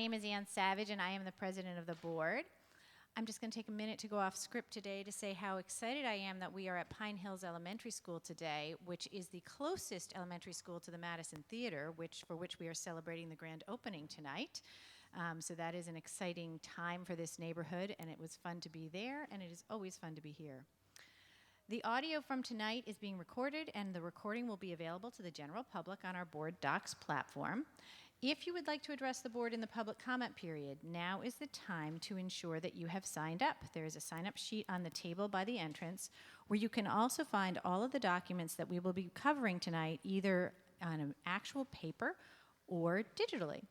My name is Ann Savage, and I am the president of the board. I'm just going to take a minute to go off script today to say how excited I am that we are at Pine Hills Elementary School today, which is the closest elementary school to the Madison Theater, for which we are celebrating the grand opening tonight. So that is an exciting time for this neighborhood, and it was fun to be there, and it is always fun to be here. The audio from tonight is being recorded, and the recording will be available to the general public on our board docs platform. If you would like to address the board in the public comment period, now is the time to ensure that you have signed up. There is a sign-up sheet on the table by the entrance, where you can also find all of the documents that we will be covering tonight, either on an actual paper or digitally.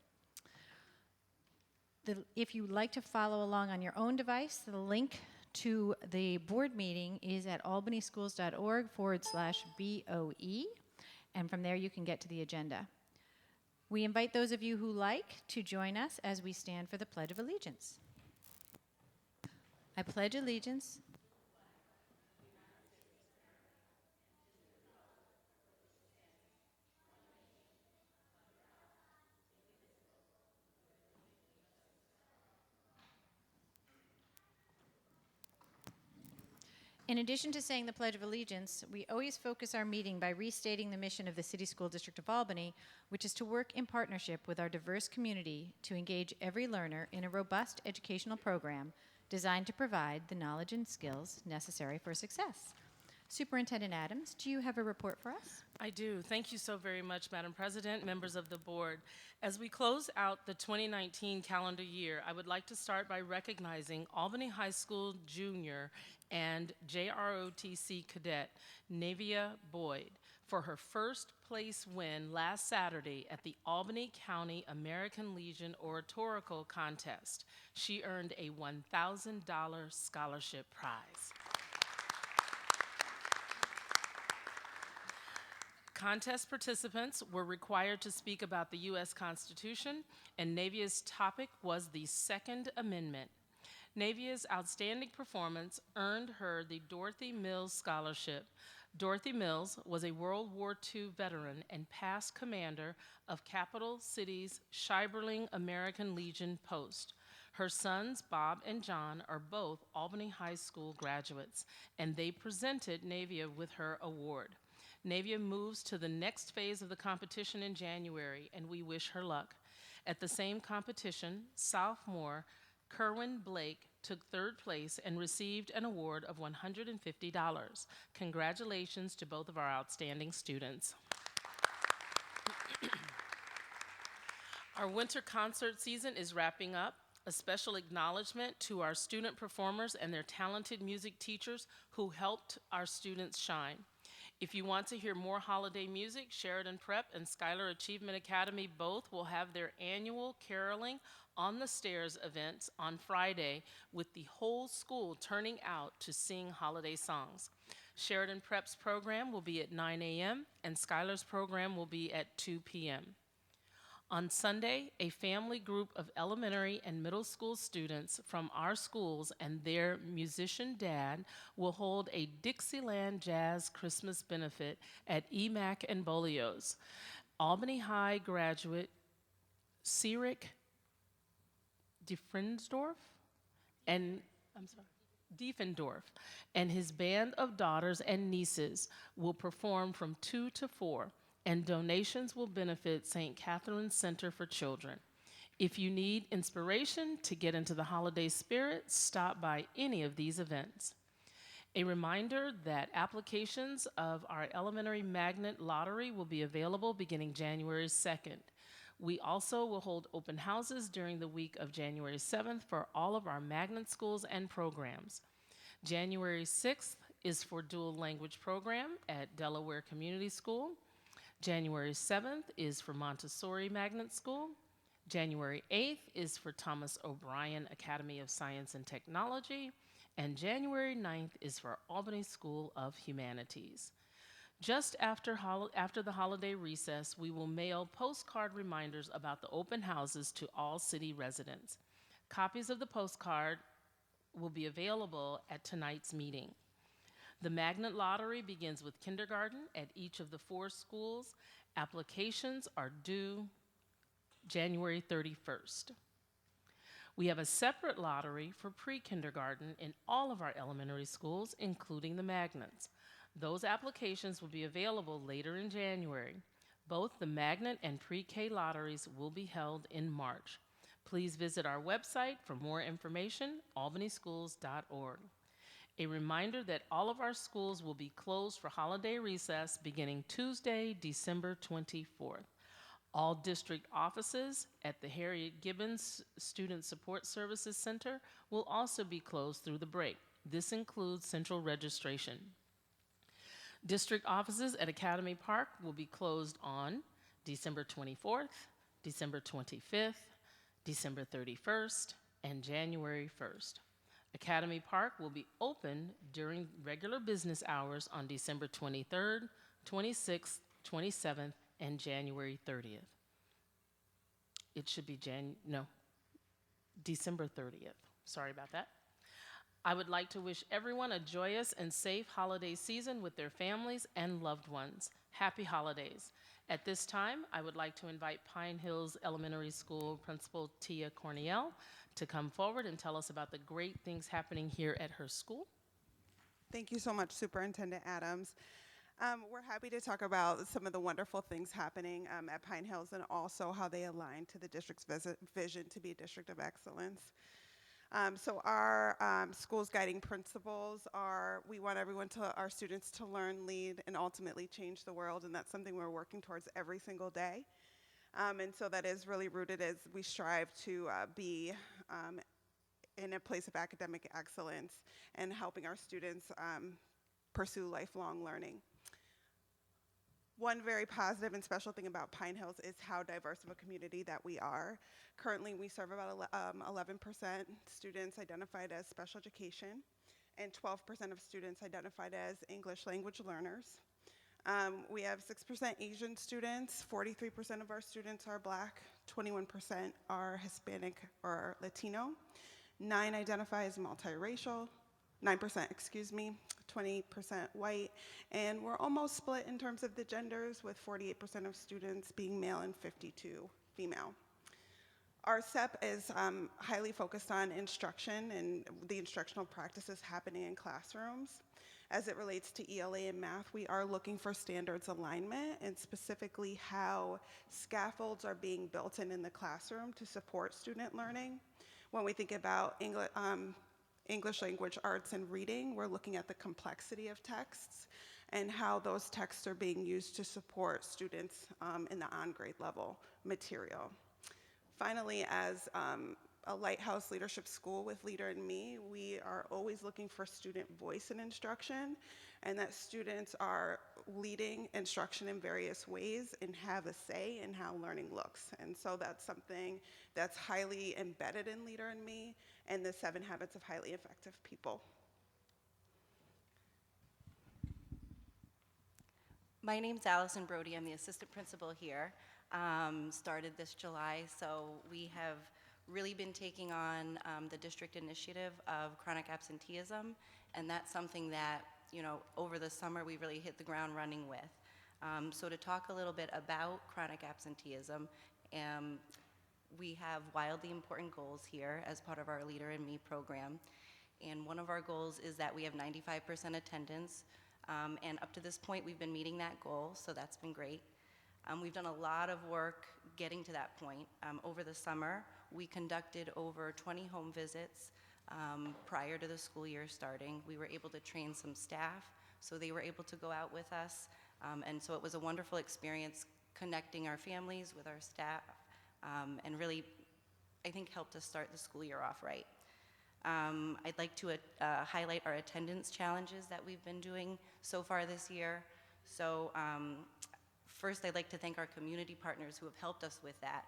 If you'd like to follow along on your own device, the link to the board meeting is at albanyschools.org/BOE, and from there you can get to the agenda. We invite those of you who like to join us as we stand for the Pledge of Allegiance. I pledge allegiance In addition to saying the Pledge of Allegiance, we always focus our meeting by restating the mission of the City School District of Albany, which is to work in partnership with our diverse community to engage every learner in a robust educational program designed to provide the knowledge and skills necessary for success. Superintendent Adams, do you have a report for us? I do. Thank you so very much, Madam President, members of the board. As we close out the 2019 calendar year, I would like to start by recognizing Albany High School Junior and JROTC cadet Navia Boyd for her first place win last Saturday at the Albany County American Legion Oratorical Contest. She earned a $1,000 scholarship prize. Contest participants were required to speak about the U.S. Constitution, and Navia's topic was the Second Amendment. Navia's outstanding performance earned her the Dorothy Mills Scholarship. Dorothy Mills was a World War II veteran and past commander of Capital City's Schreiberling American Legion Post. Her sons, Bob and John, are both Albany High School graduates, and they presented Navia with her award. Navia moves to the next phase of the competition in January, and we wish her luck. At the same competition, sophomore Kerwin Blake took third place and received an award of $150. Congratulations to both of our outstanding students. Our winter concert season is wrapping up. A special acknowledgement to our student performers and their talented music teachers who helped our students shine. If you want to hear more holiday music, Sheridan Prep and Schuyler Achievement Academy both will have their annual Caroling on the Stairs events on Friday, with the whole school turning out to sing holiday songs. Sheridan Prep's program will be at 9 a.m. and Schuyler's program will be at 2 p.m. On Sunday, a family group of elementary and middle school students from our schools and their musician dad will hold a Dixieland Jazz Christmas benefit at EMAC and Bolio's. Albany High graduate Cyril Diefendorf and his band of daughters and nieces will perform from 2 to 4. And donations will benefit St. Catherine's Center for Children. If you need inspiration to get into the holiday spirit, stop by any of these events. A reminder that applications of our Elementary Magnet Lottery will be available beginning January 2nd. We also will hold open houses during the week of January 7th for all of our magnet schools and programs. January 6th is for dual language program at Delaware Community School. January 7th is for Montessori Magnet School. January 8th is for Thomas O'Brien Academy of Science and Technology. And January 9th is for Albany School of Humanities. Just after the holiday recess, we will mail postcard reminders about the open houses to all city residents. Copies of the postcard will be available at tonight's meeting. The Magnet Lottery begins with kindergarten at each of the 4 schools. Applications are due January 31st. We have a separate lottery for pre-kindergarten in all of our elementary schools, including the magnets. Those applications will be available later in January. Both the magnet and pre-K lotteries will be held in March. Please visit our website for more information, albanyschools.org. A reminder that all of our schools will be closed for holiday recess beginning Tuesday, December 24th. All district offices at the Harriet Gibbons Student Support Services Center will also be closed through the break. This includes central registration. District offices at Academy Park will be closed on December 24th, December 25th, December 31st, and January 1st. Academy Park will be open during regular business hours on December 23rd, 26th, 27th, and January 30th. It should be December 30th. Sorry about that. I would like to wish everyone a joyous and safe holiday season with their families and loved ones. Happy holidays. At this time, I would like to invite Pine Hills Elementary School Principal Tia Corniel to come forward and tell us about the great things happening here at her school. Thank you so much, Superintendent Adams. We're happy to talk about some of the wonderful things happening at Pine Hills and also how they align to the district's vision to be a district of excellence. So our school's guiding principles are, we want our students to learn, lead, and ultimately change the world, and that's something we're working towards every single day. And so that is really rooted as we strive to be in a place of academic excellence and helping our students pursue lifelong learning. One very positive and special thing about Pine Hills is how diverse of a community that we are. Currently, we serve about 11% students identified as special education and 12% of students identified as English language learners. We have 6% Asian students, 43% of our students are Black, 21% are Hispanic or Latino, 9% identify as multiracial, 9%, 20% white, and we're almost split in terms of the genders, with 48% of students being male and 52% female. Our SEP is highly focused on instruction and the instructional practices happening in classrooms. As it relates to ELA and math, we are looking for standards alignment and specifically how scaffolds are being built in the classroom to support student learning. When we think about English language arts and reading, we're looking at the complexity of texts and how those texts are being used to support students in the on-grade level material. Finally, as a Lighthouse Leadership School with Leader in Me, we are always looking for student voice in instruction, and that students are leading instruction in various ways and have a say in how learning looks. And so that's something that's highly embedded in Leader in Me and the 7 Habits of Highly Effective People. My name's Allison Brody. I'm the assistant principal here. Started this July, so we have really been taking on the district initiative of chronic absenteeism, and that's something that, over the summer we really hit the ground running with. So to talk a little bit about chronic absenteeism, we have wildly important goals here as part of our Leader in Me program, and one of our goals is that we have 95% attendance, and up to this point we've been meeting that goal, so that's been great. We've done a lot of work getting to that point. Over the summer, we conducted over 20 home visits prior to the school year starting. We were able to train some staff, so they were able to go out with us. And so it was a wonderful experience connecting our families with our staff, and really, I think, helped us start the school year off right. I'd like to highlight our attendance challenges that we've been doing so far this year. So first, I'd like to thank our community partners who have helped us with that.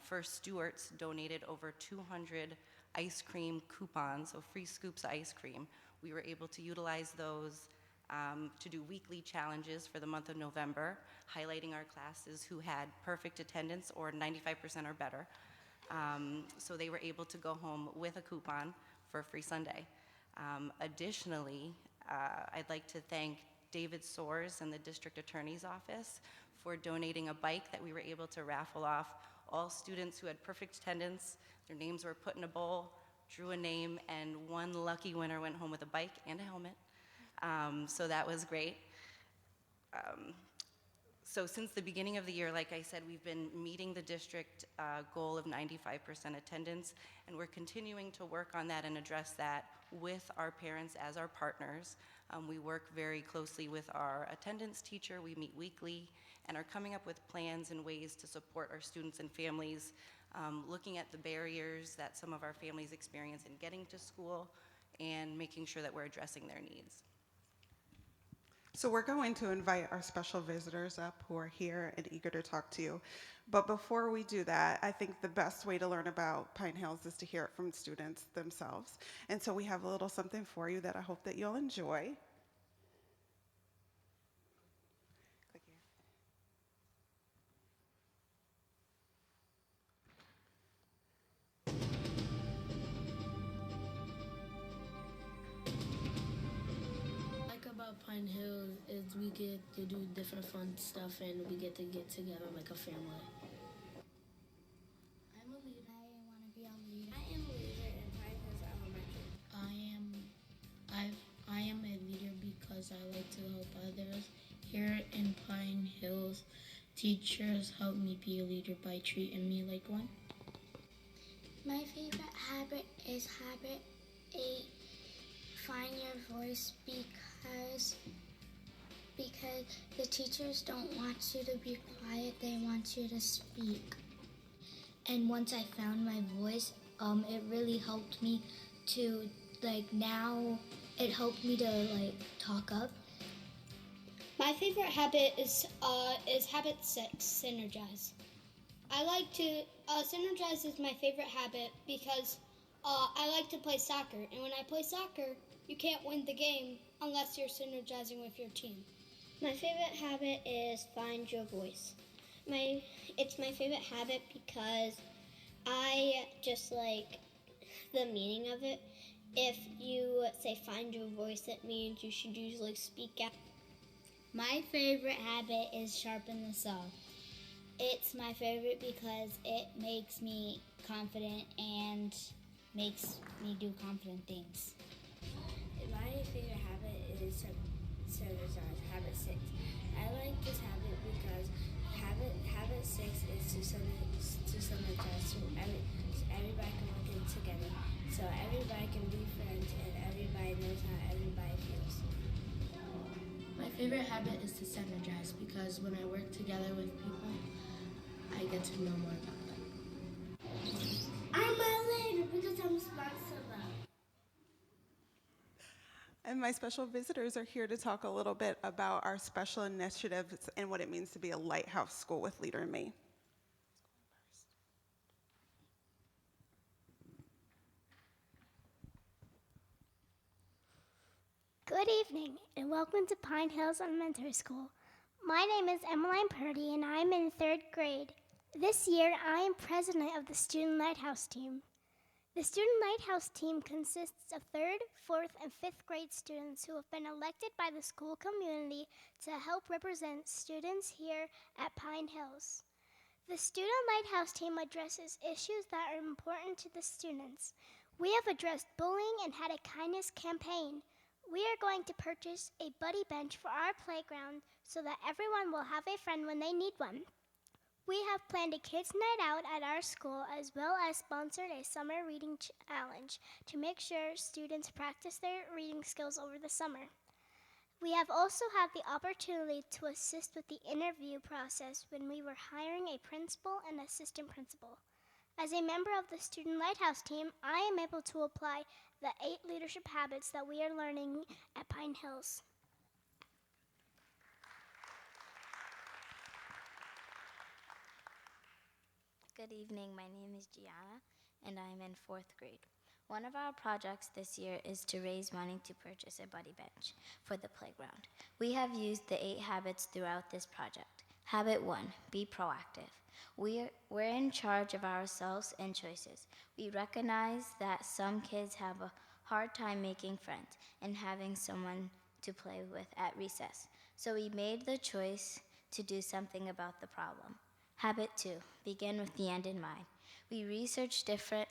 First, Stewart's donated over 200 ice cream coupons, so free scoops of ice cream. We were able to utilize those to do weekly challenges for the month of November, highlighting our classes who had perfect attendance or 95% or better. So they were able to go home with a coupon for a free sundae. Additionally, I'd like to thank David Soares and the District Attorney's Office for donating a bike that we were able to raffle off. All students who had perfect attendance, Their names were put in a bowl, drew a name, and one lucky winner went home with a bike and a helmet. So that was great. So since the beginning of the year, like I said, we've been meeting the district goal of 95% attendance, and we're continuing to work on that and address that with our parents as our partners. We work very closely with our attendance teacher. We meet weekly and are coming up with plans and ways to support our students and families, looking at the barriers that some of our families experience in getting to school and making sure that we're addressing their needs. So we're going to invite our special visitors up who are here and eager to talk to you. But before we do that, I think the best way to learn about Pine Hills is to hear it from students themselves. And so we have a little something for you that I hope that you'll enjoy. Click here. Like about Pine Hill is we get to do different fun stuff and we get to get together like a family. I'm a leader. I want to be a leader. I am a leader in Pine Hills Elementary. I am a leader because I like to help others. Here in Pine Hills, teachers help me be a leader by treating me like one. My favorite habit is habit 8. Find your voice because the teachers don't want you to be quiet, they want you to speak. And once I found my voice, it really helped me to now it helped me to talk up. My favorite habit is habit 6, synergize. I like to synergize is my favorite habit because I like to play soccer, and when I play soccer, you can't win the game unless you're synergizing with your team. My favorite habit is find your voice. It's my favorite habit because I just like the meaning of it. If you say find your voice, it means you should usually speak out. My favorite habit is sharpen the saw. It's my favorite because it makes me confident and makes me do confident things. My favorite habit is synergize, habit 6. I like this habit because habit 6 is to synergize so everybody can work it together. So everybody can be friends and everybody knows how everybody feels. My favorite habit is to synergize because when I work together with people, I get to know more about them. I'm a leader because I'm responsible. And my special visitors are here to talk a little bit about our special initiatives and what it means to be a lighthouse school with Leader in Me. Good evening, and welcome to Pine Hills Elementary School. My name is Emmeline Purdy, and I am in 3rd grade. This year, I am president of the Student Lighthouse Team. The Student Lighthouse Team consists of 3rd, 4th, and 5th grade students who have been elected by the school community to help represent students here at Pine Hills. The Student Lighthouse Team addresses issues that are important to the students. We have addressed bullying and had a kindness campaign. We are going to purchase a buddy bench for our playground so that everyone will have a friend when they need one. We have planned a kids' night out at our school as well as sponsored a summer reading challenge to make sure students practice their reading skills over the summer. We have also had the opportunity to assist with the interview process when we were hiring a principal and assistant principal. As a member of the Student Lighthouse Team, I am able to apply the 8 leadership habits that we are learning at Pine Hills. Good evening, my name is Gianna, and I'm in 4th grade. One of our projects this year is to raise money to purchase a buddy bench for the playground. We have used the 8 habits throughout this project. Habit 1, be proactive. We're in charge of ourselves and choices. We recognize that some kids have a hard time making friends and having someone to play with at recess. So we made the choice to do something about the problem. Habit 2, begin with the end in mind. We researched different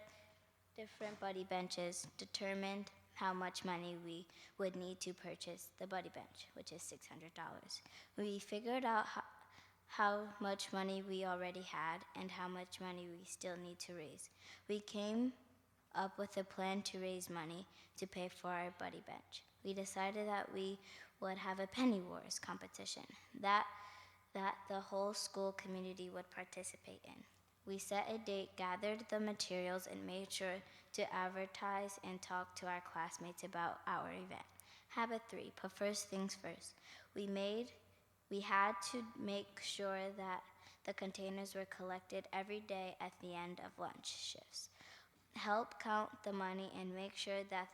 buddy benches, determined how much money we would need to purchase the buddy bench, which is $600. We figured out how much money we already had and how much money we still need to raise. We came up with a plan to raise money to pay for our buddy bench. We decided that we would have a penny wars competition that the whole school community would participate in. We set a date, gathered the materials, and made sure to advertise and talk to our classmates about our event. Habit 3, put first things first. We had to make sure that the containers were collected every day at the end of lunch shifts. Help count the money and make sure that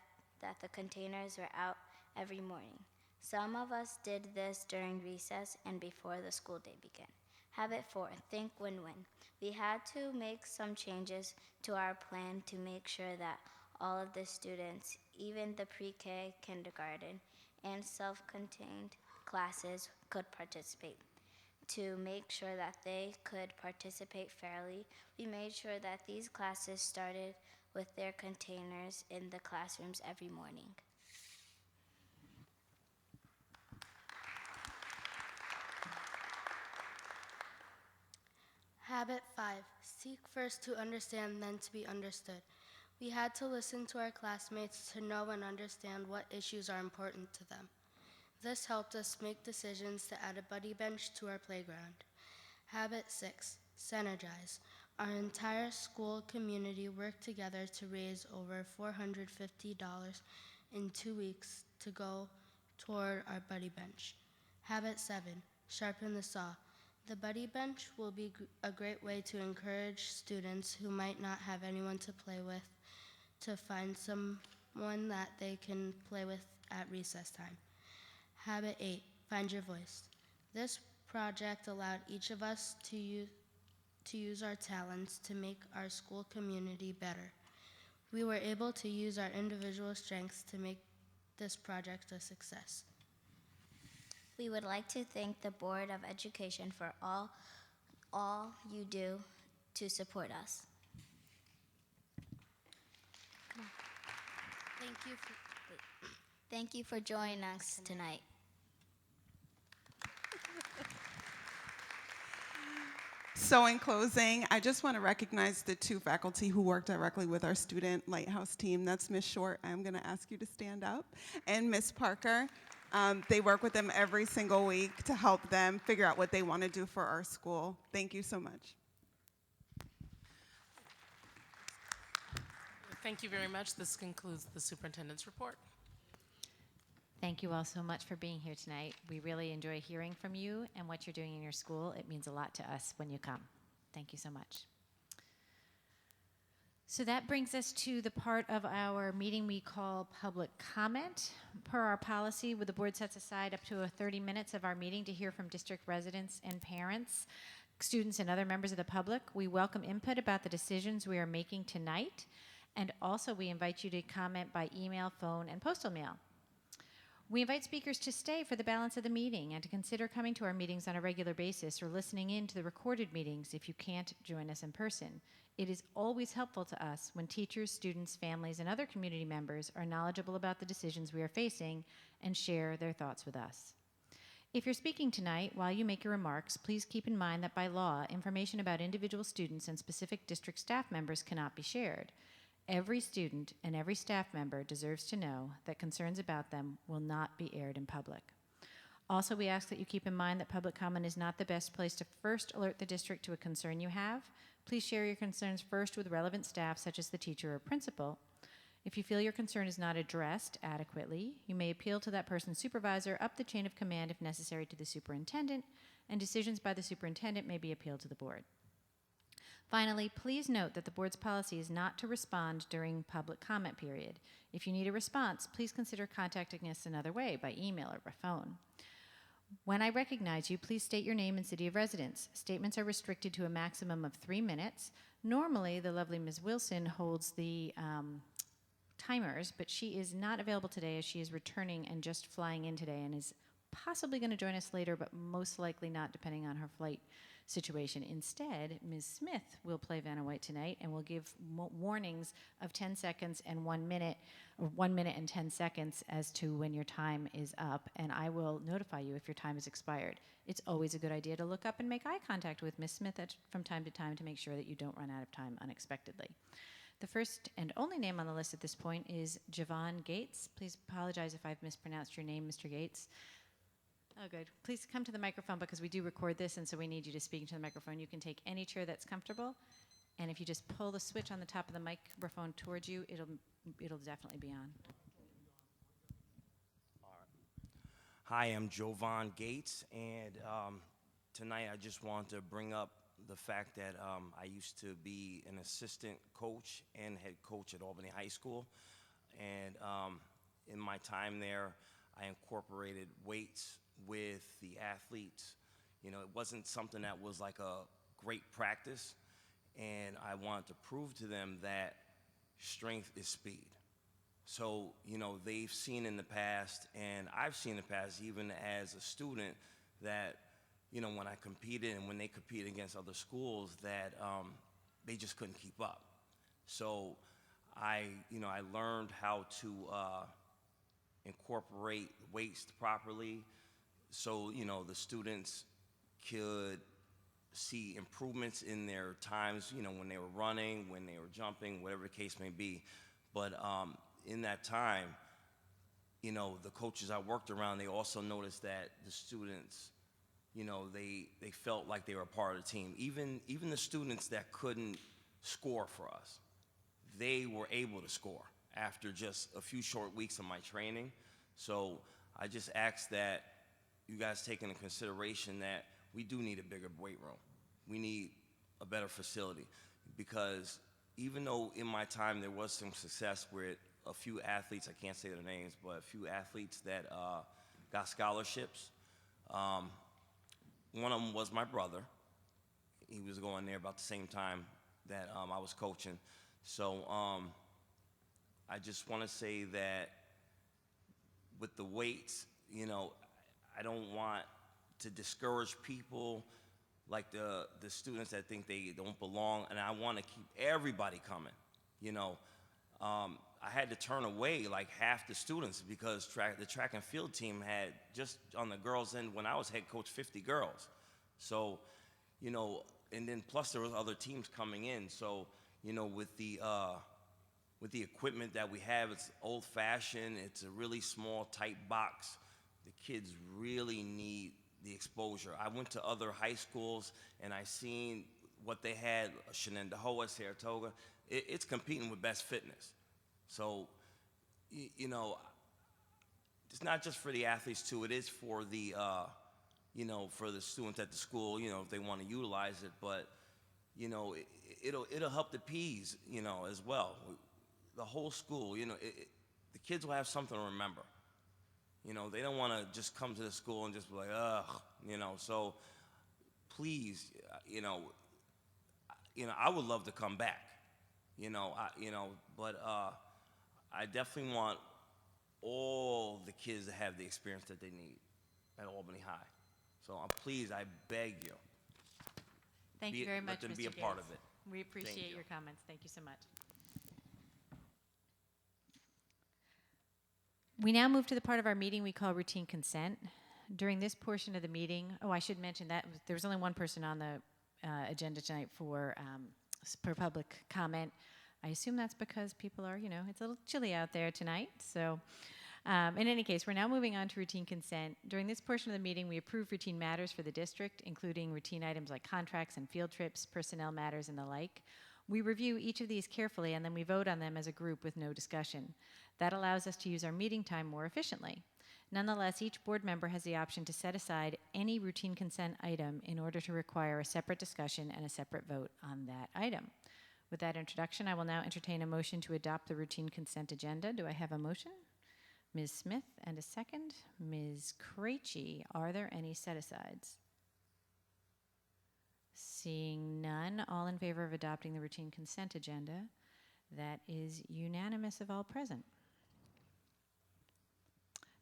the containers were out every morning. Some of us did this during recess and before the school day began. Habit 4, think win-win. We had to make some changes to our plan to make sure that all of the students, even the pre-K, kindergarten, and self-contained classes could participate. To make sure that they could participate fairly, we made sure that these classes started with their containers in the classrooms every morning. Habit 5, seek first to understand, then to be understood. We had to listen to our classmates to know and understand what issues are important to them. This helped us make decisions to add a buddy bench to our playground. Habit 6, synergize. Our entire school community worked together to raise over $450 in 2 weeks to go toward our buddy bench. Habit 7, sharpen the saw. The buddy bench will be a great way to encourage students who might not have anyone to play with to find someone that they can play with at recess time. Habit 8, find your voice. This project allowed each of us to use our talents to make our school community better. We were able to use our individual strengths to make this project a success. We would like to thank the Board of Education for all you do to support us. Thank you for joining us tonight. So in closing, I just want to recognize the 2 faculty who work directly with our student Lighthouse team. That's Ms. Short. I'm going to ask you to stand up. And Ms. Parker. They work with them every single week to help them figure out what they want to do for our school. Thank you so much. Thank you very much. This concludes the superintendent's report. Thank you all so much for being here tonight. We really enjoy hearing from you and what you're doing in your school. It means a lot to us when you come. Thank you so much. So that brings us to the part of our meeting we call public comment. Per our policy, the board sets aside up to 30 minutes of our meeting to hear from district residents and parents, students, and other members of the public. We welcome input about the decisions we are making tonight, and also we invite you to comment by email, phone, and postal mail. We invite speakers to stay for the balance of the meeting and to consider coming to our meetings on a regular basis or listening in to the recorded meetings if you can't join us in person. It is always helpful to us when teachers, students, families, and other community members are knowledgeable about the decisions we are facing and share their thoughts with us. If you're speaking tonight, while you make your remarks, please keep in mind that by law, information about individual students and specific district staff members cannot be shared. Every student and every staff member deserves to know that concerns about them will not be aired in public. Also, we ask that you keep in mind that public comment is not the best place to first alert the district to a concern you have. Please share your concerns first with relevant staff, such as the teacher or principal. If you feel your concern is not addressed adequately, you may appeal to that person's supervisor up the chain of command if necessary to the superintendent, and decisions by the superintendent may be appealed to the board. Finally, please note that the board's policy is not to respond during public comment period. If you need a response, please consider contacting us another way, by email or by phone. When I recognize you, please state your name and city of residence. Statements are restricted to a maximum of 3 minutes. Normally, the lovely Ms. Wilson holds the timers, but she is not available today as she is returning and just flying in today and is possibly going to join us later, but most likely not, depending on her flight situation. Instead, Ms. Smith will play Vanna White tonight and will give warnings of 10 seconds and 1 minute, or 1 minute and 10 seconds as to when your time is up, and I will notify you if your time is expired. It's always a good idea to look up and make eye contact with Ms. Smith from time to time to make sure that you don't run out of time unexpectedly. The first and only name on the list at this point is Javon Gates. Please apologize if I've mispronounced your name, Mr. Gates. Oh, good. Please come to the microphone because we do record this, and so we need you to speak into the microphone. You can take any chair that's comfortable, and if you just pull the switch on the top of the microphone towards you, it'll definitely be on. Hi, I'm Jovan Gates, and tonight I just want to bring up the fact that I used to be an assistant coach and head coach at Albany High School, and in my time there, I incorporated weights with the athletes. You know, it wasn't something that was like a great practice, and I wanted to prove to them that strength is speed. So, you know, they've seen in the past, and I've seen in the past, even as a student, that, you know, when I competed and when they competed against other schools, that they just couldn't keep up. So I learned how to incorporate weights properly so, you know, the students could see improvements in their times, you know, when they were running, when they were jumping, whatever the case may be. But in that time, you know, the coaches I worked around, they also noticed that the students, you know, they felt like they were a part of the team. Even the students that couldn't score for us, they were able to score after just a few short weeks of my training. So I just ask that you guys take into consideration that we do need a bigger weight room. We need a better facility, because even though in my time there was some success with a few athletes, I can't say their names, but a few athletes that got scholarships. One of them was my brother. He was going there about the same time that I was coaching. So I just want to say that with the weights, you know, I don't want to discourage people like the students that think they don't belong, and I want to keep everybody coming. You know, I had to turn away like half the students because the track and field team had, just on the girls' end when I was head coach, 50 girls. So, you know, and then plus there was other teams coming in. So, you know, with the equipment that we have, it's old-fashioned. It's a really small, tight box. The kids really need the exposure. I went to other high schools and I seen what they had, Shenandoah, Saratoga. It's competing with Best Fitness. So, you know, it's not just for the athletes too. It is for the, you know, for the students at the school, you know, if they want to utilize it. But, you know, it'll help the Ps, you know, as well. The whole school, you know, the kids will have something to remember. You know, they don't want to just come to the school and just be like, ugh, you know. So please, you know, I would love to come back, but I definitely want all the kids to have the experience that they need at Albany High. So please, I beg you. Thank you very much, Let them Mr. be a Gates. part of it. We appreciate you. your comments. Thank you so much. We now move to the part of our meeting we call routine consent. During this portion of the meeting, I should mention that there was only one person on the agenda tonight for public comment. I assume that's because people are, it's a little chilly out there tonight. So in any case, we're now moving on to routine consent. During this portion of the meeting, we approve routine matters for the district, including routine items like contracts and field trips, personnel matters, and the like. We review each of these carefully, and then we vote on them as a group with no discussion. That allows us to use our meeting time more efficiently. Nonetheless, each board member has the option to set aside any routine consent item in order to require a separate discussion and a separate vote on that item. With that introduction, I will now entertain a motion to adopt the routine consent agenda. Do I have a motion? Ms. Smith, and a second. Ms. Krejci, are there any set-asides? Seeing none, all in favor of adopting the routine consent agenda? That is unanimous of all present.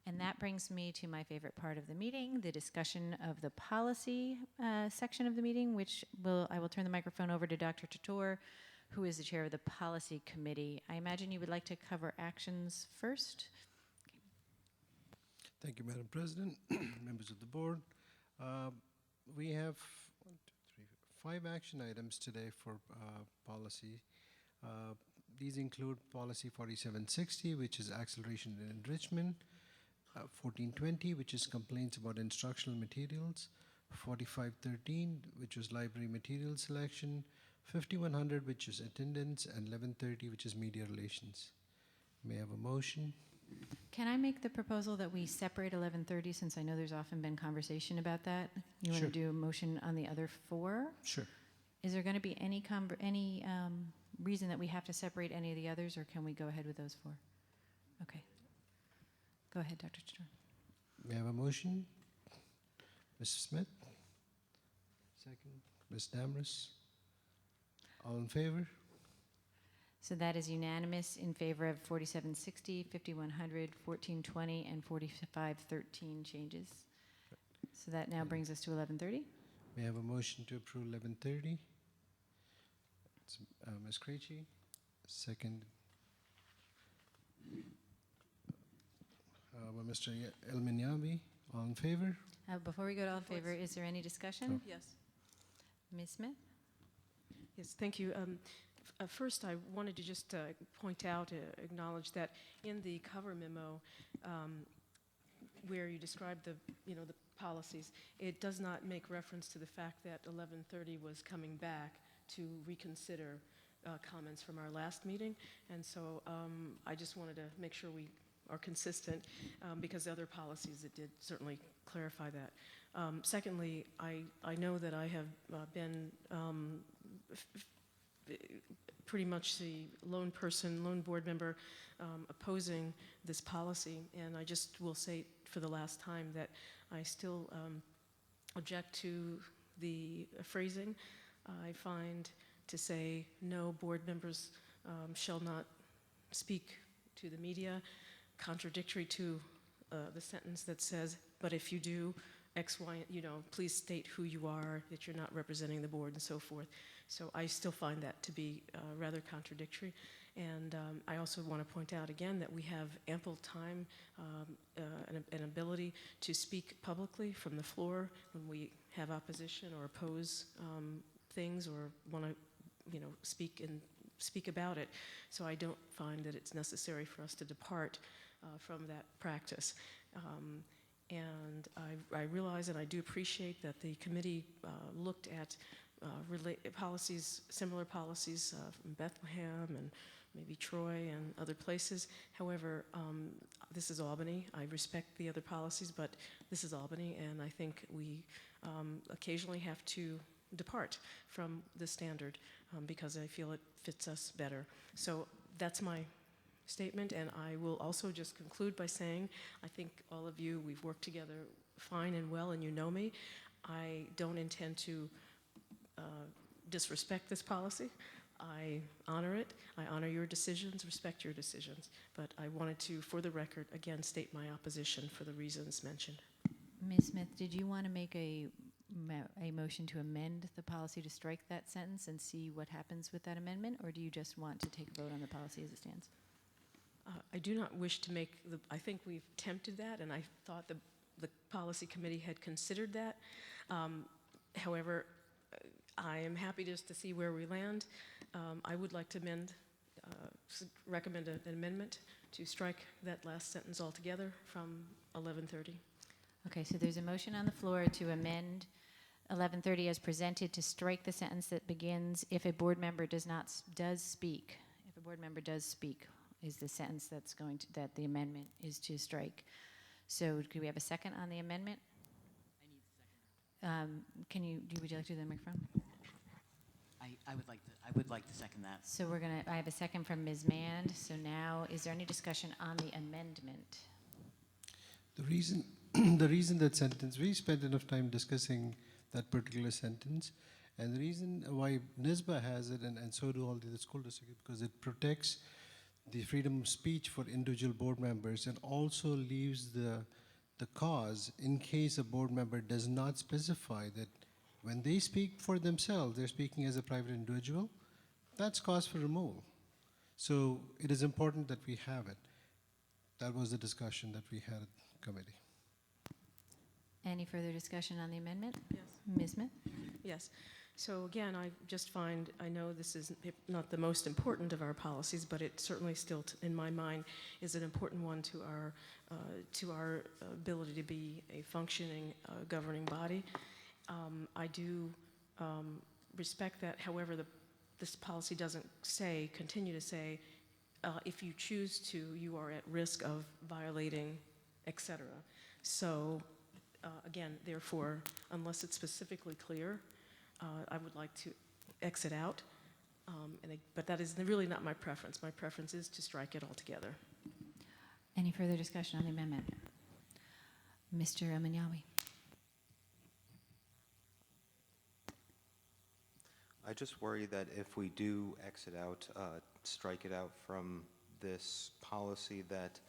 And that brings me to my favorite part of the meeting, the discussion of the policy section of the meeting, which I will turn the microphone over to Dr. Tator, who is the chair of the policy committee. I imagine you would like to cover actions first. Thank you, Madam President, members of the board. We have 5 action items today for policy. These include policy 4760, which is acceleration and enrichment, 1420, which is complaints about instructional materials, 4513, which was library material selection, 5100, which is attendance, and 1130, which is media relations. May I have a motion? Can I make the proposal that we separate 1130, since I know there's often been conversation about that? You want Sure. to do a motion on the other 4? Sure. Is there going to be any reason that we have to separate any of the others, or can we go ahead with those 4? Okay. Go ahead, Dr. Tator. May I have a motion? Mr. Smith? Second. Ms. Damris? All in favor? So that is unanimous in favor of 4760, 5100, 1420, and 4513 changes. So that now brings us to 1130. May I have a motion to approve 1130? Ms. Krejci, second. By Mr. Elminyabi, all in favor? Before we go to all in favor, is there any discussion? Yes. Ms. Smith? Yes, thank you. First, I wanted to just point out, acknowledge that in the cover memo, where you describe the policies, it does not make reference to the fact that 1130 was coming back to reconsider comments from our last meeting, and so I just wanted to make sure we are consistent, because the other policies that did certainly clarify that. Secondly, I know that I have been pretty much the lone board member opposing this policy, and I just will say for the last time that I still object to the phrasing. I find to say no board members shall not speak to the media, contradictory to the sentence that says, but if you do X, Y, please state who you are, that you're not representing the board and so forth. So I still find that to be rather contradictory. And I also want to point out again that we have ample time and ability to speak publicly from the floor when we have opposition or oppose things or want to, speak about it. So I don't find that it's necessary for us to depart from that practice. And I realize and I do appreciate that the committee looked at policies, similar policies from Bethlehem and maybe Troy and other places. However, this is Albany. I respect the other policies, but this is Albany, and I think we occasionally have to depart from the standard because I feel it fits us better. So that's my statement, and I will also just conclude by saying I think all of you, we've worked together fine and well, and you know me. I don't intend to disrespect this policy. I honor it. I honor your decisions, respect your decisions. But I wanted to, for the record, again, state my opposition for the reasons mentioned. Ms. Smith, did you want to make a motion to amend the policy to strike that sentence and see what happens with that amendment, or do you just want to take a vote on the policy as it stands? I do not wish to make I think we've attempted that, and I thought the policy committee had considered that. However, I am happy just to see where we land. I would like to recommend an amendment to strike that last sentence altogether from 1130. Okay, so there's a motion on the floor to amend 1130 as presented to strike the sentence that begins, if a board member does speak, is the sentence that the amendment is to strike. So do we have a second on the amendment? I need a second. Would you like to do the microphone? I would like to second that. So I have a second from Ms. Mand. So now, is there any discussion on the amendment? The reason that sentence, we spent enough time discussing that particular sentence, and the reason why NISBA has it, and so do all the other school districts, because it protects the freedom of speech for individual board members, and also leaves the cause in case a board member does not specify that when they speak for themselves, they're speaking as a private individual, that's cause for removal. So it is important that we have it. That was the discussion that we had at committee. Any further discussion on the amendment? Yes. Ms. Smith? Yes. So again, I just find, I know this is not the most important of our policies, but it certainly still, in my mind, is an important one to our ability to be a functioning governing body. I do respect that. However, this policy doesn't say, continue to say, if you choose to, you are at risk of violating, etc. So again, therefore, unless it's specifically clear, I would like to exit out, but that is really not my preference. My preference is to strike it altogether. Any further discussion on the amendment? Mr. Amanyawi? I just worry that if we do exit out, strike it out from this policy, that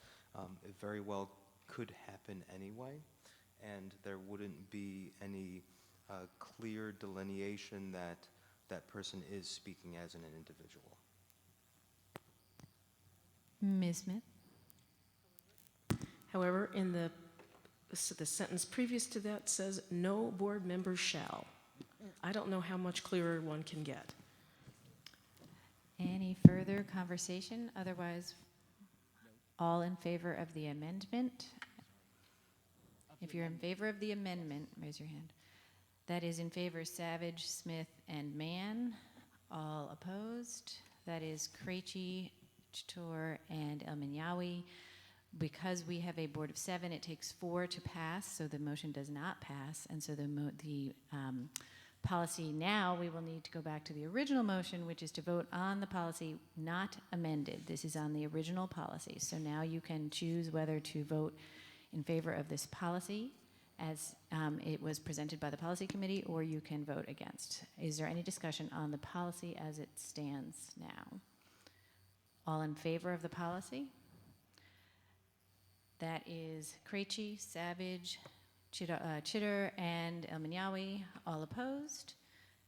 it very well could happen anyway, and there wouldn't be any clear delineation that that person is speaking as an individual. Ms. Smith? However, in the sentence previous to that says, no board member shall. I don't know how much clearer one can get. Any further conversation? Otherwise, all in favor of the amendment? If you're in favor of the amendment, raise your hand. That is in favor, Savage, Smith, and Mann. All opposed? That is Krejci, Chtor, and Elmanyawi. Because we have a board of 7, it takes 4 to pass, so the motion does not pass, and so the policy now, we will need to go back to the original motion, which is to vote on the policy not amended. This is on the original policy. So now you can choose whether to vote in favor of this policy as it was presented by the policy committee, or you can vote against. Is there any discussion on the policy as it stands now? All in favor of the policy? That is Krejci, Savage, Chtor, and Elmanyawi. All opposed?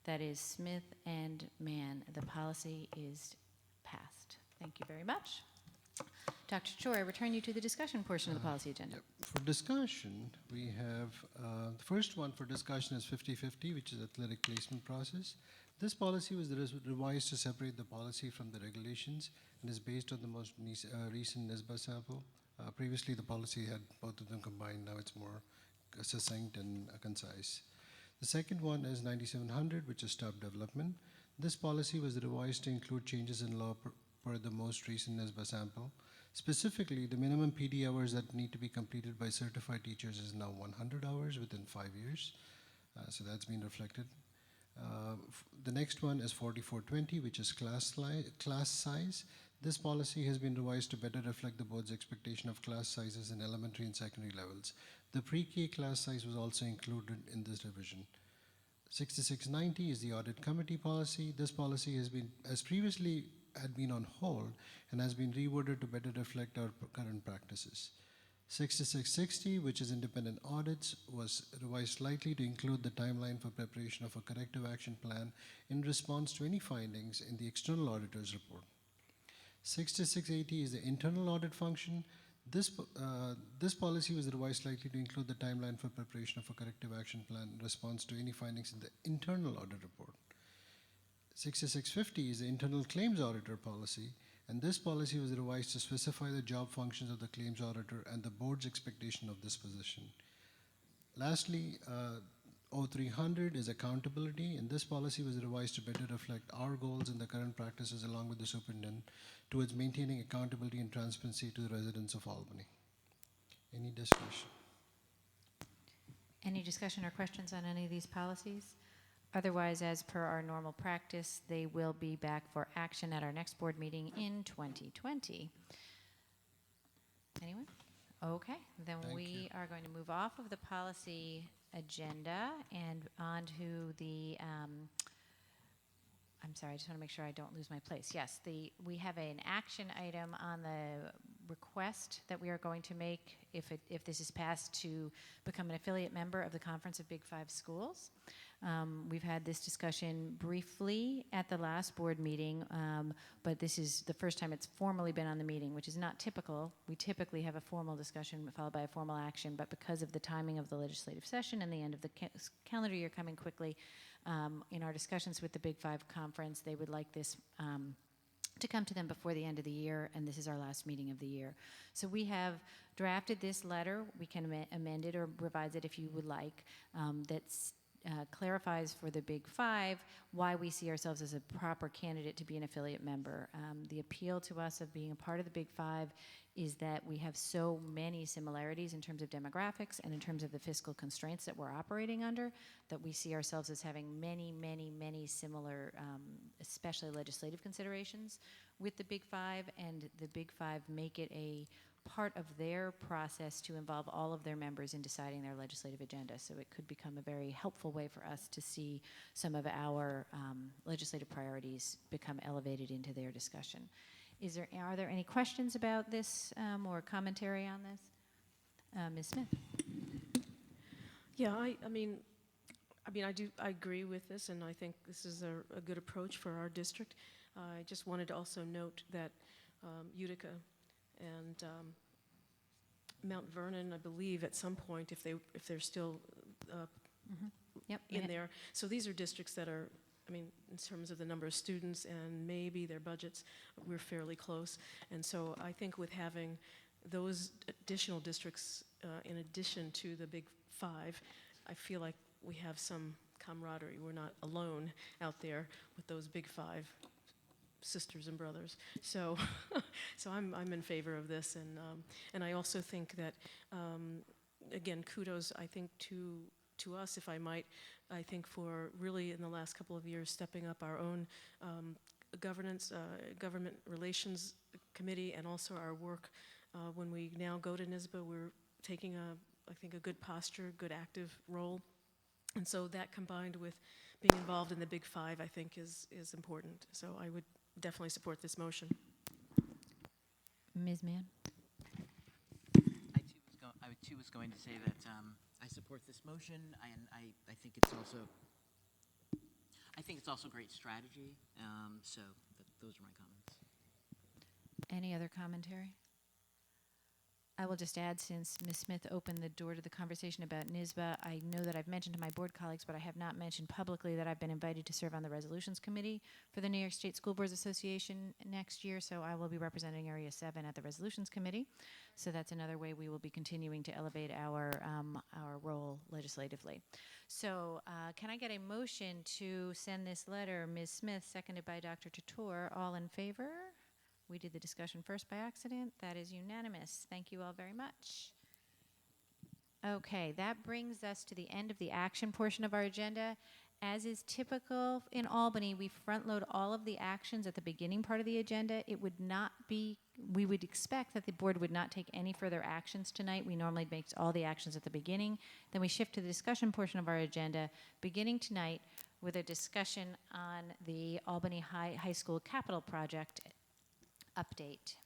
That is Smith and Mann. The policy is passed. Thank you very much. Dr. Chtor, I return you to the discussion portion of the policy agenda. Yep. For discussion, we have the first one for discussion is 50-50, which is athletic placement process. This policy was revised to separate the policy from the regulations and is based on the most recent NISBA sample. Previously, the policy had both of them combined. Now it's more succinct and concise. The second one is 9700, which is staff development. This policy was revised to include changes in law per the most recent NISBA sample. Specifically, the minimum PD hours that need to be completed by certified teachers is now 100 hours within 5 years. So that's been reflected. The next one is 4420, which is class size. This policy has been revised to better reflect the board's expectation of class sizes in elementary and secondary levels. The pre-K class size was also included in this revision. 6690 is the audit committee policy. This policy has previously had been on hold and has been reworded to better reflect our current practices. 6660, which is independent audits, was revised slightly to include the timeline for preparation of a corrective action plan in response to any findings in the external auditor's report. 6680 is the internal audit function. This policy was revised slightly to include the timeline for preparation of a corrective action plan in response to any findings in the internal audit report. 6650 is the internal claims auditor policy, and this policy was revised to specify the job functions of the claims auditor and the board's expectation of this position. Lastly, 0300 is accountability, and this policy was revised to better reflect our goals and the current practices along with the superintendent towards maintaining accountability and transparency to the residents of Albany. Any discussion? Any discussion or questions on any of these policies? Otherwise, as per our normal practice, they will be back for action at our next board meeting in 2020. Anyone? Okay, then we are going to move off of the policy agenda and on to the I'm sorry, I just want to make sure I don't lose my place. Yes, we have an action item on the request that we are going to make, if this is passed, to become an affiliate member of the Conference of Big Five Schools. We've had this discussion briefly at the last board meeting, but this is the first time it's formally been on the meeting, which is not typical. We typically have a formal discussion followed by a formal action, but because of the timing of the legislative session and the end of the calendar year coming quickly, in our discussions with the Big Five Conference, they would like this to come to them before the end of the year, and this is our last meeting of the year. So we have drafted this letter. We can amend it or revise it if you would like, that's clarifies for the Big Five why we see ourselves as a proper candidate to be an affiliate member. The appeal to us of being a part of the Big Five is that we have so many similarities in terms of demographics and in terms of the fiscal constraints that we're operating under, that we see ourselves as having many, many, many similar, especially legislative considerations with the Big Five, and the Big Five make it a part of their process to involve all of their members in deciding their legislative agenda. So it could become a very helpful way for us to see some of our legislative priorities become elevated into their discussion. Are there any questions about this or commentary on this? Ms. Smith? Yeah, I mean, I agree with this, and I think this is a good approach for our district. I just wanted to also note that Utica and Mount Vernon, I believe, at some point, if they're still Yep. in there. So these are districts that are, I mean, in terms of the number of students and maybe their budgets, we're fairly close. And so I think with having those additional districts in addition to the Big Five, I feel like we have some camaraderie. We're not alone out there with those Big Five sisters and brothers. So, so I'm in favor of this, and I also think that, again, kudos, I think, to us, if I might, I think for really in the last couple of years stepping up our own governance, government relations committee, and also our work when we now go to NYSSBA, we're taking I think a good posture, good active role. And so that combined with being involved in the Big Five, I think is important. So I would definitely support this motion. Ms. Mann? I too was going to say that I support this motion, and I think it's also great strategy. So those are my comments. Any other commentary? I will just add, since Ms. Smith opened the door to the conversation about NYSSBA, I know that I've mentioned to my board colleagues, but I have not mentioned publicly that I've been invited to serve on the Resolutions Committee for the New York State School Boards Association next year, so I will be representing Area 7 at the Resolutions Committee. So that's another way we will be continuing to elevate our role legislatively. So can I get a motion to send this letter, Ms. Smith, seconded by Dr. Tator, all in favor? We did the discussion first by accident. That is unanimous. Thank you all very much. Okay, that brings us to the end of the action portion of our agenda. As is typical in Albany, we front load all of the actions at the beginning part of the agenda. It would not be, we would expect that the board would not take any further actions tonight. We normally make all the actions at the beginning. Then we shift to the discussion portion of our agenda, beginning tonight with a discussion on the Albany High School Capital Project update.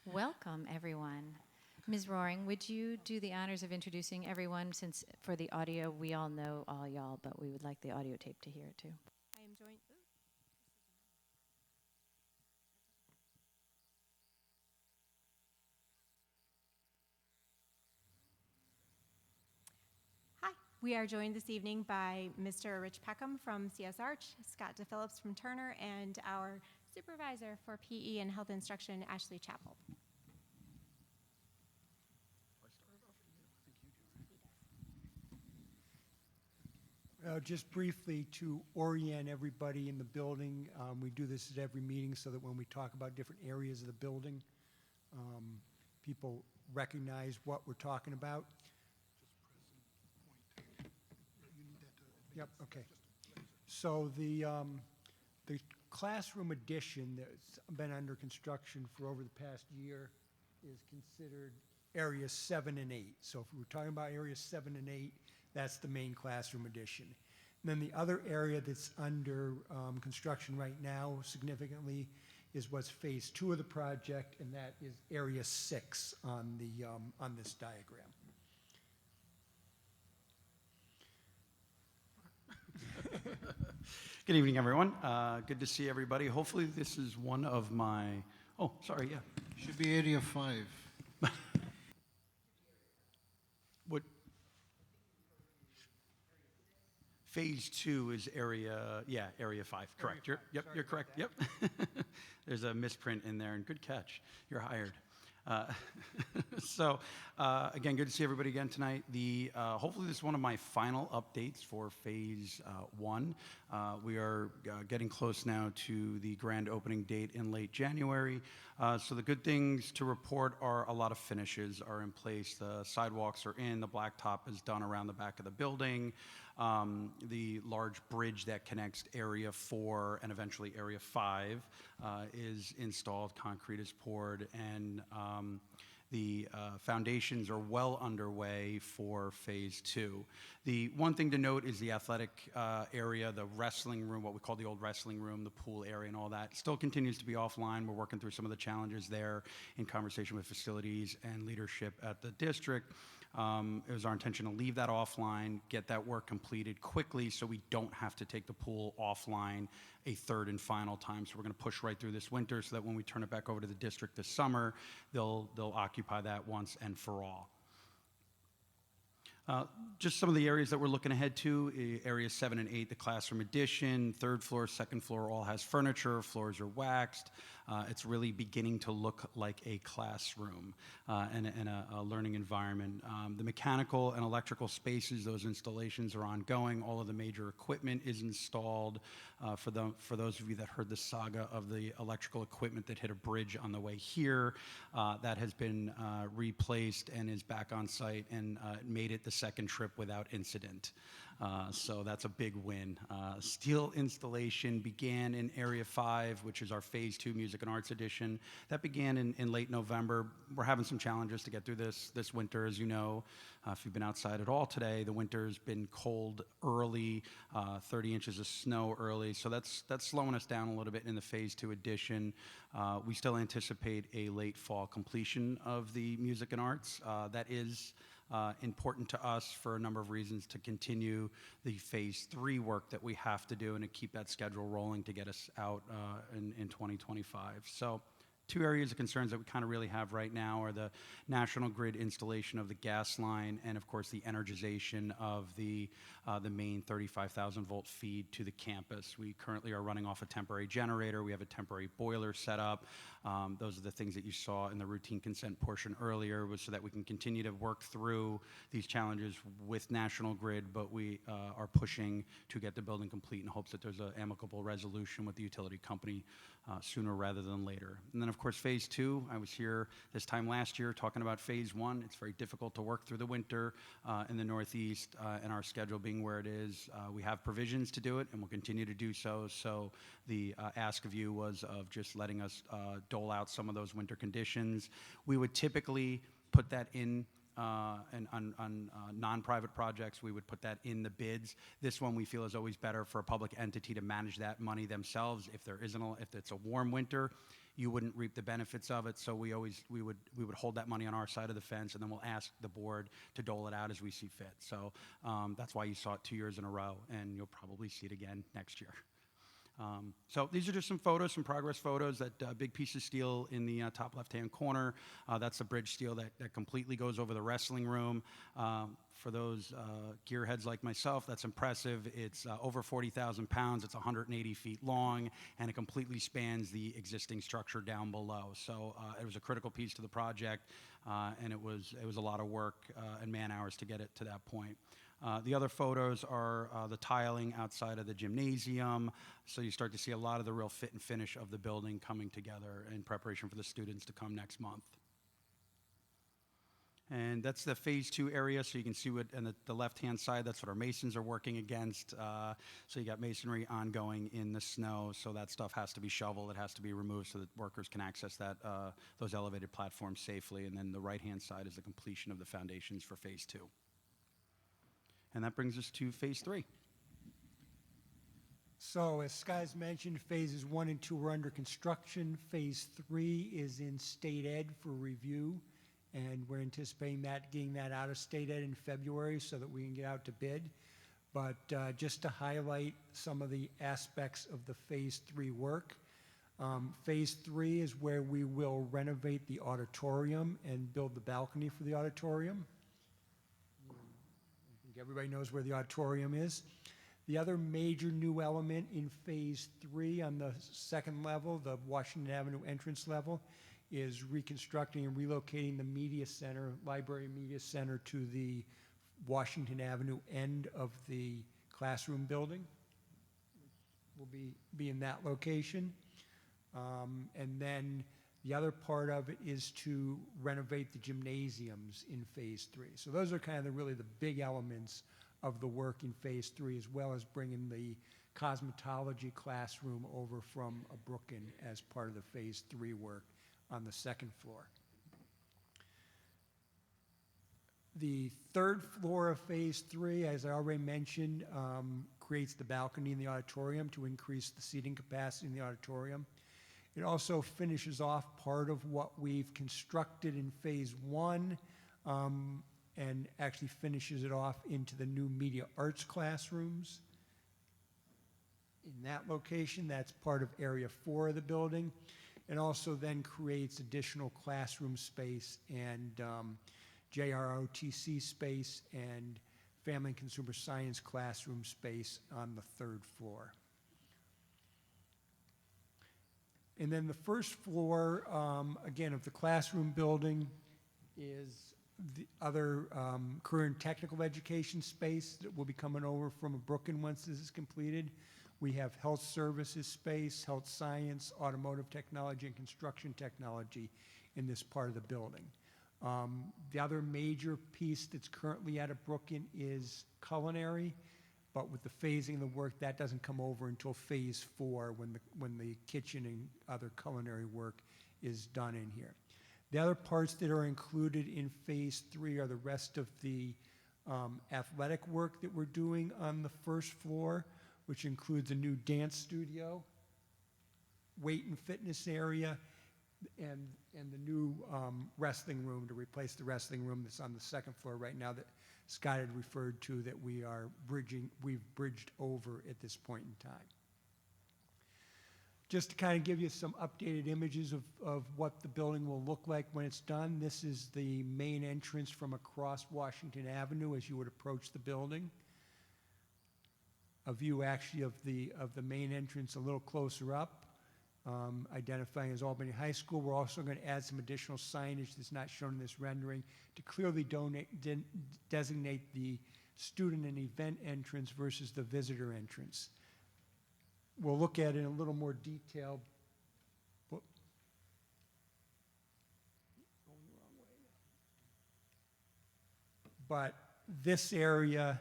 Welcome, everyone. Ms. Roaring, would you do the honors of introducing everyone, since for the audio, we all know all y'all, but we would like the audio tape to hear it too. I am joined. Hi, we are joined this evening by Mr. Rich Peckham from CS Arch, Scott DePhillips from Turner, and our supervisor for PE and health instruction, Ashley Chappell. Just briefly to orient everybody in the building, we do this at every meeting so that when we talk about different areas of the building, people recognize what we're talking about. Yep, okay. So the classroom addition that's been under construction for over the past year is considered areas 7 and 8. So if we're talking about areas 7 and 8, that's the main classroom addition. Then the other area that's under construction right now significantly is what's phase 2 of the project, and that is area 6 on this diagram. Good evening, everyone. Good to see everybody. Hopefully this is one of my, oh, sorry, yeah. Should be area 5. What? Phase 2 is area 5, correct. You're correct, yep. There's a misprint in there, and good catch. You're hired. Again, good to see everybody again tonight. Hopefully this is one of my final updates for phase 1. We are getting close now to the grand opening date in late January. So the good things to report are a lot of finishes are in place. The sidewalks are in, the blacktop is done around the back of the building. The large bridge that connects Area 4 and eventually Area 5 is installed, concrete is poured, and the foundations are well underway for phase 2. The one thing to note is the athletic area, the wrestling room, what we call the old wrestling room, the pool area and all that, still continues to be offline. We're working through some of the challenges there in conversation with facilities and leadership at the district. It was our intention to leave that offline, get that work completed quickly so we don't have to take the pool offline a third and final time. So we're going to push right through this winter so that when we turn it back over to the district this summer, they'll occupy that once and for all. Just some of the areas that we're looking ahead to, areas 7 and 8, the classroom addition, 3rd floor, 2nd floor all has furniture, floors are waxed. It's really beginning to look like a classroom and a learning environment. The mechanical and electrical spaces, those installations are ongoing. All of the major equipment is installed. For those of you that heard the saga of the electrical equipment that hit a bridge on the way here, that has been replaced and is back on site and made it the second trip without incident. So that's a big win. Steel installation began in Area 5, which is our Phase 2 Music and Arts Edition. That began in late November. We're having some challenges to get through this winter, as you know. If you've been outside at all today, the winter's been cold early, 30 inches of snow early, so that's slowing us down a little bit in the Phase 2 edition. We still anticipate a late fall completion of the Music and Arts. That is important to us for a number of reasons to continue the phase 3 work that we have to do and to keep that schedule rolling to get us out in 2025. So 2 areas of concerns that we kind of really have right now are the National Grid installation of the gas line and, of course, the energization of the main 35,000 volt feed to the campus. We currently are running off a temporary generator. We have a temporary boiler set up. Those are the things that you saw in the routine consent portion earlier, was so that we can continue to work through these challenges with National Grid, but we are pushing to get the building complete in hopes that there's an amicable resolution with the utility company sooner rather than later. And then, of course, phase 2, I was here this time last year talking about phase 1. It's very difficult to work through the winter in the Northeast, and our schedule being where it is. We have provisions to do it, and we'll continue to do so. So the ask of you was of just letting us dole out some of those winter conditions. We would typically put that in and on non-private projects, we would put that in the bids. This one we feel is always better for a public entity to manage that money themselves. If it's a warm winter, you wouldn't reap the benefits of it. So we would hold that money on our side of the fence, and then we'll ask the board to dole it out as we see fit. So that's why you saw it 2 years in a row, and you'll probably see it again next year. So these are just some photos, some progress photos. That big piece of steel in the top left-hand corner, that's the bridge steel that completely goes over the wrestling room. For those gearheads like myself, that's impressive. It's over 40,000 pounds, it's 180 feet long, and it completely spans the existing structure down below. So it was a critical piece to the project, and it was a lot of work and man hours to get it to that point. The other photos are the tiling outside of the gymnasium, so you start to see a lot of the real fit and finish of the building coming together in preparation for the students to come next month. And that's the phase 2 area, so you can see what on the left-hand side, that's what our masons are working against. So you got masonry ongoing in the snow, so that stuff has to be shoveled, it has to be removed so that workers can access those elevated platforms safely. And then the right-hand side is the completion of the foundations for phase 2. And that brings us to phase 3. So as Sky's mentioned, phases 1 and 2 are under construction. Phase 3 is in state ed for review, and we're anticipating getting that out of state ed in February so that we can get out to bid. But just to highlight some of the aspects of the phase 3 work, phase 3 is where we will renovate the auditorium and build the balcony for the auditorium. I think everybody knows where the auditorium is. The other major new element in phase 3 on the second level, the Washington Avenue entrance level, is reconstructing and relocating the media center, library media center, to the Washington Avenue end of the classroom building. Will be in that location. And then the other part of it is to renovate the gymnasiums in phase 3. So those are kind of really the big elements of the work in phase 3, as well as bringing the cosmetology classroom over from Brooklyn as part of the phase 3 work on the second floor. The third floor of phase 3, as I already mentioned, creates the balcony in the auditorium to increase the seating capacity in the auditorium. It also finishes off part of what we've constructed in phase 1, and actually finishes it off into the new media arts classrooms. In that location, that's part of area 4 of the building, and also then creates additional classroom space and JROTC space and family and consumer science classroom space on the third floor. And then the first floor, again, of the classroom building is the other career and technical education space that will be coming over from Brooklyn once this is completed. We have health services space, health science, automotive technology, and construction technology in this part of the building. The other major piece that's currently out of Brooklyn is culinary, but with the phasing of the work, that doesn't come over until phase 4 when the kitchen and other culinary work is done in here. The other parts that are included in phase 3 are the rest of the athletic work that we're doing on the first floor, which includes a new dance studio, weight and fitness area, and the new wrestling room to replace the wrestling room that's on the second floor right now that Scott had referred to, that we've bridged over at this point in time. Just to kind of give you some updated images of what the building will look like when it's done, this is the main entrance from across Washington Avenue as you would approach the building. A view actually of the main entrance a little closer up, identifying as Albany High School. We're also going to add some additional signage that's not shown in this rendering to clearly designate the student and event entrance versus the visitor entrance. We'll look at it in a little more detail. But this area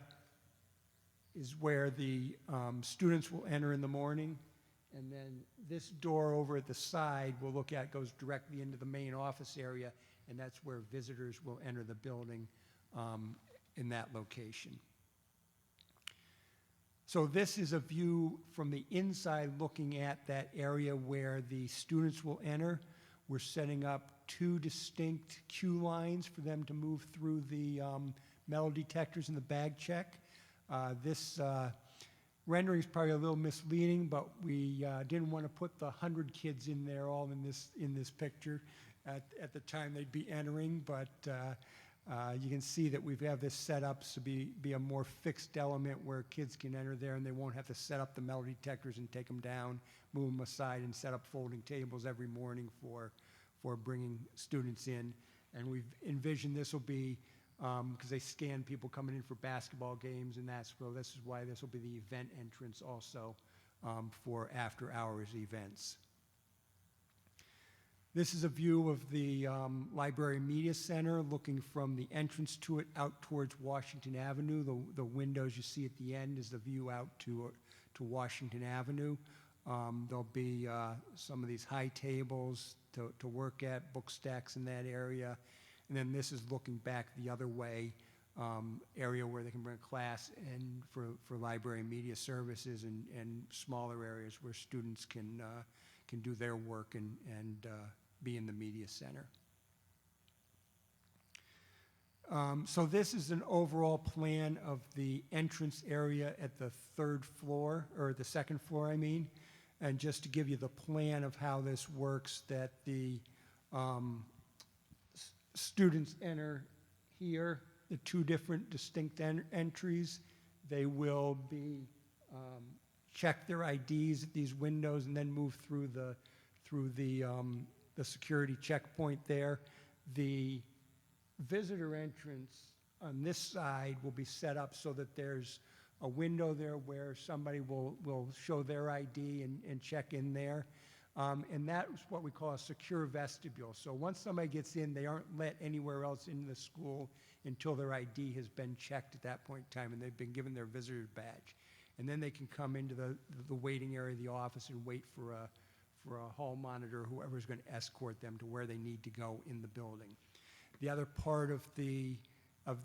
is where the students will enter in the morning, and then this door over at the side we'll look at goes directly into the main office area, and that's where visitors will enter the building in that location. So this is a view from the inside looking at that area where the students will enter. We're setting up 2 distinct queue lines for them to move through the metal detectors and the bag check. This rendering is probably a little misleading, but we didn't want to put the 100 kids in there all in this picture at the time they'd be entering, but you can see that we have this set up to be a more fixed element where kids can enter there and they won't have to set up the metal detectors and take them down, move them aside, and set up folding tables every morning for bringing students in. And we've envisioned this will be, because they scan people coming in for basketball games, and this is why this will be the event entrance also for after-hours events. This is a view of the Library Media Center looking from the entrance to it out towards Washington Avenue. The windows you see at the end is the view out to Washington Avenue. There'll be some of these high tables to work at, book stacks in that area. And then this is looking back the other way area where they can bring a class, and for library and media services, and smaller areas where students can do their work and be in the media center. So this is an overall plan of the entrance area at the third floor, or the second floor, I mean. And just to give you the plan of how this works, that the students enter here, the two different distinct entries. They will be check their IDs at these windows and then move through the security checkpoint there. The visitor entrance on this side will be set up so that there's a window there where somebody will show their ID and check in there. And that's what we call a secure vestibule. So once somebody gets in, they aren't let anywhere else in the school until their ID has been checked at that point in time and they've been given their visitor's badge. And then they can come into the waiting area of the office and wait for a hall monitor, whoever's going to escort them to where they need to go in the building. The other part of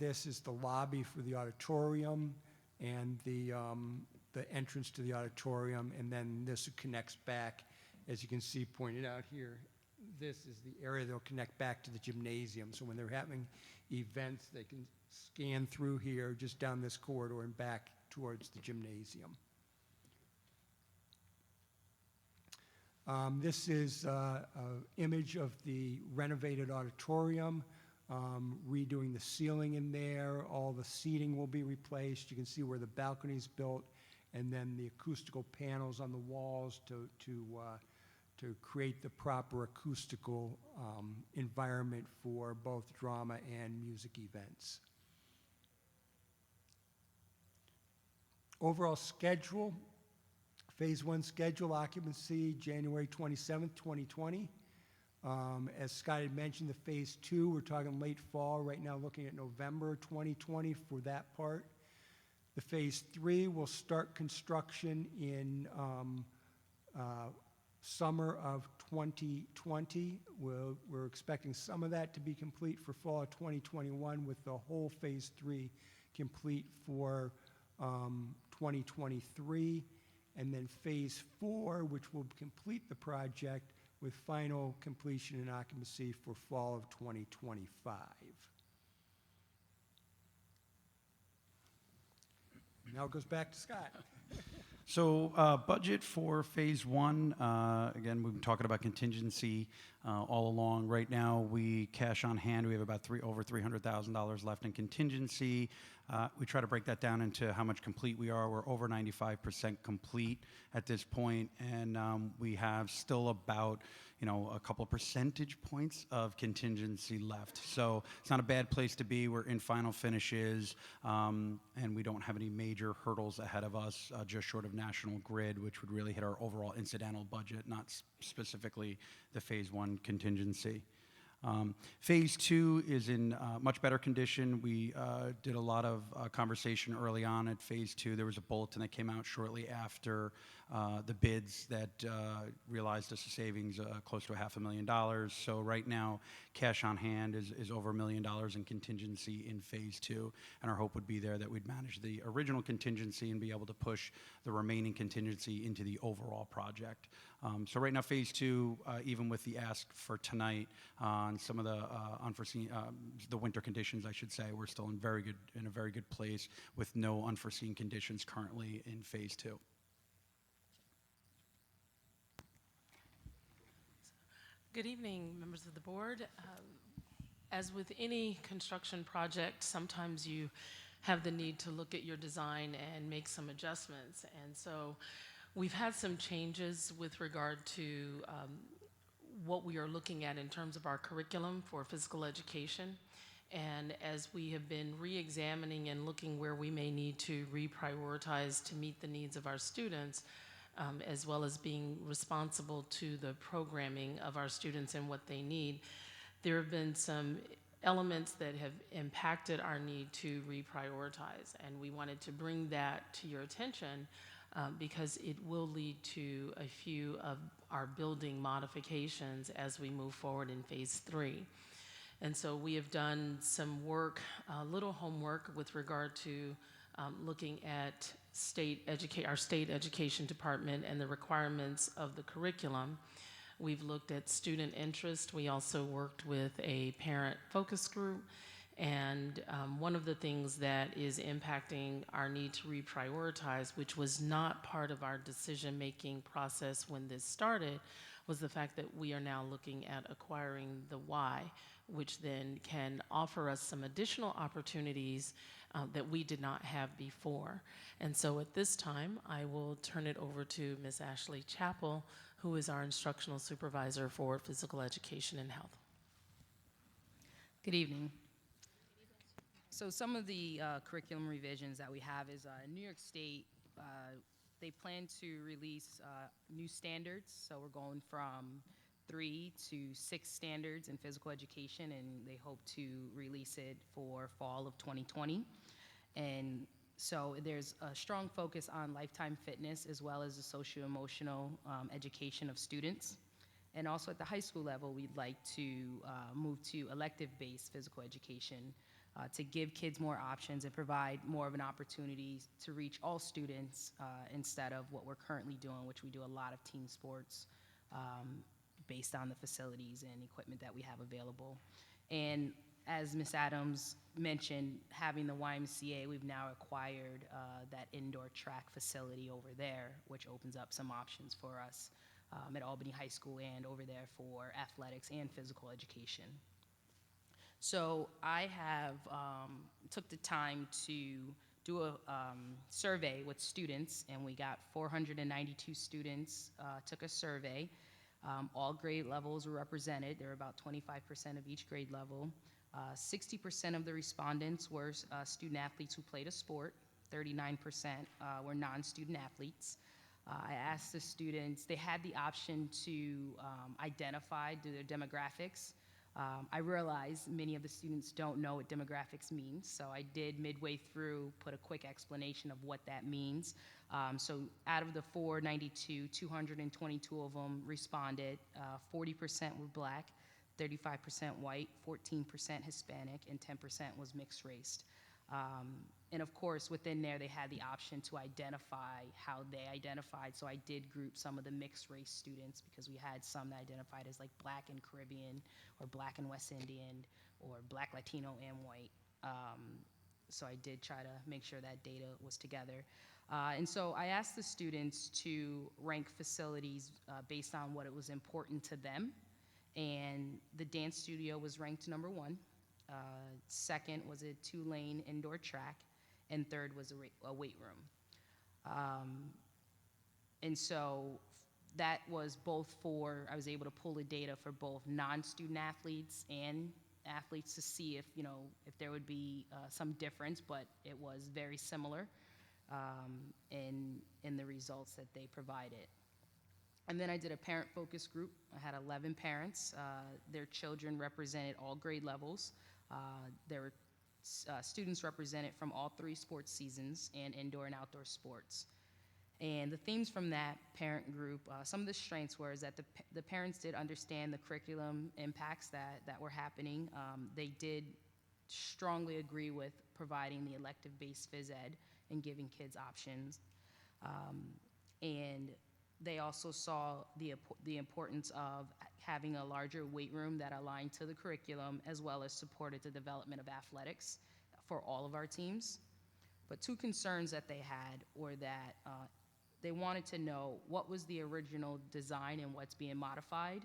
this is the lobby for the auditorium and the entrance to the auditorium, and then this connects back, as you can see pointed out here. This is the area that'll connect back to the gymnasium. So when they're having events, they can scan through here, just down this corridor and back towards the gymnasium. This is an image of the renovated auditorium, redoing the ceiling in there. All the seating will be replaced. You can see where the balcony's built, and then the acoustical panels on the walls to create the proper acoustical environment for both drama and music events. Overall schedule, Phase 1 schedule occupancy, January 27th, 2020. As Scott had mentioned, the Phase 2, we're talking late fall, right now looking at November 2020 for that part. The Phase 3 will start construction in summer of 2020. We're expecting some of that to be complete for fall of 2021, with the whole Phase 3 complete for 2023. And then Phase 4, which will complete the project with final completion and occupancy for fall of 2025. Now it goes back to Scott. So budget for Phase 1, again, we've been talking about contingency all along. Right now, we cash on hand, we have about over $300,000 left in contingency. We try to break that down into how much complete we are. We're over 95% complete at this point, and we have still about a couple percentage points of contingency left. So it's not a bad place to be. We're in final finishes, and we don't have any major hurdles ahead of us, just short of National Grid, which would really hit our overall incidental budget, not specifically the Phase 1 contingency. Phase 2 is in much better condition. We did a lot of conversation early on at Phase 2. There was a bulletin that came out shortly after the bids that realized us a savings close to $500,000. So right now, cash on hand is over $1 million in contingency in Phase 2. And our hope would be there that we'd manage the original contingency and be able to push the remaining contingency into the overall project. So right now, Phase 2, even with the ask for tonight on some of the unforeseen, the winter conditions, I should say, we're still in a very good place with no unforeseen conditions currently in Phase 2. Good evening, members of the board. As with any construction project, sometimes you have the need to look at your design and make some adjustments. And so we've had some changes with regard to what we are looking at in terms of our curriculum for physical education. And as we have been re-examining and looking where we may need to reprioritize to meet the needs of our students, as well as being responsible to the programming of our students and what they need, there have been some elements that have impacted our need to reprioritize. And we wanted to bring that to your attention because it will lead to a few of our building modifications as we move forward in Phase 3. And so we have done some work, a little homework with regard to looking at our state education department and the requirements of the curriculum. We've looked at student interest. We also worked with a parent focus group. And one of the things that is impacting our need to reprioritize, which was not part of our decision-making process when this started, was the fact that we are now looking at acquiring the Y, which then can offer us some additional opportunities that we did not have before. And so at this time, I will turn it over to Ms. Ashley Chappell, who is our instructional supervisor for physical education and health. Good evening. So some of the curriculum revisions that we have is New York State, they plan to release new standards. So we're going from 3 to 6 standards in physical education, and they hope to release it for fall of 2020. And so there's a strong focus on lifetime fitness as well as the socio-emotional education of students. And also at the high school level, we'd like to move to elective-based physical education to give kids more options and provide more of an opportunity to reach all students instead of what we're currently doing, which we do a lot of team sports based on the facilities and equipment that we have available. And as Ms. Adams mentioned, having the YMCA, we've now acquired that indoor track facility over there, which opens up some options for us at Albany High School and over there for athletics and physical education. So I have took the time to do a survey with students, and we got 492 students took a survey. All grade levels were represented. There were about 25% of each grade level. 60% of the respondents were student athletes who played a sport. 39% were non-student athletes. I asked the students, they had the option to identify through their demographics. I realize many of the students don't know what demographics means, so I did midway through put a quick explanation of what that means. So out of the 492, 222 of them responded. 40% were Black, 35% white, 14% Hispanic, and 10% was mixed race. And of course, within there, they had the option to identify how they identified. So I did group some of the mixed race students because we had some that identified as like Black and Caribbean, or Black and West Indian, or Black, Latino, and white. So I did try to make sure that data was together. And so I asked the students to rank facilities based on what it was important to them. And the dance studio was ranked number 1. Second was a 2-lane indoor track, and third was a weight room. And so that was both for, I was able to pull the data for both non-student athletes and athletes to see if, if there would be some difference, but it was very similar in the results that they provided. And then I did a parent focus group. I had 11 parents. Their children represented all grade levels. There were students represented from all 3 sports seasons and indoor and outdoor sports. And the themes from that parent group, some of the strengths were is that the parents did understand the curriculum impacts that were happening. They did strongly agree with providing the elective-based phys ed and giving kids options. And they also saw the importance of having a larger weight room that aligned to the curriculum, as well as supported the development of athletics for all of our teams. But 2 concerns that they had were that they wanted to know what was the original design and what's being modified.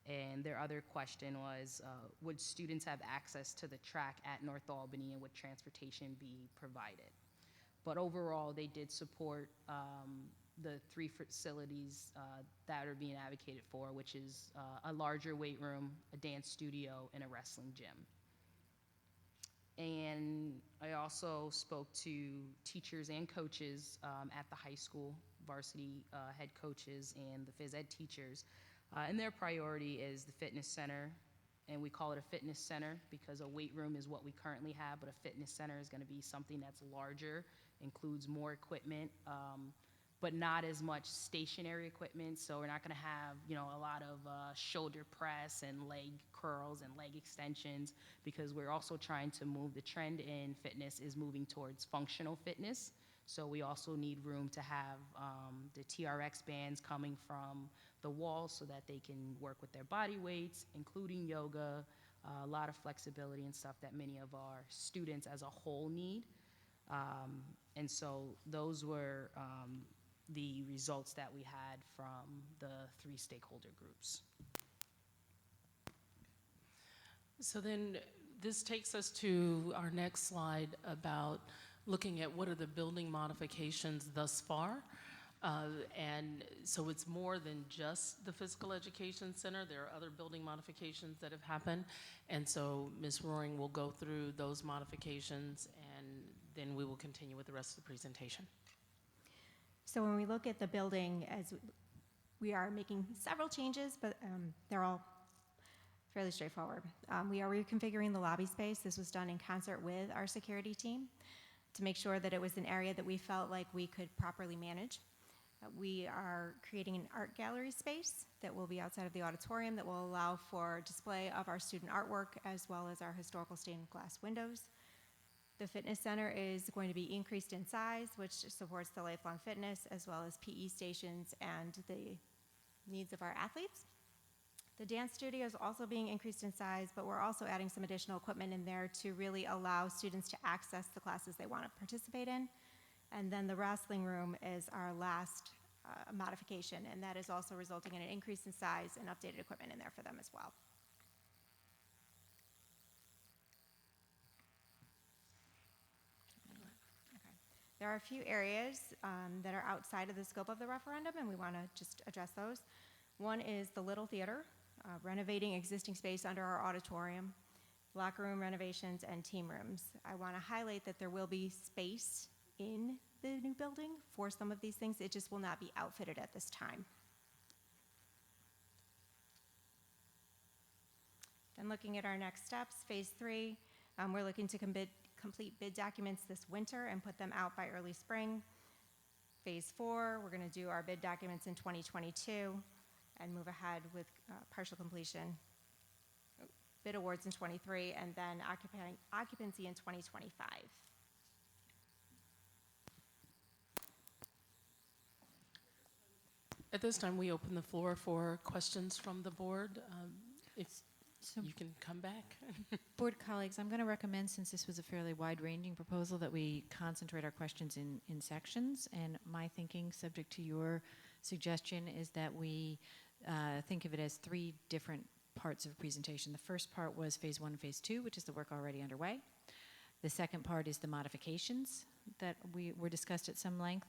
And their other question was, would students have access to the track at North Albany, and would transportation be provided? But overall, they did support the 3 facilities that are being advocated for, which is a larger weight room, a dance studio, and a wrestling gym. And I also spoke to teachers and coaches at the high school, varsity head coaches and the phys ed teachers. And their priority is the fitness center, and we call it a fitness center because a weight room is what we currently have, but a fitness center is going to be something that's larger, includes more equipment, but not as much stationary equipment. So we're not going to have, a lot of shoulder press and leg curls and leg extensions, because we're also trying to move, the trend in fitness is moving towards functional fitness. So we also need room to have the TRX bands coming from the wall so that they can work with their body weights, including yoga, a lot of flexibility and stuff that many of our students as a whole need. And so those were the results that we had from the 3 stakeholder groups. So then this takes us to our next slide about looking at what are the building modifications thus far. And so it's more than just the Physical Education Center. There are other building modifications that have happened. And so Ms. Roaring will go through those modifications, and then we will continue with the rest of the presentation. So when we look at the building, as we are making several changes, but they're all fairly straightforward. We are reconfiguring the lobby space. This was done in concert with our security team to make sure that it was an area that we felt like we could properly manage. We are creating an art gallery space that will be outside of the auditorium that will allow for display of our student artwork as well as our historical stained glass windows. The fitness center is going to be increased in size, which supports the lifelong fitness as well as PE stations and the needs of our athletes. The dance studio is also being increased in size, but we're also adding some additional equipment in there to really allow students to access the classes they want to participate in. And then the wrestling room is our last modification, and that is also resulting in an increase in size and updated equipment in there for them as well. Okay. There are a few areas that are outside of the scope of the referendum, and we want to just address those. One is the Little Theater, renovating existing space under our auditorium, locker room renovations, and team rooms. I want to highlight that there will be space in the new building for some of these things. It just will not be outfitted at this time. Then looking at our next steps, phase 3, we're looking to complete bid documents this winter and put them out by early spring. Phase 4, we're going to do our bid documents in 2022 and move ahead with partial completion, bid awards in 23, and then occupancy in 2025. At this time, we open the floor for questions from the board. If you can come back. Board colleagues, I'm going to recommend, since this was a fairly wide-ranging proposal, that we concentrate our questions in sections. And my thinking, subject to your suggestion, is that we think of it as 3 different parts of a presentation. The first part was phase 1 and phase 2, which is the work already underway. The second part is the modifications that were discussed at some length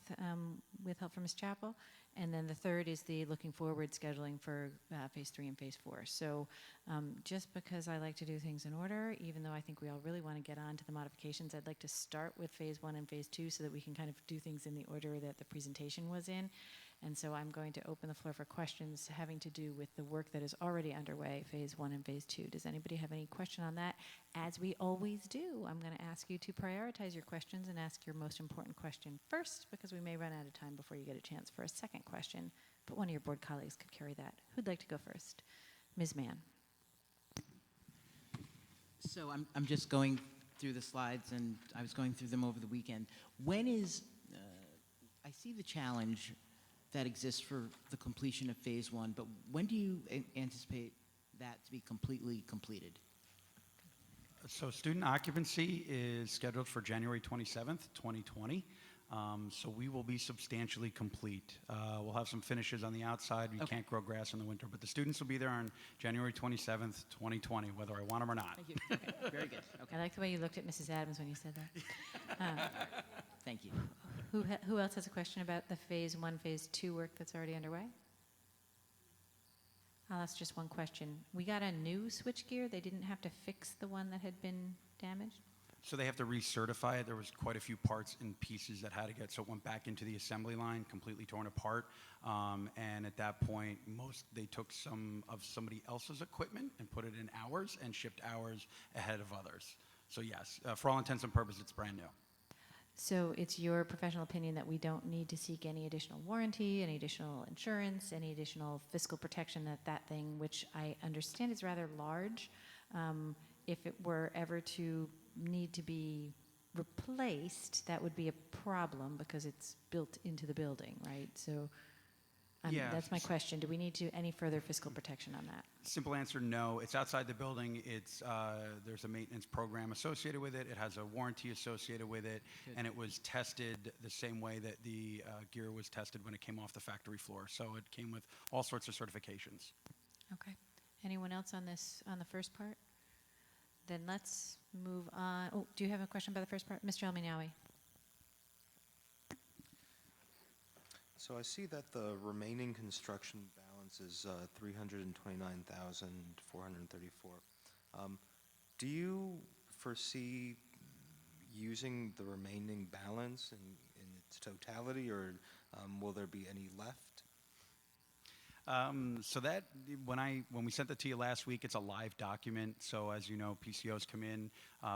with help from Ms. Chappell. And then the third is the looking forward scheduling for phase 3 and phase 4. So just because I like to do things in order, even though I think we all really want to get on to the modifications, I'd like to start with phase 1 and phase 2 so that we can kind of do things in the order that the presentation was in. And so I'm going to open the floor for questions having to do with the work that is already underway, phase 1 and phase 2. Does anybody have any question on that? As we always do, I'm going to ask you to prioritize your questions and ask your most important question first, because we may run out of time before you get a chance for a second question, but one of your board colleagues could carry that. Who'd like to go first? Ms. Mann. So I'm just going through the slides, and I was going through them over the weekend. When is, I see the challenge that exists for the completion of phase 1, but when do you anticipate that to be completely completed? So student occupancy is scheduled for January 27th, 2020. So we will be substantially complete. We'll have some finishes on the outside. We can't grow grass in the winter, but the students will be there on January 27th, 2020, whether I want them or not. Thank you. Okay. Very good. Okay. I like the way you looked at Mrs. Adams when you said that. Thank you. Who else has a question about the phase 1, phase 2 work that's already underway? I'll ask just one question. We got a new switchgear. They didn't have to fix the one that had been damaged? So they have to recertify it. There was quite a few parts and pieces that had to get, so it went back into the assembly line, completely torn apart. And at that point, they took some of somebody else's equipment and put it in ours and shipped ours ahead of others. So yes, for all intents and purposes, it's brand new. So it's your professional opinion that we don't need to seek any additional warranty, any additional insurance, any additional fiscal protection, that that thing, which I understand is rather large, if it were ever to need to be replaced, that would be a problem because it's built into the building, right? So Yeah. that's my question. Do we need to any further fiscal protection on that? Simple answer, no. It's outside the building. It's, there's a maintenance program associated with it. It has a warranty associated with it, and it was tested the same way that the gear was tested when it came off the factory floor. So it came with all sorts of certifications. Okay. Anyone else on this, on the first part? Then let's move on. Oh, do you have a question about the first part? Mr. El-Minawi. So I see that the remaining construction balance is 329,434. Do you foresee using the remaining balance in its totality, or will there be any left? So that, when we sent it to you last week, it's a live document. So as you know, PCOs come in,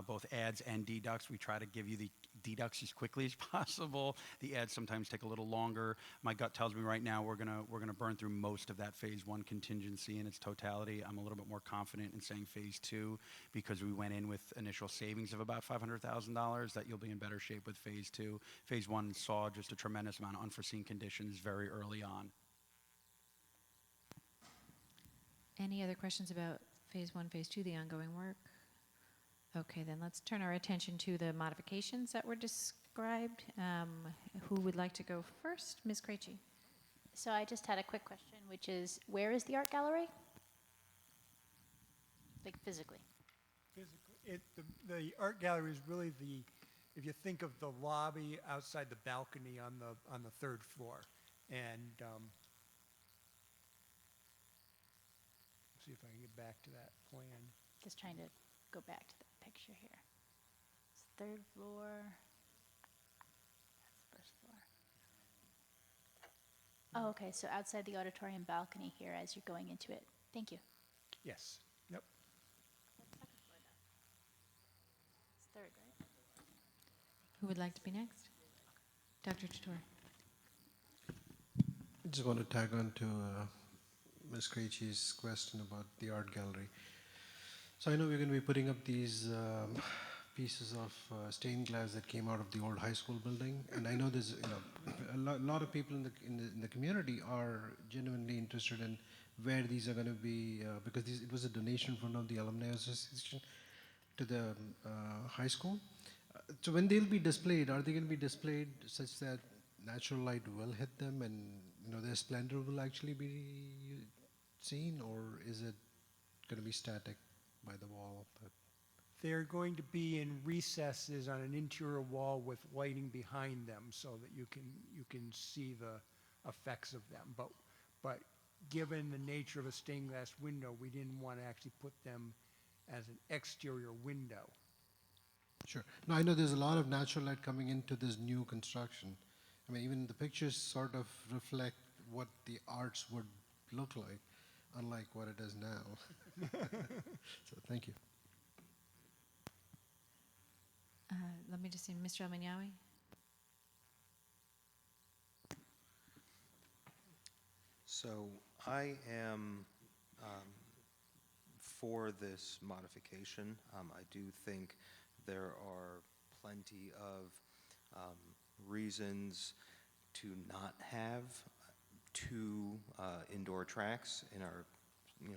both adds and deducts. We try to give you the deducts as quickly as possible. The adds sometimes take a little longer. My gut tells me right now we're gonna burn through most of that phase one contingency in its totality. I'm a little bit more confident in saying phase two because we went in with initial savings of about $500,000, that you'll be in better shape with phase two. Phase one saw just a tremendous amount of unforeseen conditions very early on. Any other questions about phase one, phase two, the ongoing work? Okay, then let's turn our attention to the modifications that were described. Who would like to go first? Ms. Krejci. So I just had a quick question, which is, where is the art gallery? Like physically? The art gallery is really if you think of the lobby outside the balcony on the third floor. And see if I can get back to that plan. Just trying to go back to the picture here. It's third floor. That's first floor. Oh, okay, so outside the auditorium balcony here as you're going into it. Thank you. Yes. Yep. It's third, right? Who would like to be next? Dr. Chator. I just want to tag on to Ms. Krejci's question about the art gallery. So I know we're going to be putting up these pieces of stained glass that came out of the old high school building, and I know there's a lot of people in the community are genuinely interested in where these are going to be because it was a donation from one of the alumni association to the high school. So when they'll be displayed, are they going to be displayed such that natural light will hit them and their splendor will actually be seen, or is it going to be static by the wall? They're going to be in recesses on an interior wall with lighting behind them so that you can see the effects of them. But given the nature of a stained glass window, we didn't want to actually put them as an exterior window. Sure. No, I know there's a lot of natural light coming into this new construction. I mean, even the pictures sort of reflect what the arts would look like, unlike what it is now. So thank you. Let me just see, Mr. El-Minawi. So I am for this modification. I do think there are plenty of reasons to not have two indoor tracks in our, in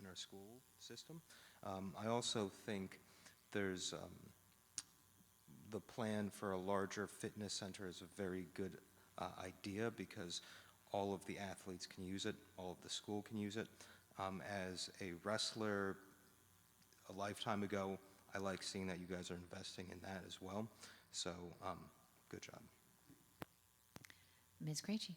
our school system. I also think there's the plan for a larger fitness center is a very good idea because all of the athletes can use it, all of the school can use it. As a wrestler a lifetime ago, I like seeing that you guys are investing in that as well. So, good job. Ms. Krejci.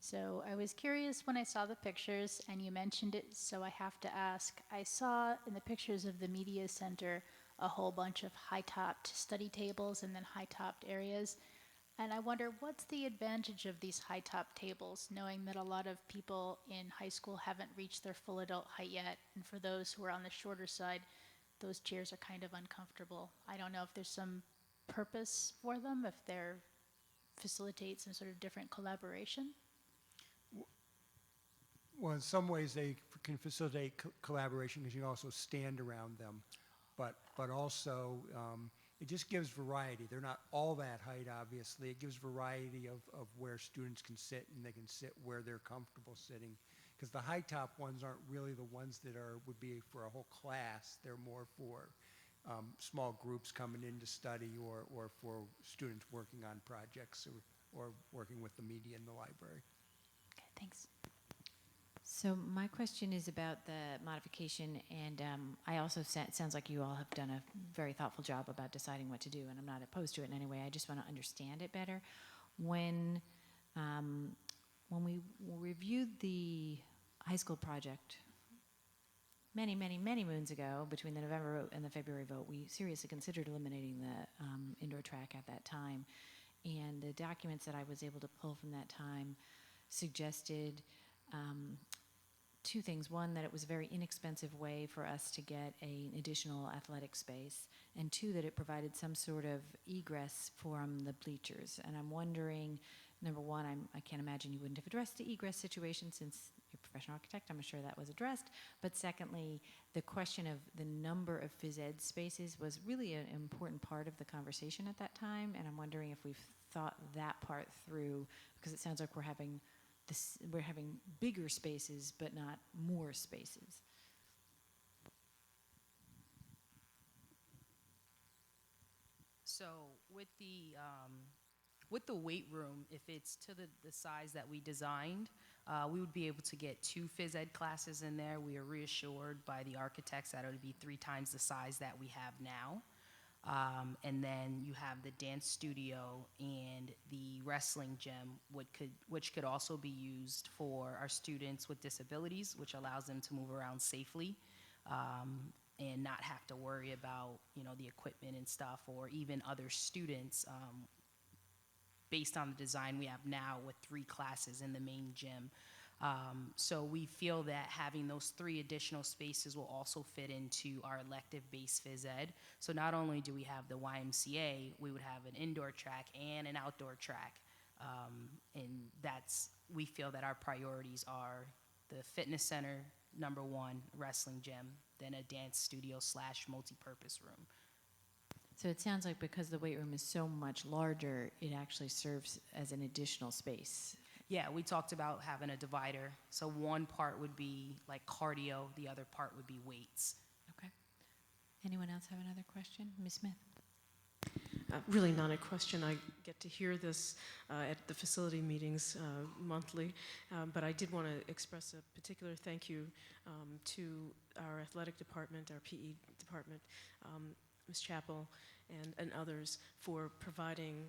So I was curious when I saw the pictures, and you mentioned it, so I have to ask. I saw in the pictures of the media center a whole bunch of high-topped study tables and then high-topped areas. And I wonder, what's the advantage of these high-top tables, knowing that a lot of people in high school haven't reached their full adult height yet, and for those who are on the shorter side, those chairs are kind of uncomfortable. I don't know if there's some purpose for them, if they're facilitate some sort of different collaboration? Well, in some ways they can facilitate collaboration because you can also stand around them, but also it just gives variety. They're not all that height, obviously. It gives variety of where students can sit, and they can sit where they're comfortable sitting. Because the high top ones aren't really the ones that would be for a whole class. They're more for small groups coming in to study, or for students working on projects, or working with the media in the library. Okay, thanks. So my question is about the modification, and I also sounds like you all have done a very thoughtful job about deciding what to do, and I'm not opposed to it in any way. I just want to understand it better. When we reviewed the high school project many, many, many moons ago, between the November vote and the February vote, we seriously considered eliminating the indoor track at that time. And the documents that I was able to pull from that time suggested two things. One, that it was a very inexpensive way for us to get an additional athletic space, and two, that it provided some sort of egress from the bleachers. And I'm wondering, number one, I can't imagine you wouldn't have addressed the egress situation since you're a professional architect. I'm sure that was addressed. But secondly, the question of the number of phys ed spaces was really an important part of the conversation at that time, and I'm wondering if we've thought that part through, because it sounds like we're having bigger spaces, but not more spaces. So with the weight room, if it's to the size that we designed, we would be able to get 2 phys ed classes in there. We are reassured by the architects that it would be 3 times the size that we have now. And then you have the dance studio and the wrestling gym, which could also be used for our students with disabilities, which allows them to move around safely and not have to worry about, the equipment and stuff, or even other students, based on the design we have now with 3 classes in the main gym. So we feel that having those 3 additional spaces will also fit into our elective-based phys ed. So not only do we have the YMCA, we would have an indoor track and an outdoor track. And we feel that our priorities are the fitness center, number 1, wrestling gym, then a dance studio / multi-purpose room. So it sounds like because the weight room is so much larger, it actually serves as an additional space. Yeah, we talked about having a divider. So one part would be like cardio, the other part would be weights. Okay. Anyone else have another question? Ms. Smith? Really not a question. I get to hear this at the facility meetings monthly, but I did want to express a particular thank you to our athletic department, our PE department, Ms. Chappell, and others for providing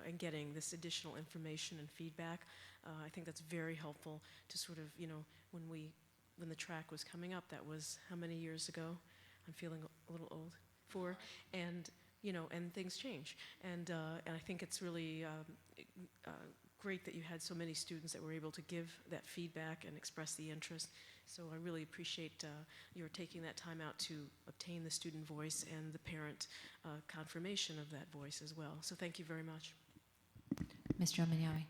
and getting this additional information and feedback. I think that's very helpful to sort of, when the track was coming up, that was how many years ago? I'm feeling a little old for, and things change. And I think it's really great that you had so many students that were able to give that feedback and express the interest. So I really appreciate your taking that time out to obtain the student voice and the parent confirmation of that voice as well. So thank you very much. Mr. Omanyawi.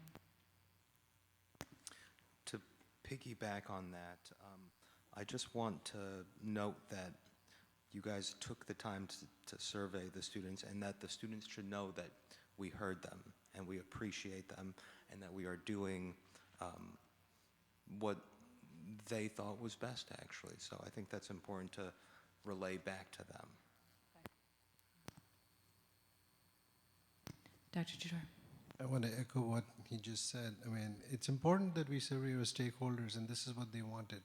To piggyback on that, I just want to note that you guys took the time to survey the students, and that the students should know that we heard them and we appreciate them, and that we are doing what they thought was best, actually. So I think that's important to relay back to them. Dr. Jador. I want to echo what he just said. I mean, it's important that we survey our stakeholders, and this is what they wanted.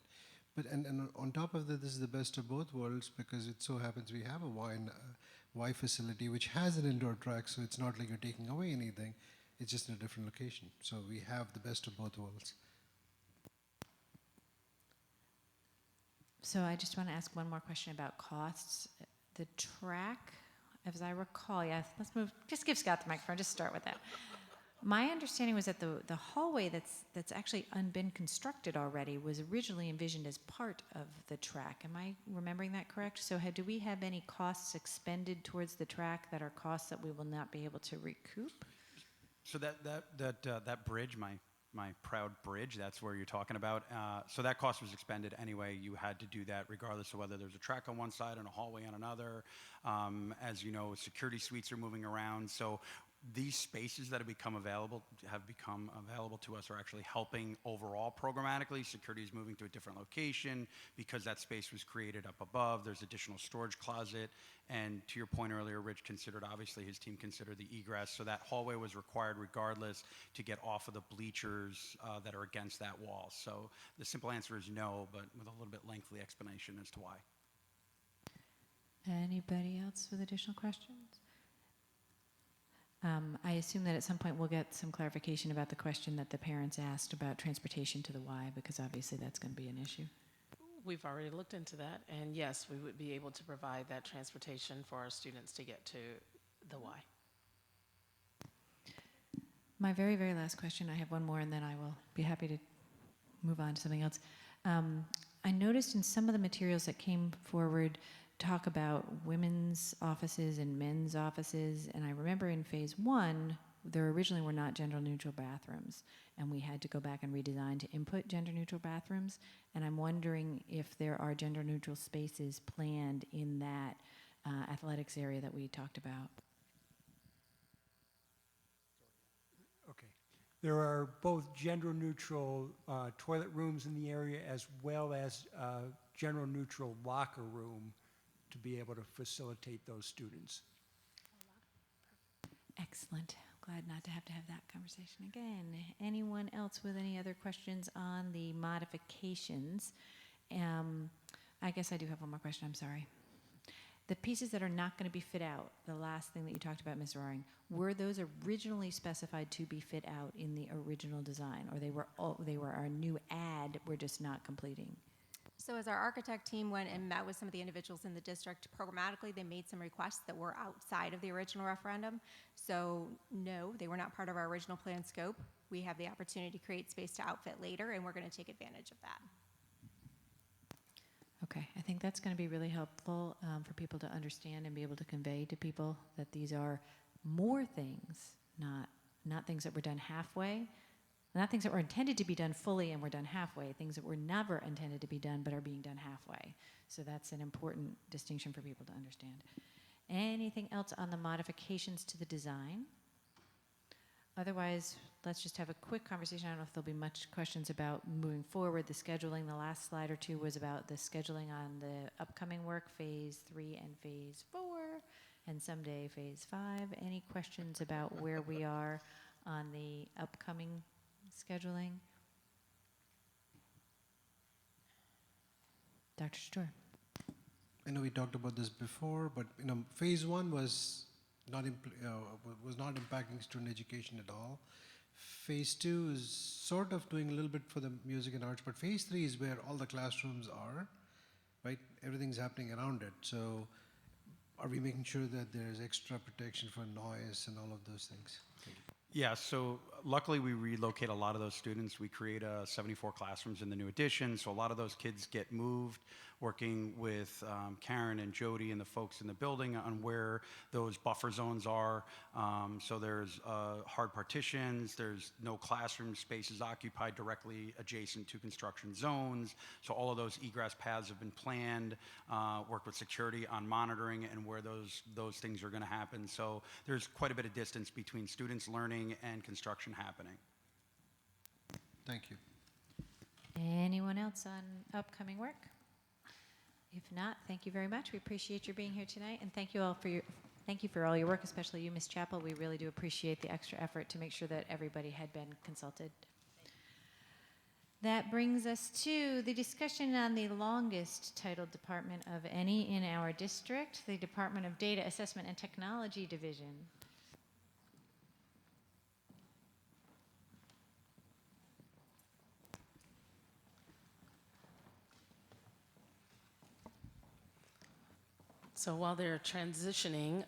But and on top of that, this is the best of both worlds, because it so happens we have a Y facility which has an indoor track, so it's not like you're taking away anything. It's just in a different location. So we have the best of both worlds. So I just want to ask one more question about costs. The track, as I recall, let's move, just give Scott the microphone, just start with that. My understanding was that the hallway that's actually been constructed already was originally envisioned as part of the track. Am I remembering that correct? So do we have any costs expended towards the track that are costs that we will not be able to recoup? So that bridge, my proud bridge, that's where you're talking about. So that cost was expended anyway. You had to do that regardless of whether there's a track on one side and a hallway on another. As you know, security suites are moving around. So these spaces that have become available to us are actually helping overall programmatically. Security is moving to a different location because that space was created up above. There's additional storage closet. And to your point earlier, Rich obviously his team considered the egress. So that hallway was required regardless to get off of the bleachers that are against that wall. So the simple answer is no, but with a little bit lengthy explanation as to why. Anybody else with additional questions? I assume that at some point we'll get some clarification about the question that the parents asked about transportation to the Y, because obviously that's going to be an issue. We've already looked into that, and yes, we would be able to provide that transportation for our students to get to the Y. My very, very last question, I have one more, and then I will be happy to move on to something else. I noticed in some of the materials that came forward talk about women's offices and men's offices, and I remember in phase 1 there originally were not gender neutral bathrooms, and we had to go back and redesign to input gender neutral bathrooms, and I'm wondering if there are gender neutral spaces planned in that athletics area that we talked about. Okay. There are both gender neutral toilet rooms in the area as well as gender neutral locker room to be able to facilitate those students. Excellent. Glad not to have that conversation again. Anyone else with any other questions on the modifications? I guess I do have one more question, I'm sorry. The pieces that are not going to be fit out, the last thing that you talked about, Ms. Roaring, were those originally specified to be fit out in the original design, or they were our new add, we're just not completing? So as our architect team went and met with some of the individuals in the district, programmatically they made some requests that were outside of the original referendum. So no, they were not part of our original plan scope. We have the opportunity to create space to outfit later, and we're going to take advantage of that. Okay, I think that's going to be really helpful for people to understand and be able to convey to people that these are more things, not things that were done halfway, not things that were intended to be done fully and were done halfway, things that were never intended to be done but are being done halfway. So that's an important distinction for people to understand. Anything else on the modifications to the design? Otherwise, let's just have a quick conversation. I don't know if there'll be much questions about moving forward. The scheduling, the last slide or two was about the scheduling on the upcoming work, phase 3 and phase 4, and someday phase 5. Any questions about where we are on the upcoming scheduling? Dr. Shatour. I know we talked about this before, but phase 1 was not impacting student education at all. Phase 2 is sort of doing a little bit for the music and arts, but phase 3 is where all the classrooms are, right? Everything's happening around it. So are we making sure that there's extra protection for noise and all of those things? Thank you. Yeah, so luckily we relocate a lot of those students. We create 74 classrooms in the new addition, so a lot of those kids get moved, working with Karen and Jody and the folks in the building on where those buffer zones are. So there's hard partitions, there's no classroom spaces occupied directly adjacent to construction zones. So all of those egress paths have been planned, worked with security on monitoring and where those things are gonna happen. So there's quite a bit of distance between students learning and construction happening. Thank you. Anyone else on upcoming work? If not, thank you very much. We appreciate your being here tonight, and thank you for all your work, especially you, Ms. Chappell. We really do appreciate the extra effort to make sure that everybody had been consulted. That brings us to the discussion on the longest titled department of any in our district, the Department of Data Assessment and Technology Division. So while they're transitioning,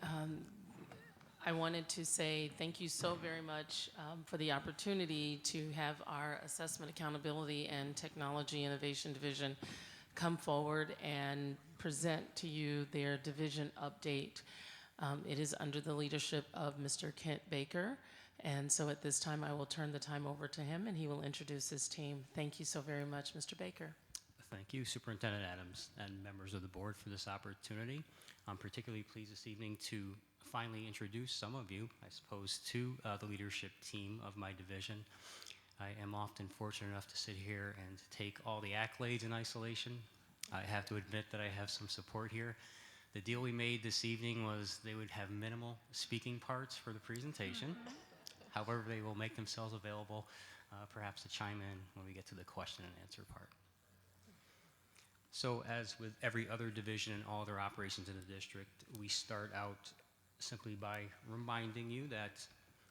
I wanted to say thank you so very much for the opportunity to have our Assessment Accountability and Technology Innovation Division come forward and present to you their division update. It is under the leadership of Mr. Kent Baker, and so at this time I will turn the time over to him and he will introduce his team. Thank you so very much, Mr. Baker. Thank you, Superintendent Adams and members of the board for this opportunity. I'm particularly pleased this evening to finally introduce some of you, I suppose, to the leadership team of my division. I am often fortunate enough to sit here and take all the accolades in isolation. I have to admit that I have some support here. The deal we made this evening was they would have minimal speaking parts for the presentation. However, they will make themselves available perhaps to chime in when we get to the question and answer part. So as with every other division and all other operations in the district, we start out simply by reminding you that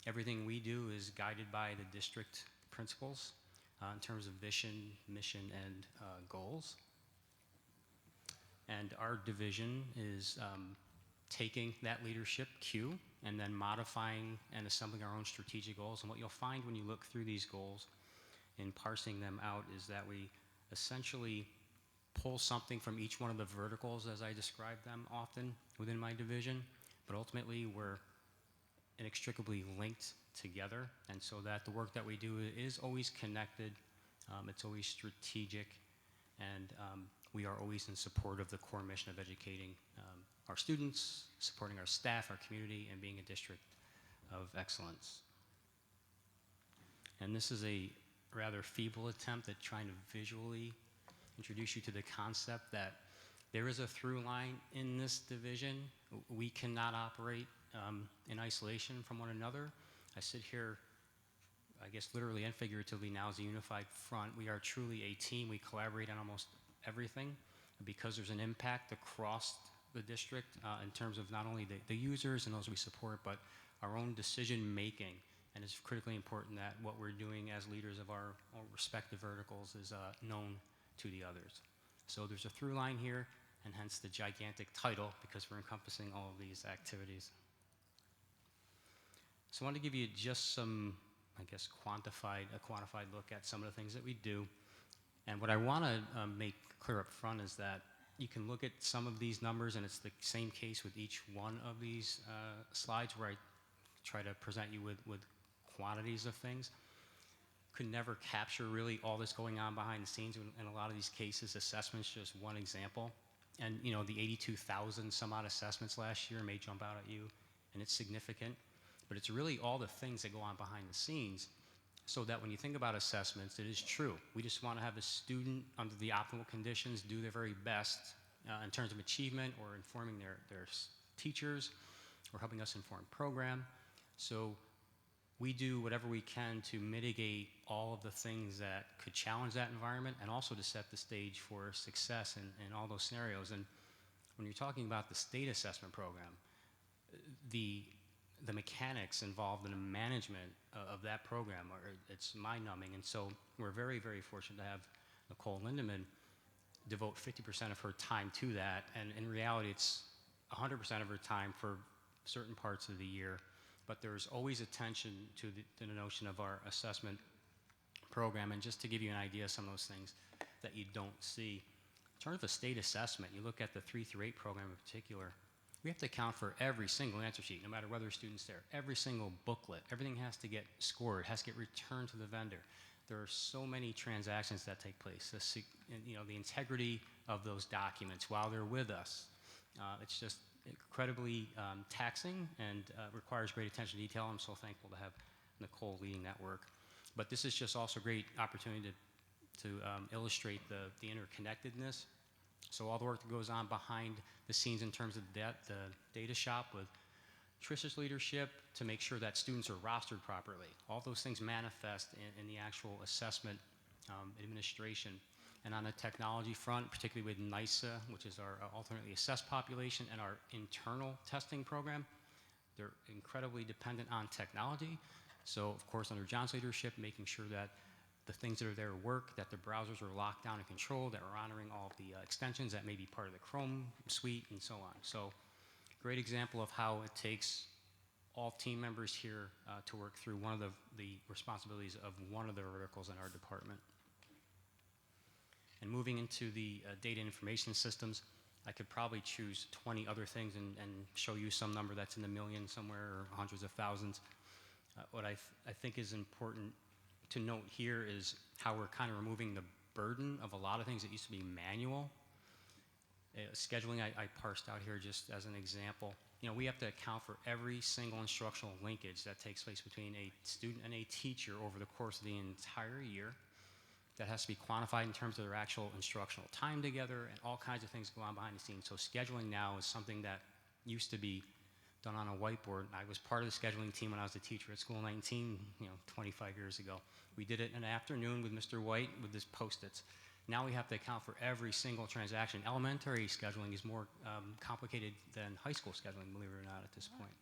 everything we do is guided by the district principles in terms of vision, mission, and goals. And our division is taking that leadership cue and then modifying and assembling our own strategic goals. And what you'll find when you look through these goals and parsing them out is that we essentially pull something from each one of the verticals as I describe them often within my division, but ultimately we're inextricably linked together, and so that the work that we do is always connected, it's always strategic, and we are always in support of the core mission of educating our students, supporting our staff, our community, and being a district of excellence. And this is a rather feeble attempt at trying to visually introduce you to the concept that there is a through line in this division. We cannot operate in isolation from one another. I sit here, I guess literally and figuratively now as a unified front. We are truly a team. We collaborate on almost everything because there's an impact across the district in terms of not only the users and those we support, but our own decision making. And it's critically important that what we're doing as leaders of our respective verticals is known to the others. So there's a through line here, and hence the gigantic title, because we're encompassing all of these activities. So I want to give you just some, I guess, a quantified look at some of the things that we do. And what I want to make clear up front is that you can look at some of these numbers, and it's the same case with each one of these slides where I try to present you with quantities of things. Could never capture really all that's going on behind the scenes. In a lot of these cases, assessment's just one example. And you know, the 82,000 some odd assessments last year may jump out at you, and it's significant. But it's really all the things that go on behind the scenes, so that when you think about assessments, it is true. We just want to have a student under the optimal conditions do their very best in terms of achievement or informing their teachers or helping us inform program. So we do whatever we can to mitigate all of the things that could challenge that environment and also to set the stage for success in all those scenarios. And when you're talking about the state assessment program, the mechanics involved in the management of that program, it's mind-numbing. And so we're very, very fortunate to have Nicole Lindemann devote 50% of her time to that. And in reality, it's 100% of her time for certain parts of the year. But there's always attention to the notion of our assessment program. And just to give you an idea of some of those things that you don't see, in terms of a state assessment, you look at the 3 through 8 program in particular, we have to account for every single answer sheet, no matter whether a student's there. Every single booklet, everything has to get scored, has to get returned to the vendor. There are so many transactions that take place. The integrity of those documents while they're with us, it's just incredibly taxing and requires great attention to detail. I'm so thankful to have Nicole leading that work. But this is just also a great opportunity to illustrate the interconnectedness. So all the work that goes on behind the scenes in terms of the data shop with Trish's leadership to make sure that students are rostered properly. All those things manifest in the actual assessment administration. And on the technology front, particularly with NYSA, which is our alternately assessed population, and our internal testing program, they're incredibly dependent on technology. So of course, under John's leadership, making sure that the things that are there work, that the browsers are locked down and controlled, that we're honoring all of the extensions that may be part of the Chrome suite, and so on. So great example of how it takes all team members here to work through one of the responsibilities of one of the verticals in our department. And moving into the data and information systems, I could probably choose 20 other things and show you some number that's in the millions somewhere or hundreds of thousands. What I think is important to note here is how we're kind of removing the burden of a lot of things that used to be manual. Scheduling, I parsed out here just as an example. You know, we have to account for every single instructional linkage that takes place between a student and a teacher over the course of the entire year. That has to be quantified in terms of their actual instructional time together, and all kinds of things go on behind the scenes. So scheduling now is something that used to be done on a whiteboard. I was part of the scheduling team when I was a teacher at School 19, 25 years ago. We did it in an afternoon with Mr. White with his Post-its. Now we have to account for every single transaction. Elementary scheduling is more complicated than high school scheduling, believe it or not, at this point.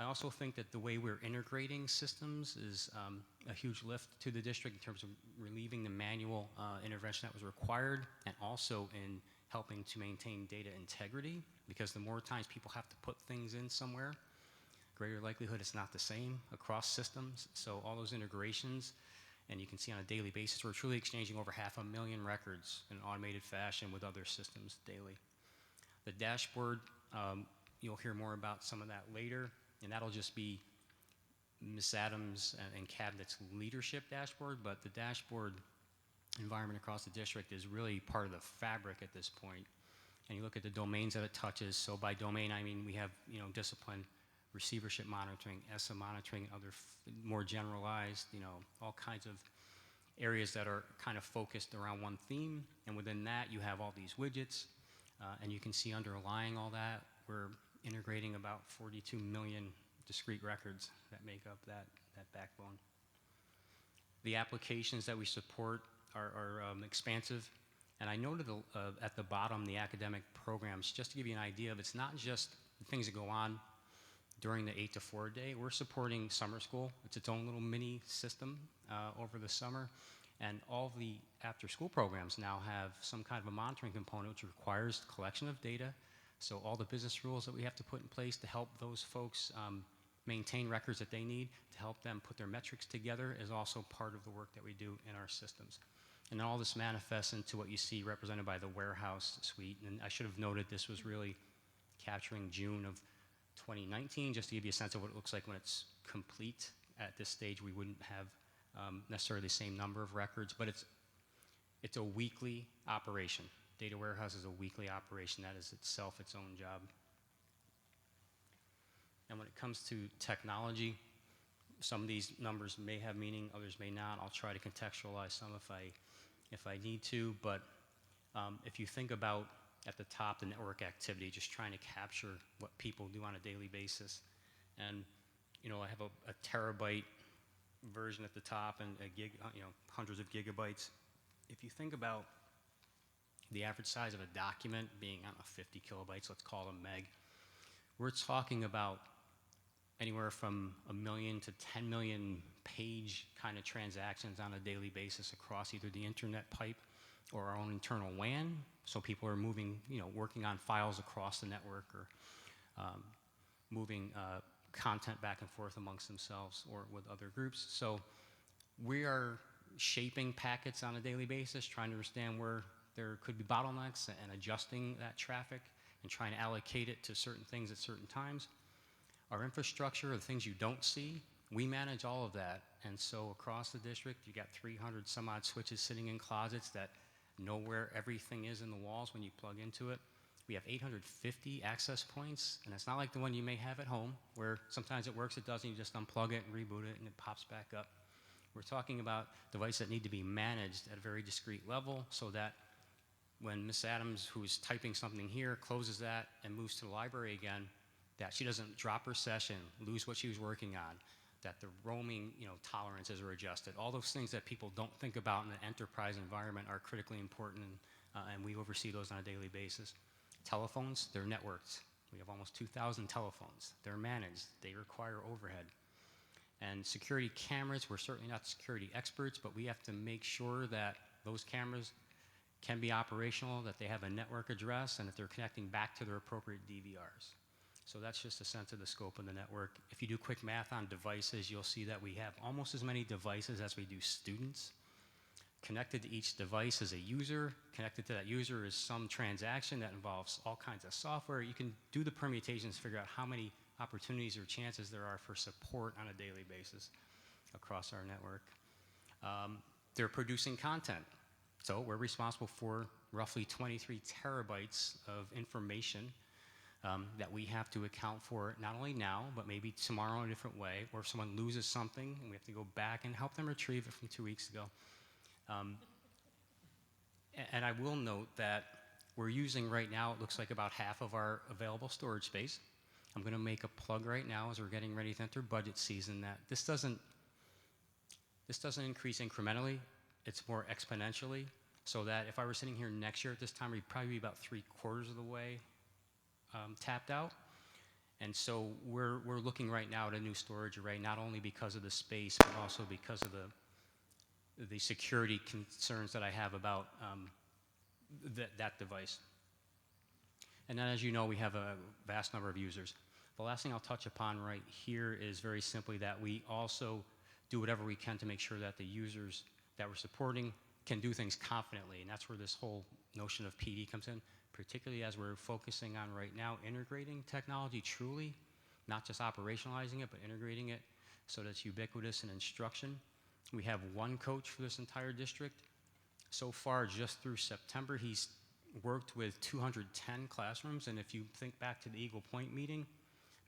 I also think that the way we're integrating systems is a huge lift to the district in terms of relieving the manual intervention that was required, and also in helping to maintain data integrity, because the more times people have to put things in somewhere, greater likelihood it's not the same across systems. So all those integrations, and you can see on a daily basis, we're truly exchanging over 500,000 records in an automated fashion with other systems daily. The dashboard, you'll hear more about some of that later. And that'll just be Ms. Adams and Cabinet's leadership dashboard, but the dashboard environment across the district is really part of the fabric at this point. And you look at the domains that it touches. So by domain, I mean we have discipline, receivership monitoring, ESSA monitoring, other more generalized, all kinds of areas that are kind of focused around one theme. And within that, you have all these widgets, and you can see underlying all that, we're integrating about 42 million discrete records that make up that backbone. The applications that we support are expansive, and I noted at the bottom the academic programs, just to give you an idea of, it's not just the things that go on during the 8 to 4 day. We're supporting summer school. It's its own little mini system over the summer, and all the after school programs now have some kind of a monitoring component which requires collection of data. So all the business rules that we have to put in place to help those folks maintain records that they need, to help them put their metrics together, is also part of the work that we do in our systems. And all this manifests into what you see represented by the warehouse suite. And I should have noted this was really capturing June of 2019, just to give you a sense of what it looks like when it's complete. At this stage, we wouldn't have necessarily the same number of records, but it's a weekly operation. Data warehouse is a weekly operation. That is itself its own job. And when it comes to technology, some of these numbers may have meaning, others may not. I'll try to contextualize some if I need to. But if you think about at the top the network activity, just trying to capture what people do on a daily basis, and I have a terabyte version at the top and hundreds of gigabytes. If you think about the average size of a document being, 50 kilobytes, let's call it a meg. We're talking about anywhere from 1 million to 10 million page kind of transactions on a daily basis across either the internet pipe or our own internal WAN. So people are moving, working on files across the network, or moving content back and forth amongst themselves or with other groups. So we are shaping packets on a daily basis, trying to understand where there could be bottlenecks and adjusting that traffic and trying to allocate it to certain things at certain times. Our infrastructure, the things you don't see, we manage all of that. And so across the district, you got 300 some odd switches sitting in closets that know where everything is in the walls when you plug into it. We have 850 access points, and it's not like the one you may have at home, where sometimes it works, it doesn't, you just unplug it and reboot it and it pops back up. We're talking about devices that need to be managed at a very discrete level, so that when Ms. Adams, who's typing something here, closes that and moves to the library again, that she doesn't drop her session, lose what she was working on, that the roaming tolerances are adjusted. All those things that people don't think about in an enterprise environment are critically important, and we oversee those on a daily basis. Telephones, they're networked. We have almost 2,000 telephones. They're managed. They require overhead. And security cameras, we're certainly not security experts, but we have to make sure that those cameras can be operational, that they have a network address, and that they're connecting back to their appropriate DVRs. So that's just a sense of the scope of the network. If you do quick math on devices, you'll see that we have almost as many devices as we do students. Connected to each device is a user. Connected to that user is some transaction that involves all kinds of software. You can do the permutations, figure out how many opportunities or chances there are for support on a daily basis across our network. They're producing content. So we're responsible for roughly 23 terabytes of information that we have to account for not only now, but maybe tomorrow in a different way, or if someone loses something and we have to go back and help them retrieve it from 2 weeks ago. And I will note that we're using right now, it looks like about half of our available storage space. I'm going to make a plug right now as we're getting ready to enter budget season that this doesn't increase incrementally, it's more exponentially, so that if I were sitting here next year at this time, we'd probably be about 3/4 of the way tapped out. And so we're looking right now at a new storage array, not only because of the space, but also because of the security concerns that I have about that device. And then, as you know, we have a vast number of users. The last thing I'll touch upon right here is very simply that we also do whatever we can to make sure that the users that we're supporting can do things confidently, and that's where this whole notion of PD comes in, particularly as we're focusing on right now integrating technology truly, not just operationalizing it, but integrating it so that it's ubiquitous in instruction. We have one coach for this entire district. So far, just through September, he's worked with 210 classrooms, and if you think back to the Eagle Point meeting,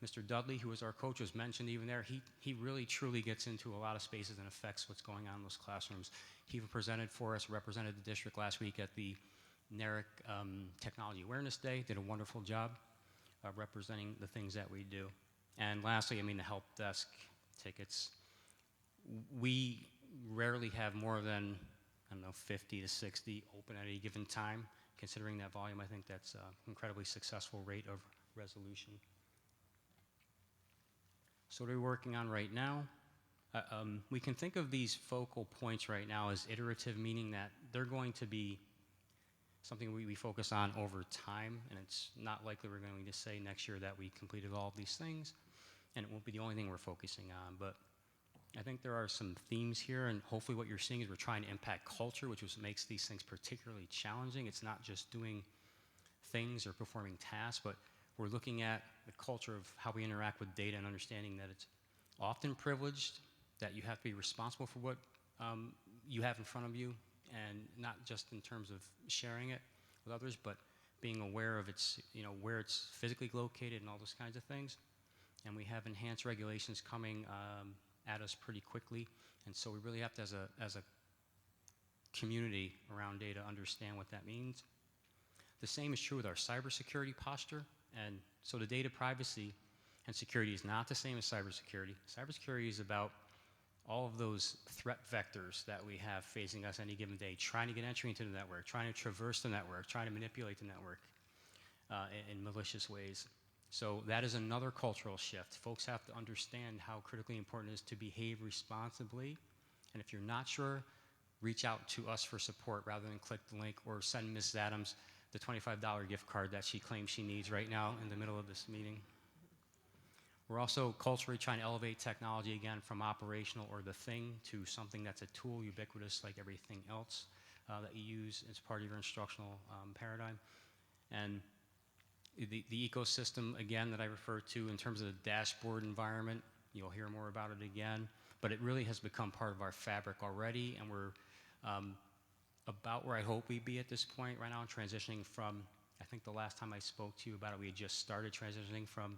Mr. Dudley, who was our coach, was mentioned even there. He really, truly gets into a lot of spaces and affects what's going on in those classrooms. He even presented for us, represented the district last week at the NARIC Technology Awareness Day, did a wonderful job representing the things that we do. And lastly, I mean, the help desk tickets. We rarely have more than, I don't know, 50 to 60 open at any given time. Considering that volume, I think that's an incredibly successful rate of resolution. So what are we working on right now? We can think of these focal points right now as iterative, meaning that they're going to be something we focus on over time, and it's not likely we're going to say next year that we completed all of these things, and it won't be the only thing we're focusing on, but I think there are some themes here, and hopefully what you're seeing is we're trying to impact culture, which makes these things particularly challenging. It's not just doing things or performing tasks, but we're looking at the culture of how we interact with data and understanding that it's often privileged, that you have to be responsible for what you have in front of you, and not just in terms of sharing it with others, but being aware of its, where it's physically located and all those kinds of things. And we have enhanced regulations coming at us pretty quickly, and so we really have to, as a community around data, understand what that means. The same is true with our cybersecurity posture, and so the data privacy and security is not the same as cybersecurity. Cybersecurity is about all of those threat vectors that we have facing us any given day, trying to get entry into the network, trying to traverse the network, trying to manipulate the network in malicious ways. So that is another cultural shift. Folks have to understand how critically important it is to behave responsibly. And if you're not sure, reach out to us for support rather than click the link or send Ms. Adams the $25 gift card that she claims she needs right now in the middle of this meeting. We're also culturally trying to elevate technology again from operational or the thing to something that's a tool, ubiquitous like everything else that you use as part of your instructional paradigm. And the ecosystem, again, that I refer to in terms of the dashboard environment, you'll hear more about it again, but it really has become part of our fabric already, and we're about where I hope we'd be at this point right now, transitioning from, I think the last time I spoke to you about it, we had just started transitioning from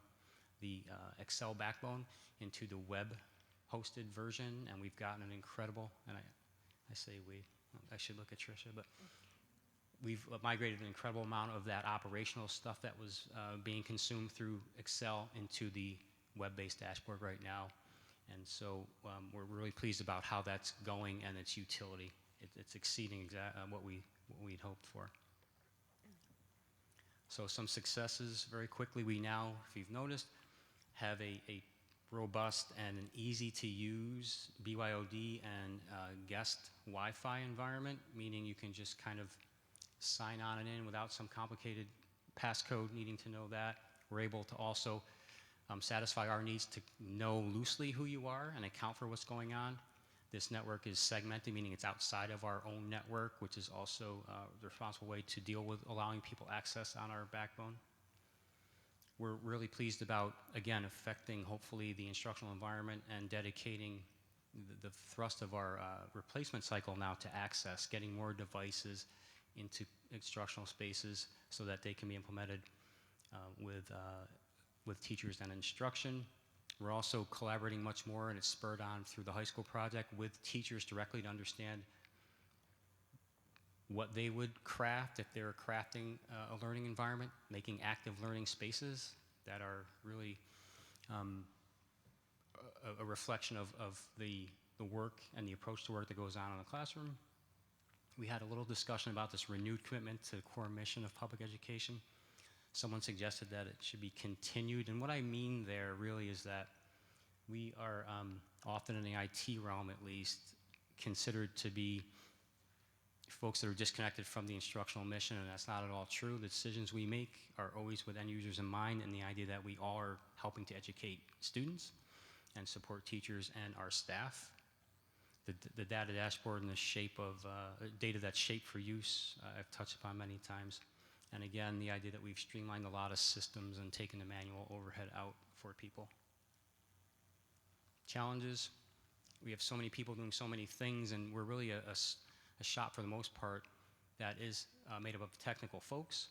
the Excel backbone into the web-hosted version, and we've gotten an incredible, and I say we, I should look at Tricia, but we've migrated an incredible amount of that operational stuff that was being consumed through Excel into the web-based dashboard right now. And so we're really pleased about how that's going and its utility. It's exceeding what we'd hoped for. So some successes very quickly. We now, if you've noticed, have a robust and an easy-to-use BYOD and guest Wi-Fi environment, meaning you can just kind of sign on and in without some complicated passcode needing to know that. we're able to also satisfy our needs to know loosely who you are and account for what's going on. This network is segmented, meaning it's outside of our own network, which is also the responsible way to deal with allowing people access on our backbone. We're really pleased about, again, affecting hopefully the instructional environment and dedicating the thrust of our replacement cycle now to access, getting more devices into instructional spaces so that they can be implemented with teachers and instruction. We're also collaborating much more, and it's spurred on through the high school project with teachers directly to understand what they would craft if they're crafting a learning environment, making active learning spaces that are really a reflection of the work and the approach to work that goes on in the classroom. We had a little discussion about this renewed commitment to the core mission of public education. Someone suggested that it should be continued, and what I mean there really is that we are often in the IT realm at least considered to be folks that are disconnected from the instructional mission, and that's not at all true. The decisions we make are always with end users in mind, and the idea that we all are helping to educate students and support teachers and our staff. The data dashboard in the shape of data that's shaped for use, I've touched upon many times. And again, the idea that we've streamlined a lot of systems and taken the manual overhead out for people. Challenges, we have so many people doing so many things, and we're really a shop for the most part that is made up of technical folks.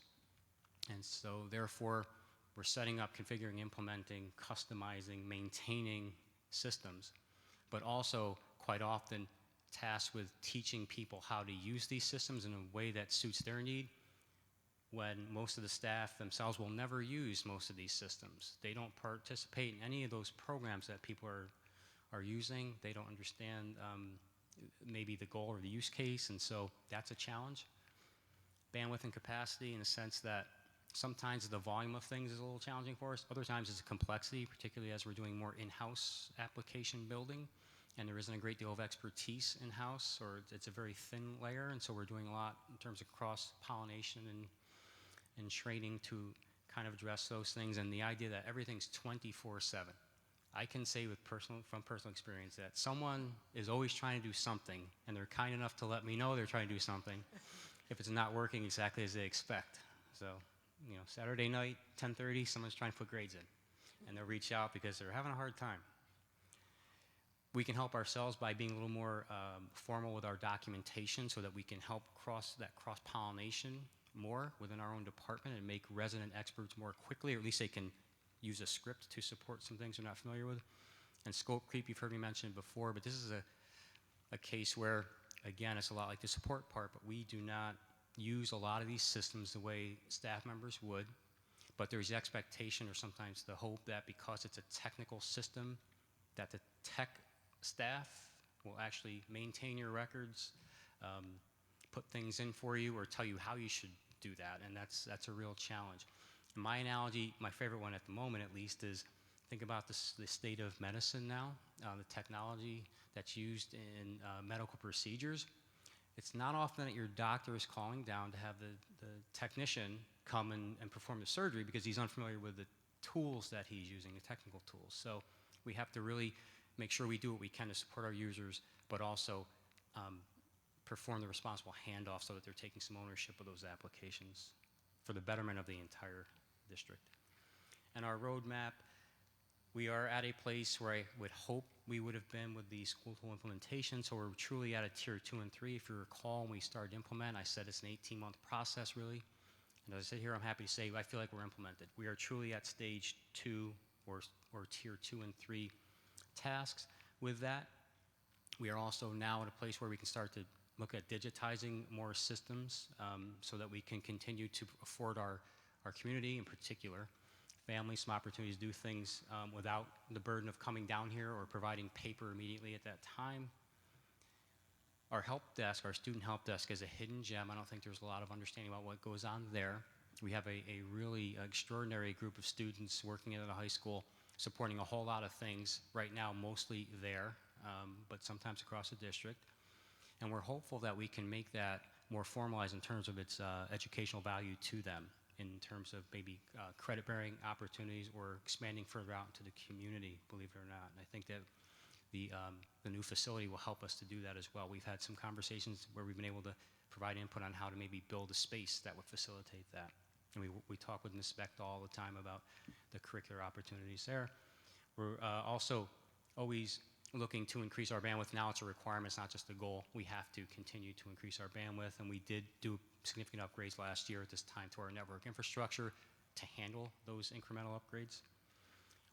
And so therefore, we're setting up, configuring, implementing, customizing, maintaining systems, but also quite often tasked with teaching people how to use these systems in a way that suits their need, when most of the staff themselves will never use most of these systems. They don't participate in any of those programs that people are using. They don't understand maybe the goal or the use case, and so that's a challenge. Bandwidth and capacity in the sense that sometimes the volume of things is a little challenging for us. Other times it's a complexity, particularly as we're doing more in-house application building, and there isn't a great deal of expertise in-house, or it's a very thin layer, and so we're doing a lot in terms of cross-pollination and training to kind of address those things, and the idea that everything's 24/7. I can say from personal experience that someone is always trying to do something, and they're kind enough to let me know they're trying to do something if it's not working exactly as they expect. So, you know, Saturday night, 10:30, someone's trying to put grades in, and they'll reach out because they're having a hard time. We can help ourselves by being a little more formal with our documentation so that we can help cross-pollination more within our own department and make resident experts more quickly, or at least they can use a script to support some things they're not familiar with. And scope creep, you've heard me mention before, but this is a case where, again, it's a lot like the support part, but we do not use a lot of these systems the way staff members would, but there's the expectation or sometimes the hope that because it's a technical system, that the tech staff will actually maintain your records, put things in for you, or tell you how you should do that, and that's a real challenge. My analogy, my favorite one at the moment at least, is think about the state of medicine now, the technology that's used in medical procedures. It's not often that your doctor is calling down to have the technician come and perform the surgery because he's unfamiliar with the tools that he's using, the technical tools. So we have to really make sure we do what we can to support our users, but also perform the responsible handoff so that they're taking some ownership of those applications for the betterment of the entire district. And our roadmap, we are at a place where I would hope we would have been with the school tool implementation, so we're truly at a tier 2 and 3. If you recall, when we started to implement, I said it's an 18-month process really. And as I sit here, I'm happy to say I feel like we're implemented. We are truly at stage 2 or tier 2 and 3 tasks. With that, we are also now at a place where we can start to look at digitizing more systems so that we can continue to afford our community, in particular, families, some opportunities to do things without the burden of coming down here or providing paper immediately at that time. Our help desk, our student help desk, is a hidden gem. I don't think there's a lot of understanding about what goes on there. We have a really extraordinary group of students working at a high school, supporting a whole lot of things right now, mostly there, but sometimes across the district. And we're hopeful that we can make that more formalized in terms of its educational value to them. in terms of maybe credit-bearing opportunities or expanding further out into the community, believe it or not. And I think that the new facility will help us to do that as well. We've had some conversations where we've been able to provide input on how to maybe build a space that would facilitate that. And we talk with Ms. Bechtel all the time about the curricular opportunities there. We're also always looking to increase our bandwidth. Now it's a requirement, it's not just a goal. We have to continue to increase our bandwidth, and we did do significant upgrades last year at this time to our network infrastructure to handle those incremental upgrades.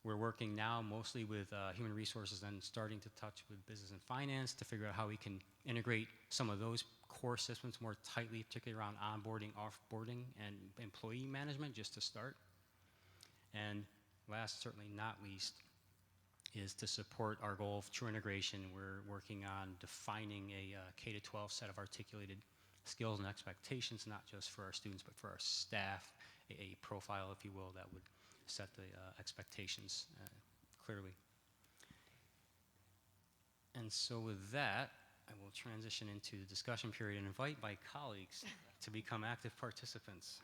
We're working now mostly with human resources and starting to touch with business and finance to figure out how we can integrate some of those core systems more tightly, particularly around onboarding, offboarding, and employee management, just to start. And last, certainly not least, is to support our goal of true integration. We're working on defining a K-12 set of articulated skills and expectations, not just for our students, but for our staff, a profile, if you will, that would set the expectations clearly. And so with that, I will transition into the discussion period and invite my colleagues to become active participants.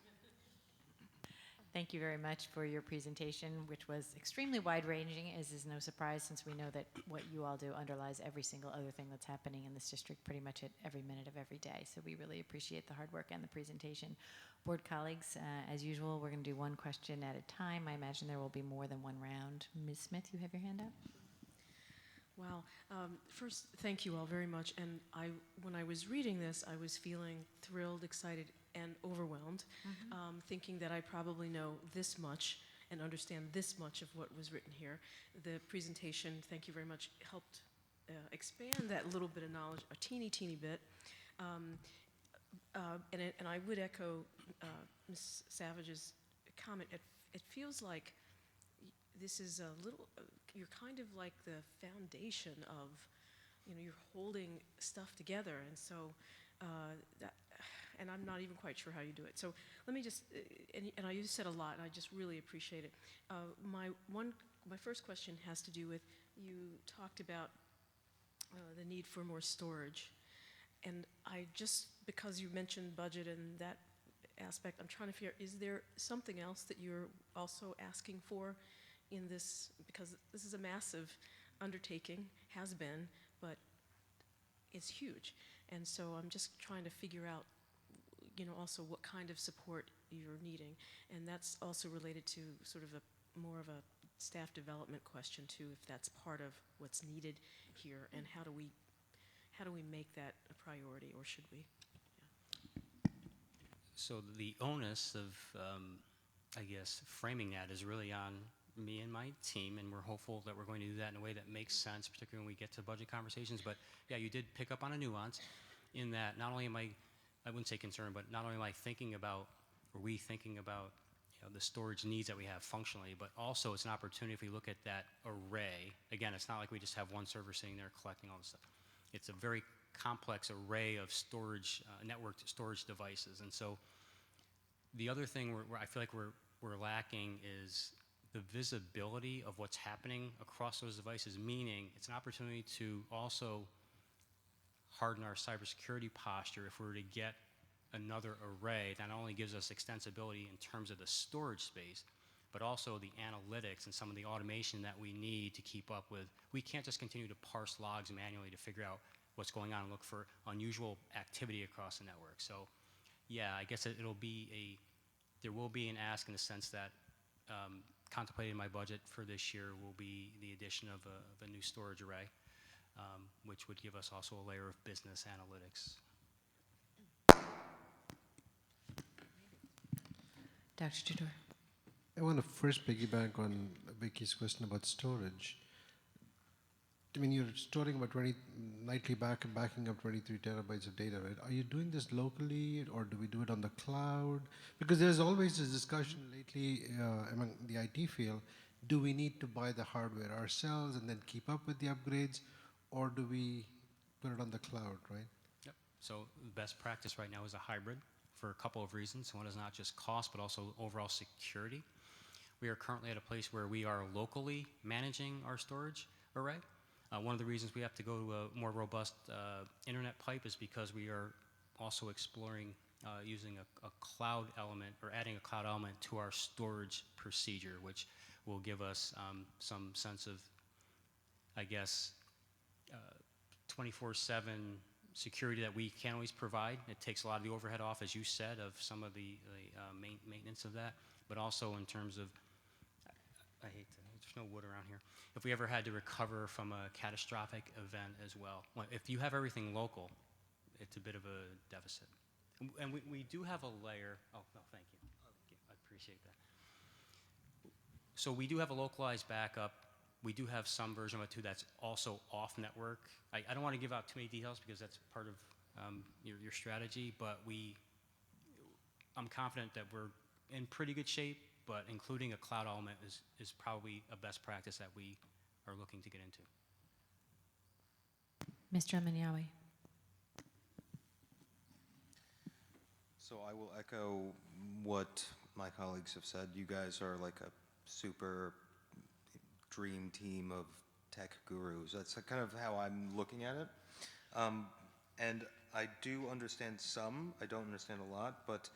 Thank you very much for your presentation, which was extremely wide-ranging, as is no surprise since we know that what you all do underlies every single other thing that's happening in this district pretty much at every minute of every day. So we really appreciate the hard work and the presentation. Board colleagues, as usual, we're going to do one question at a time. I imagine there will be more than one round. Ms. Smith, you have your hand up? Wow. First, thank you all very much. And when I was reading this, I was feeling thrilled, excited, and overwhelmed, thinking that I probably know this much and understand this much of what was written here. The presentation, thank you very much, helped expand that little bit of knowledge, a teeny bit. And I would echo Ms. Savage's comment. It feels like this is a little, you're kind of like the foundation of, you're holding stuff together. And so and I'm not even quite sure how you do it. So let me just, and you said a lot, and I just really appreciate it. My first question has to do with, you talked about the need for more storage. And I just, because you mentioned budget and that aspect, I'm trying to figure out, is there something else that you're also asking for in this? Because this is a massive undertaking, has been, but it's huge. And so I'm just trying to figure out, also what kind of support you're needing. And that's also related to sort of more of a staff development question too, if that's part of what's needed here, and how do we make that a priority, or should we? Yeah. So the onus of, I guess, framing that is really on me and my team, and we're hopeful that we're going to do that in a way that makes sense, particularly when we get to budget conversations. But yeah, you did pick up on a nuance in that not only am I wouldn't say concerned, but not only am I thinking about, or we thinking about, the storage needs that we have functionally, but also it's an opportunity if we look at that array. Again, it's not like we just have one server sitting there collecting all this stuff. It's a very complex array of storage, networked storage devices. And so the other thing where I feel like we're lacking is the visibility of what's happening across those devices, meaning it's an opportunity to also harden our cybersecurity posture if we were to get another array that not only gives us extensibility in terms of the storage space, but also the analytics and some of the automation that we need to keep up with. We can't just continue to parse logs manually to figure out what's going on and look for unusual activity across the network. So yeah, I guess there will be an ask in the sense that contemplated in my budget for this year will be the addition of a new storage array, which would give us also a layer of business analytics. Dr. Tudor. I want to first piggyback on Vicky's question about storage. I mean, you're storing about nightly backing up 23 terabytes of data, right? Are you doing this locally, or do we do it on the cloud? Because there's always this discussion lately among the IT field, do we need to buy the hardware ourselves and then keep up with the upgrades, or do we put it on the cloud, right? Yep. So the best practice right now is a hybrid for a couple of reasons. One is not just cost, but also overall security. We are currently at a place where we are locally managing our storage array. One of the reasons we have to go to a more robust internet pipe is because we are also exploring using a cloud element or adding a cloud element to our storage procedure, which will give us some sense of, I guess, 24/7 security that we can't always provide. It takes a lot of the overhead off, as you said, of some of the maintenance of that, but also in terms of, I hate to, there's no wood around here. If we ever had to recover from a catastrophic event as well. If you have everything local, it's a bit of a deficit. And we do have a layer, oh, no, thank you. I appreciate that. So we do have a localized backup. We do have some version of it too that's also off network. I don't want to give out too many details because that's part of your strategy, but I'm confident that we're in pretty good shape, but including a cloud element is probably a best practice that we are looking to get into. Mr. Amanyawi. So I will echo what my colleagues have said. You guys are like a super dream team of tech gurus. That's kind of how I'm looking at it. And I do understand some, I don't understand a lot, but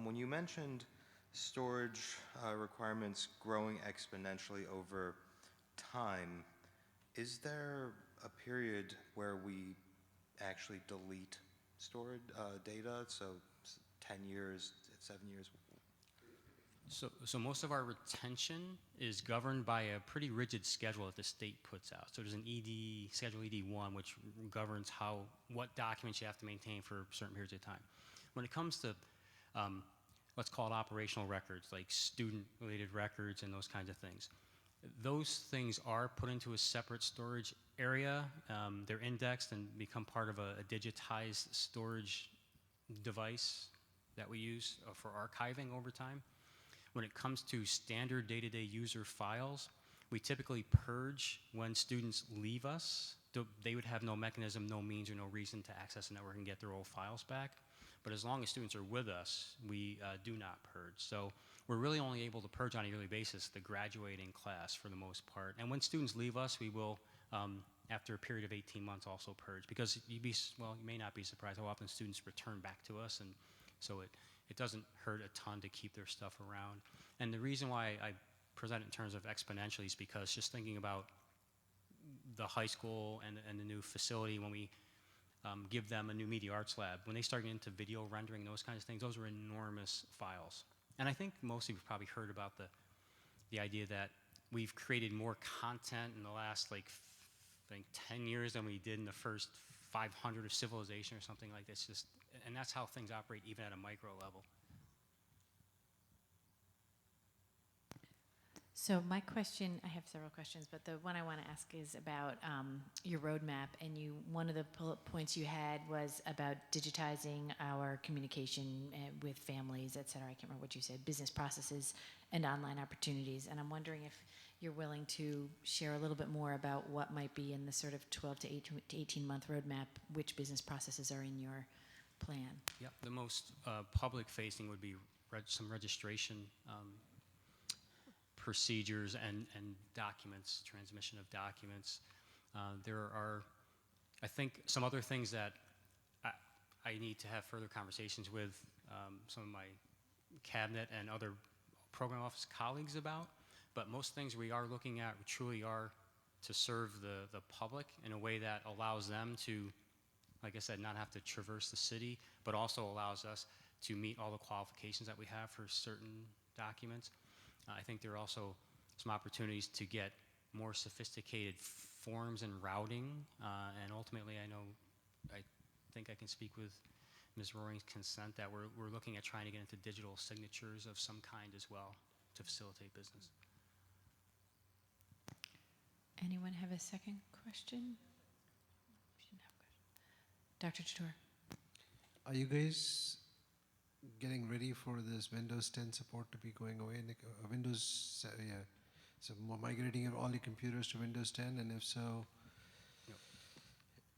when you mentioned storage requirements growing exponentially over time, is there a period where we actually delete stored data? So 10 years, 7 years? So most of our retention is governed by a pretty rigid schedule that the state puts out. So there's an Schedule ED1, which governs what documents you have to maintain for certain periods of time. When it comes to, let's call it operational records, like student-related records and those kinds of things, those things are put into a separate storage area. They're indexed and become part of a digitized storage device that we use for archiving over time. When it comes to standard day-to-day user files, we typically purge when students leave us. They would have no mechanism, no means, or no reason to access the network and get their old files back. But as long as students are with us, we do not purge. So we're really only able to purge on a yearly basis the graduating class for the most part. And when students leave us, we will, after a period of 18 months, also purge. Because you may not be surprised how often students return back to us, and so it doesn't hurt a ton to keep their stuff around. And the reason why I present it in terms of exponentially is because just thinking about the high school and the new facility, when we give them a new media arts lab, when they start getting into video rendering, those kinds of things, those are enormous files. And I think most of you have probably heard about the idea that we've created more content in the last, I think 10 years than we did in the first 500 of civilization or something like this. And that's how things operate even at a micro level. So my question, I have several questions, but the one I want to ask is about your roadmap. And one of the points you had was about digitizing our communication with families, et cetera. I can't remember what you said, business processes and online opportunities. And I'm wondering if you're willing to share a little bit more about what might be in the sort of 12 to 18 month roadmap, which business processes are in your plan. Yeah, the most public facing would be some registration procedures and documents, transmission of documents. There are, I think, some other things that I need to have further conversations with some of my cabinet and other program office colleagues about, but most things we are looking at truly are to serve the public in a way that allows them to, like I said, not have to traverse the city, but also allows us to meet all the qualifications that we have for certain documents. I think there are also some opportunities to get more sophisticated forms and routing, and ultimately I think I can speak with Ms. Roaring's consent that we're looking at trying to get into digital signatures of some kind as well to facilitate business. Anyone have a second question? Dr. Chatur. Are you guys getting ready for this Windows 10 support to be going away? So migrating all your computers to Windows 10, and if so, Yep.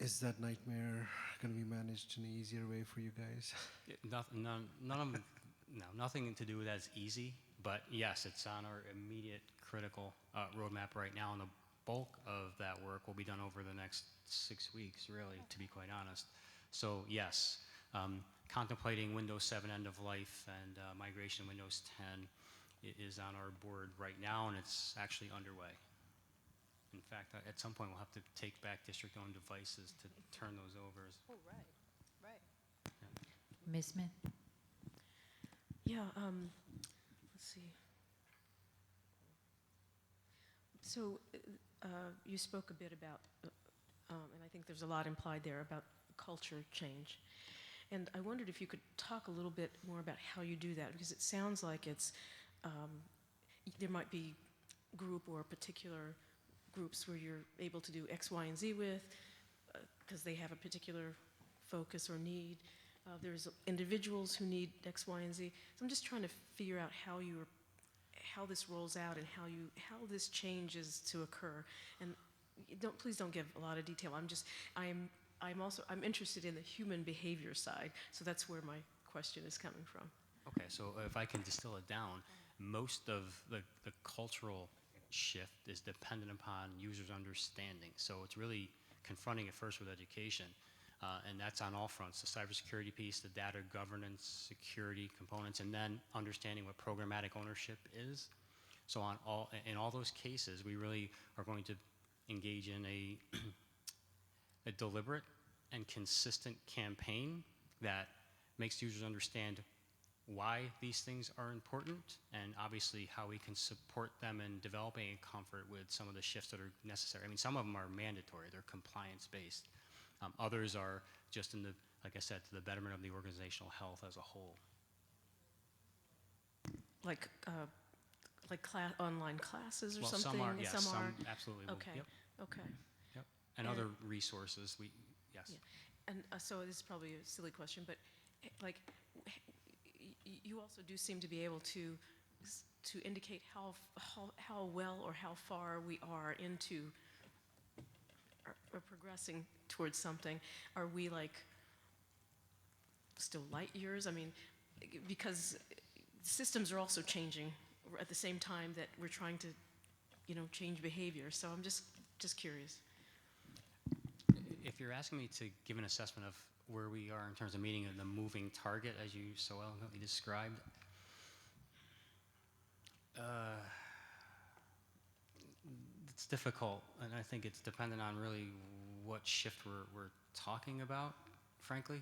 Is that nightmare going to be managed in an easier way for you guys? Nothing to do with that is easy, but yes, it's on our immediate critical roadmap right now, and the bulk of that work will be done over the next 6 weeks, really, to be quite honest. So yes, contemplating Windows 7 end of life and migration to Windows 10 is on our board right now, and it's actually underway. In fact, at some point, we'll have to take back district-owned devices to turn those over. Oh, right. Ms. Smith? Yeah, let's see. So you spoke a bit about, and I think there's a lot implied there about culture change. And I wondered if you could talk a little bit more about how you do that, because it sounds like it's, there might be group or particular groups where you're able to do X, Y, and Z with, because they have a particular focus or need. There's individuals who need X, Y, and Z. So I'm just trying to figure out how this rolls out and how this changes to occur. And please don't give a lot of detail. I'm interested in the human behavior side. So that's where my question is coming from. Okay, so if I can distill it down, most of the cultural shift is dependent upon users' understanding. So it's really confronting it first with education. And that's on all fronts, the cybersecurity piece, the data governance, security components, and then understanding what programmatic ownership is. So in all those cases, we really are going to engage in a deliberate and consistent campaign that makes users understand why these things are important, and obviously how we can support them in developing a comfort with some of the shifts that are necessary. I mean, some of them are mandatory, they're compliance-based. Others are just like I said, to the betterment of the organizational health as a whole. Like online classes or Well, something? some are, yes, Some are? absolutely. Okay, Yep. okay. Yep. And other resources, yes. Yeah. And so this is probably a silly question, but like, you also do seem to be able to indicate how well or how far we are into or progressing towards something. Are we like still light years? I mean, because systems are also changing at the same time that we're trying to, change behavior. So I'm just curious. If you're asking me to give an assessment of where we are in terms of meeting the moving target, as you so eloquently described, it's difficult, and I think it's dependent on really what shift we're talking about, frankly.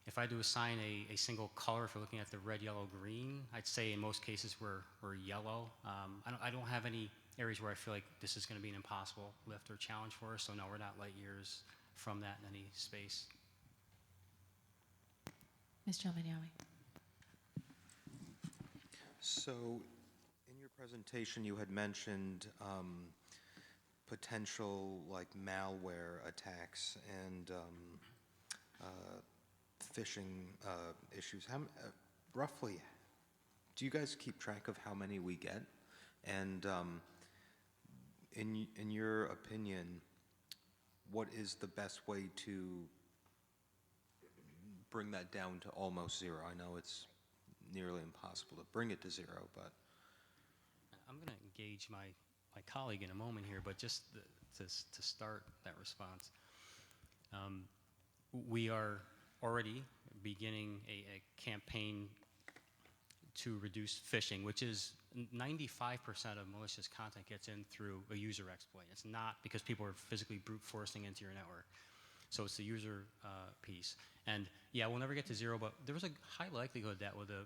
If I do assign a single color, if you're looking at the red, yellow, green, I'd say in most cases we're yellow. I don't have any areas where I feel like this is going to be an impossible lift or challenge for us, so no, we're not light years from that in any space. Ms. Jomaniawi. So, in your presentation, you had mentioned potential like malware attacks and phishing issues. Roughly, do you guys keep track of how many we get? And in your opinion, what is the best way to bring that down to almost zero? I know it's nearly impossible to bring it to zero, but I'm going to engage my colleague in a moment here, but just to start that response, we are already beginning a campaign to reduce phishing, which is 95% of malicious content gets in through a user exploit. It's not because people are physically brute forcing into your network. So it's the user piece. And yeah, we'll never get to zero, but there was a high likelihood that with a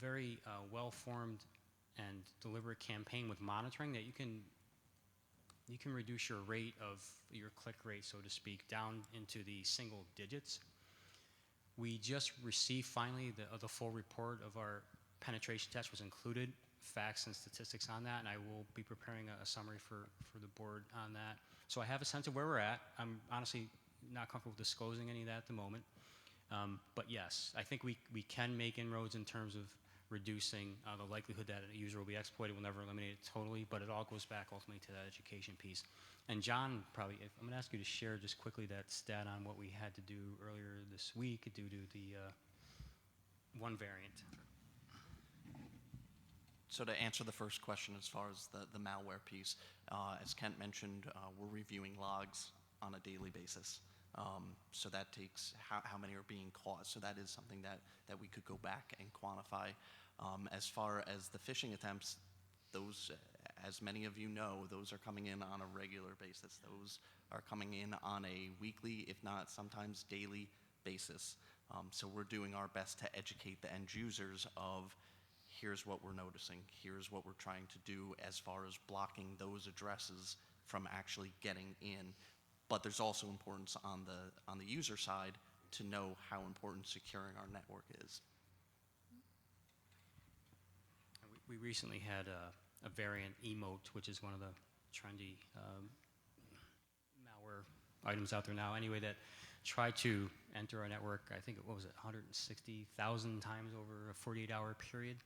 very well-formed and deliberate campaign with monitoring, that you can reduce your rate of your click rate, so to speak, down into the single digits. We just received finally the full report of our penetration test, was included facts and statistics on that, and I will be preparing a summary for the board on that. So I have a sense of where we're at. I'm honestly not comfortable disclosing any of that at the moment. But yes, I think we can make inroads in terms of reducing the likelihood that a user will be exploited. We'll never eliminate it totally, but it all goes back ultimately to that education piece. And John, probably, I'm going to ask you to share just quickly that stat on what we had to do earlier this week due to the one variant. So to answer the first question as far as the malware piece, as Kent mentioned, we're reviewing logs on a daily basis. So that takes how many are being caught. So that is something that we could go back and quantify. As far as the phishing attempts, those, as many of you know, those are coming in on a regular basis. Those are coming in on a weekly, if not sometimes daily basis. So we're doing our best to educate the end users of here's what we're noticing, here's what we're trying to do as far as blocking those addresses from actually getting in. But there's also importance on the user side to know how important securing our network is. We recently had a variant emote, which is one of the trendy malware items out there now anyway, that tried to enter our network, I think, what was it, 160,000 times over a 48-hour period.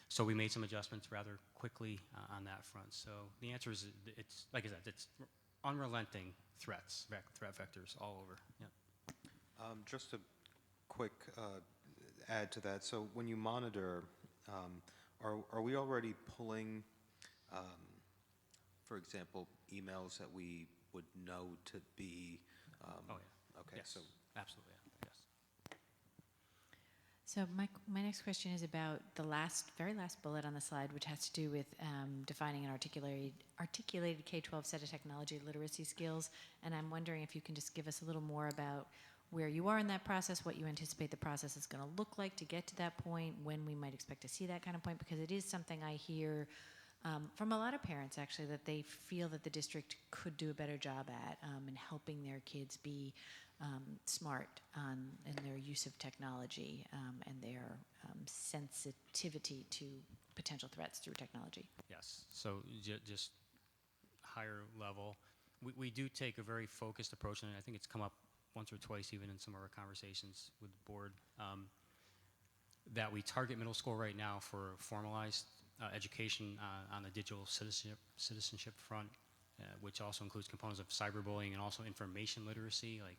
So we made some adjustments rather quickly on that front. So the answer is, it's, like I said, it's unrelenting threats, threat vectors all over. Yeah. Just a quick add to that. So when you monitor, are we already pulling, for example, emails that we would know to be? Oh yeah. Okay. Yes. So absolutely. Yes. So my next question is about the very last bullet on the slide, which has to do with defining an articulated K-12 set of technology literacy skills. And I'm wondering if you can just give us a little more about where you are in that process, what you anticipate the process is going to look like to get to that point, when we might expect to see that kind of point, because it is something I hear from a lot of parents, actually, that they feel that the district could do a better job at in helping their kids be smart in their use of technology and their sensitivity to potential threats through technology. Yes. So just higher level, we do take a very focused approach, and I think it's come up once or twice even in some of our conversations with the board, that we target middle school right now for formalized education on the digital citizenship front, which also includes components of cyberbullying and also information literacy, like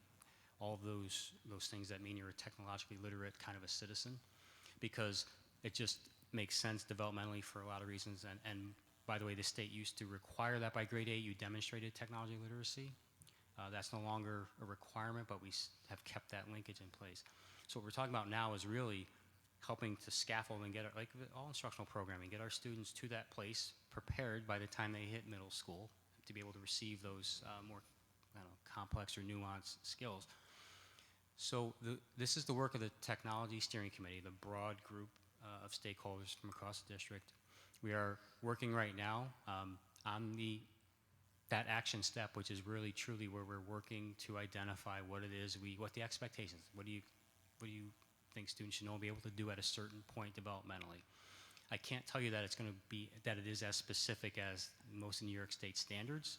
all of those things that mean you're a technologically literate kind of a citizen, because it just makes sense developmentally for a lot of reasons. And by the way, the state used to require that by grade 8 you demonstrated technology literacy. That's no longer a requirement, but we have kept that linkage in place. So what we're talking about now is really helping to scaffold and get, like all instructional programming, get our students to that place prepared by the time they hit middle school to be able to receive those more complex or nuanced skills. So this is the work of the Technology Steering Committee, the broad group of stakeholders from across the district. We are working right now on that action step, which is really truly where we're working to identify what it is, what the expectations, what do you think students should know and be able to do at a certain point developmentally. I can't tell you that it's going to be, that it is as specific as most New York State standards.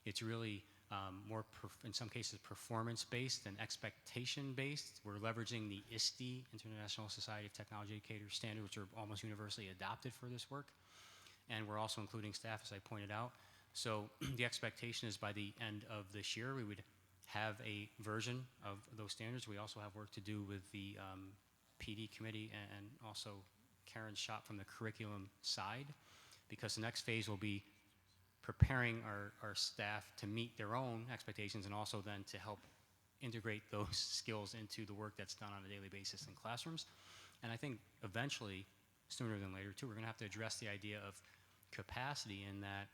It's really more, in some cases, performance-based and expectation-based. We're leveraging the ISTE, International Society of Technology Educators standards, which are almost universally adopted for this work. And we're also including staff, as I pointed out. So the expectation is by the end of this year, we would have a version of those standards. We also have work to do with the PD committee and also Karen's shop from the curriculum side, because the next phase will be preparing our staff to meet their own expectations and also then to help integrate those skills into the work that's done on a daily basis in classrooms. And I think eventually, sooner than later too, we're going to have to address the idea of capacity in that,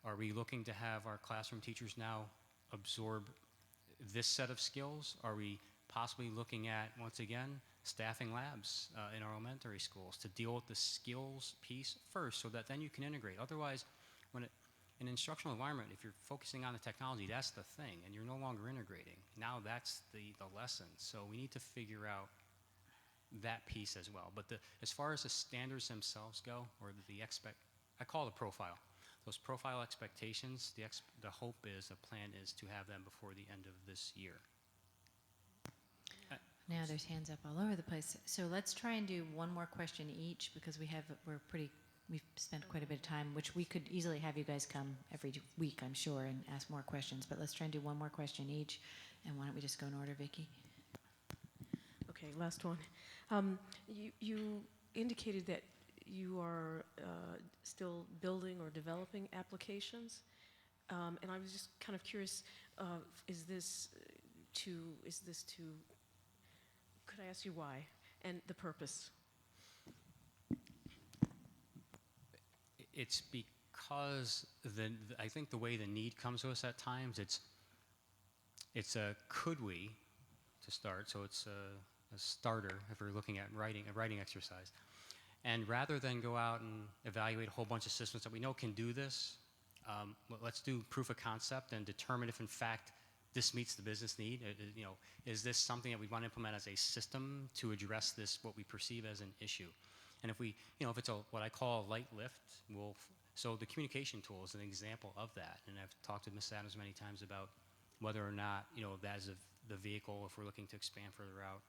are we looking to have our classroom teachers now absorb this set of skills? Are we possibly looking at, once again, staffing labs in our elementary schools to deal with the skills piece first so that then you can integrate? Otherwise, when an instructional environment, if you're focusing on the technology, that's the thing, and you're no longer integrating. Now that's the lesson. So we need to figure out that piece as well. But as far as the standards themselves go, or I call it the profile. Those profile expectations, the hope is, the plan is to have them before the end of this year. Now there's hands up all over the place. So let's try and do one more question each, because we've spent quite a bit of time, which we could easily have you guys come every week, I'm sure, and ask more questions. But let's try and do one more question each. And why don't we just go in order, Vicki? Okay, last one. You indicated that you are still building or developing applications, and I was just kind of curious, is this could I ask you why and the purpose? It's because I think the way the need comes to us at times, it's a could we to start, so it's a starter if we're looking at a writing exercise. And rather than go out and evaluate a whole bunch of systems that we know can do this, let's do proof of concept and determine if in fact this meets the business need. Is this something that we want to implement as a system to address this, what we perceive as an issue? And if we, if it's what I call a light lift, so the communication tool is an example of that. And I've talked to Ms. Adams many times about whether or not, that is the vehicle if we're looking to expand further out.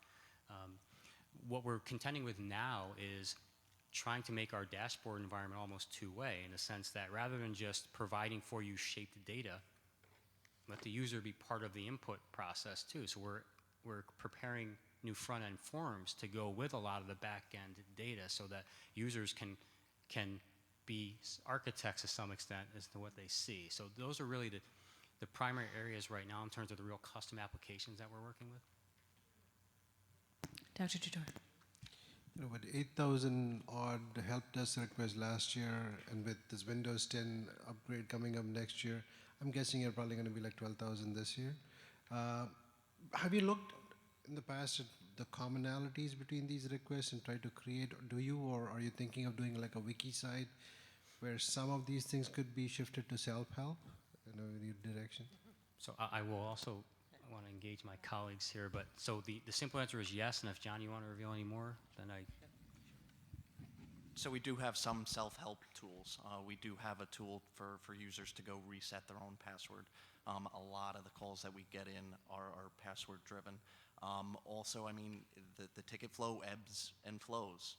What we're contending with now is trying to make our dashboard environment almost two-way, in the sense that rather than just providing for you shaped data, let the user be part of the input process too. So we're preparing new front-end forms to go with a lot of the back-end data so that users can be architects to some extent as to what they see. So those are really the primary areas right now in terms of the real custom applications that we're working with. Dr. Tudor. With 8,000 odd help desk requests last year, and with this Windows 10 upgrade coming up next year, I'm guessing you're probably going to be like 12,000 this year. Have you looked in the past at the commonalities between these requests and tried to create, or are you thinking of doing like a wiki site where some of these things could be shifted to self-help in a new direction? So I will also want to engage my colleagues here, but so the simple answer is yes, and if John, you want to reveal any more, then So we do have some self-help tools. We do have a tool for users to go reset their own password. A lot of the calls that we get in are password driven. Also, I mean, the ticket flow ebbs and flows.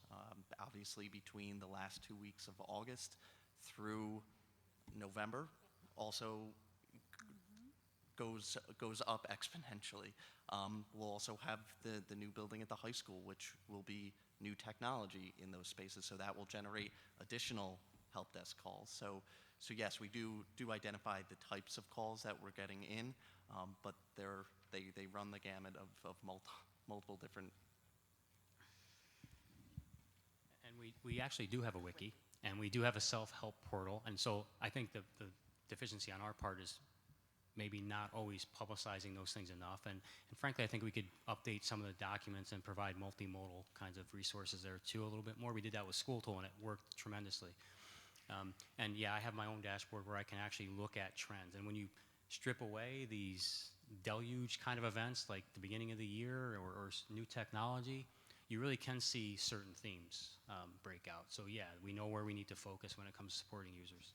Obviously, between the last 2 weeks of August through November, also goes up exponentially. We'll also have the new building at the high school, which will be new technology in those spaces, so that will generate additional help desk calls. So yes, we do identify the types of calls that we're getting in, but they run the gamut of multiple different. And we actually do have a wiki, and we do have a self-help portal, and so I think the deficiency on our part is maybe not always publicizing those things enough. And frankly, I think we could update some of the documents and provide multimodal kinds of resources there too a little bit more. We did that with School Tool, and it worked tremendously. And yeah, I have my own dashboard where I can actually look at trends. And when you strip away these deluge kind of events like the beginning of the year or new technology, you really can see certain themes break out. So yeah, we know where we need to focus when it comes to supporting users.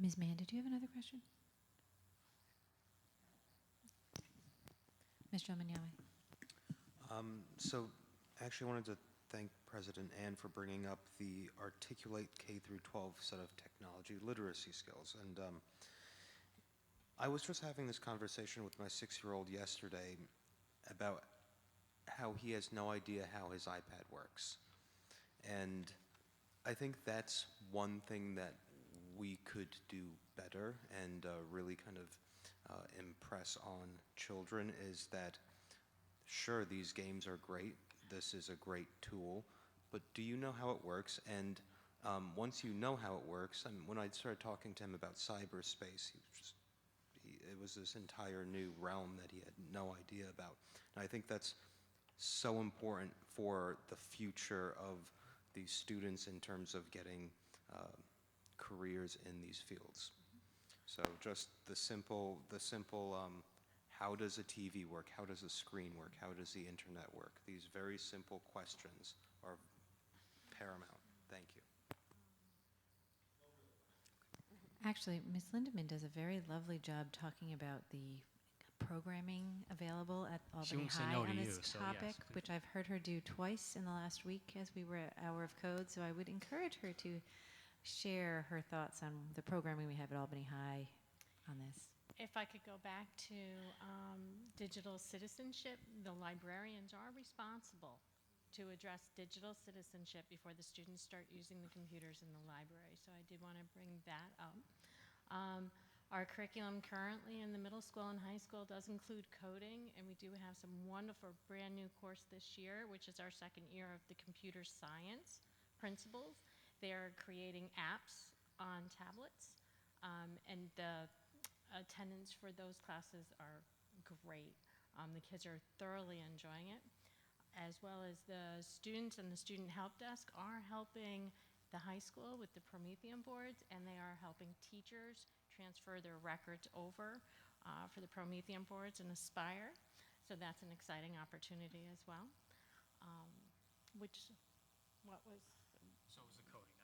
Ms. Mann, did you have another question? Mr. Omanyawe. So actually I wanted to thank President Ann for bringing up the Articulate K-12 set of technology literacy skills. And I was just having this conversation with my 6-year-old yesterday about how he has no idea how his iPad works. And I think that's one thing that we could do better and really kind of impress on children is that, sure, these games are great, this is a great tool, but do you know how it works? And once you know how it works, and when I started talking to him about cyberspace, it was this entire new realm that he had no idea about. And I think that's so important for the future of these students in terms of getting careers in these fields. So just the simple how does a TV work? How does a screen work? How does the internet work? These very simple questions are paramount. Thank you. Actually, Ms. Lindemann does a very lovely job talking about the programming available at She Albany won't say High no to on you, this so topic, yes, please. which I've heard her do twice in the last week as we were at Hour of Code. So I would encourage her to share her thoughts on the programming we have at Albany High on this. If I could go back to digital citizenship, the librarians are responsible to address digital citizenship before the students start using the computers in the library. So I did want to bring that up. Our curriculum currently in the middle school and high school does include coding, and we do have some wonderful brand new course this year, which is our second year of the computer science principles. They're creating apps on tablets, and the attendance for those classes are great. The kids are thoroughly enjoying it, as well as the students and the student help desk are helping the high school with the Promethean boards, and they are helping teachers transfer their records over for the Promethean boards and Aspire. So that's an exciting opportunity as well. What was? So it was the coding.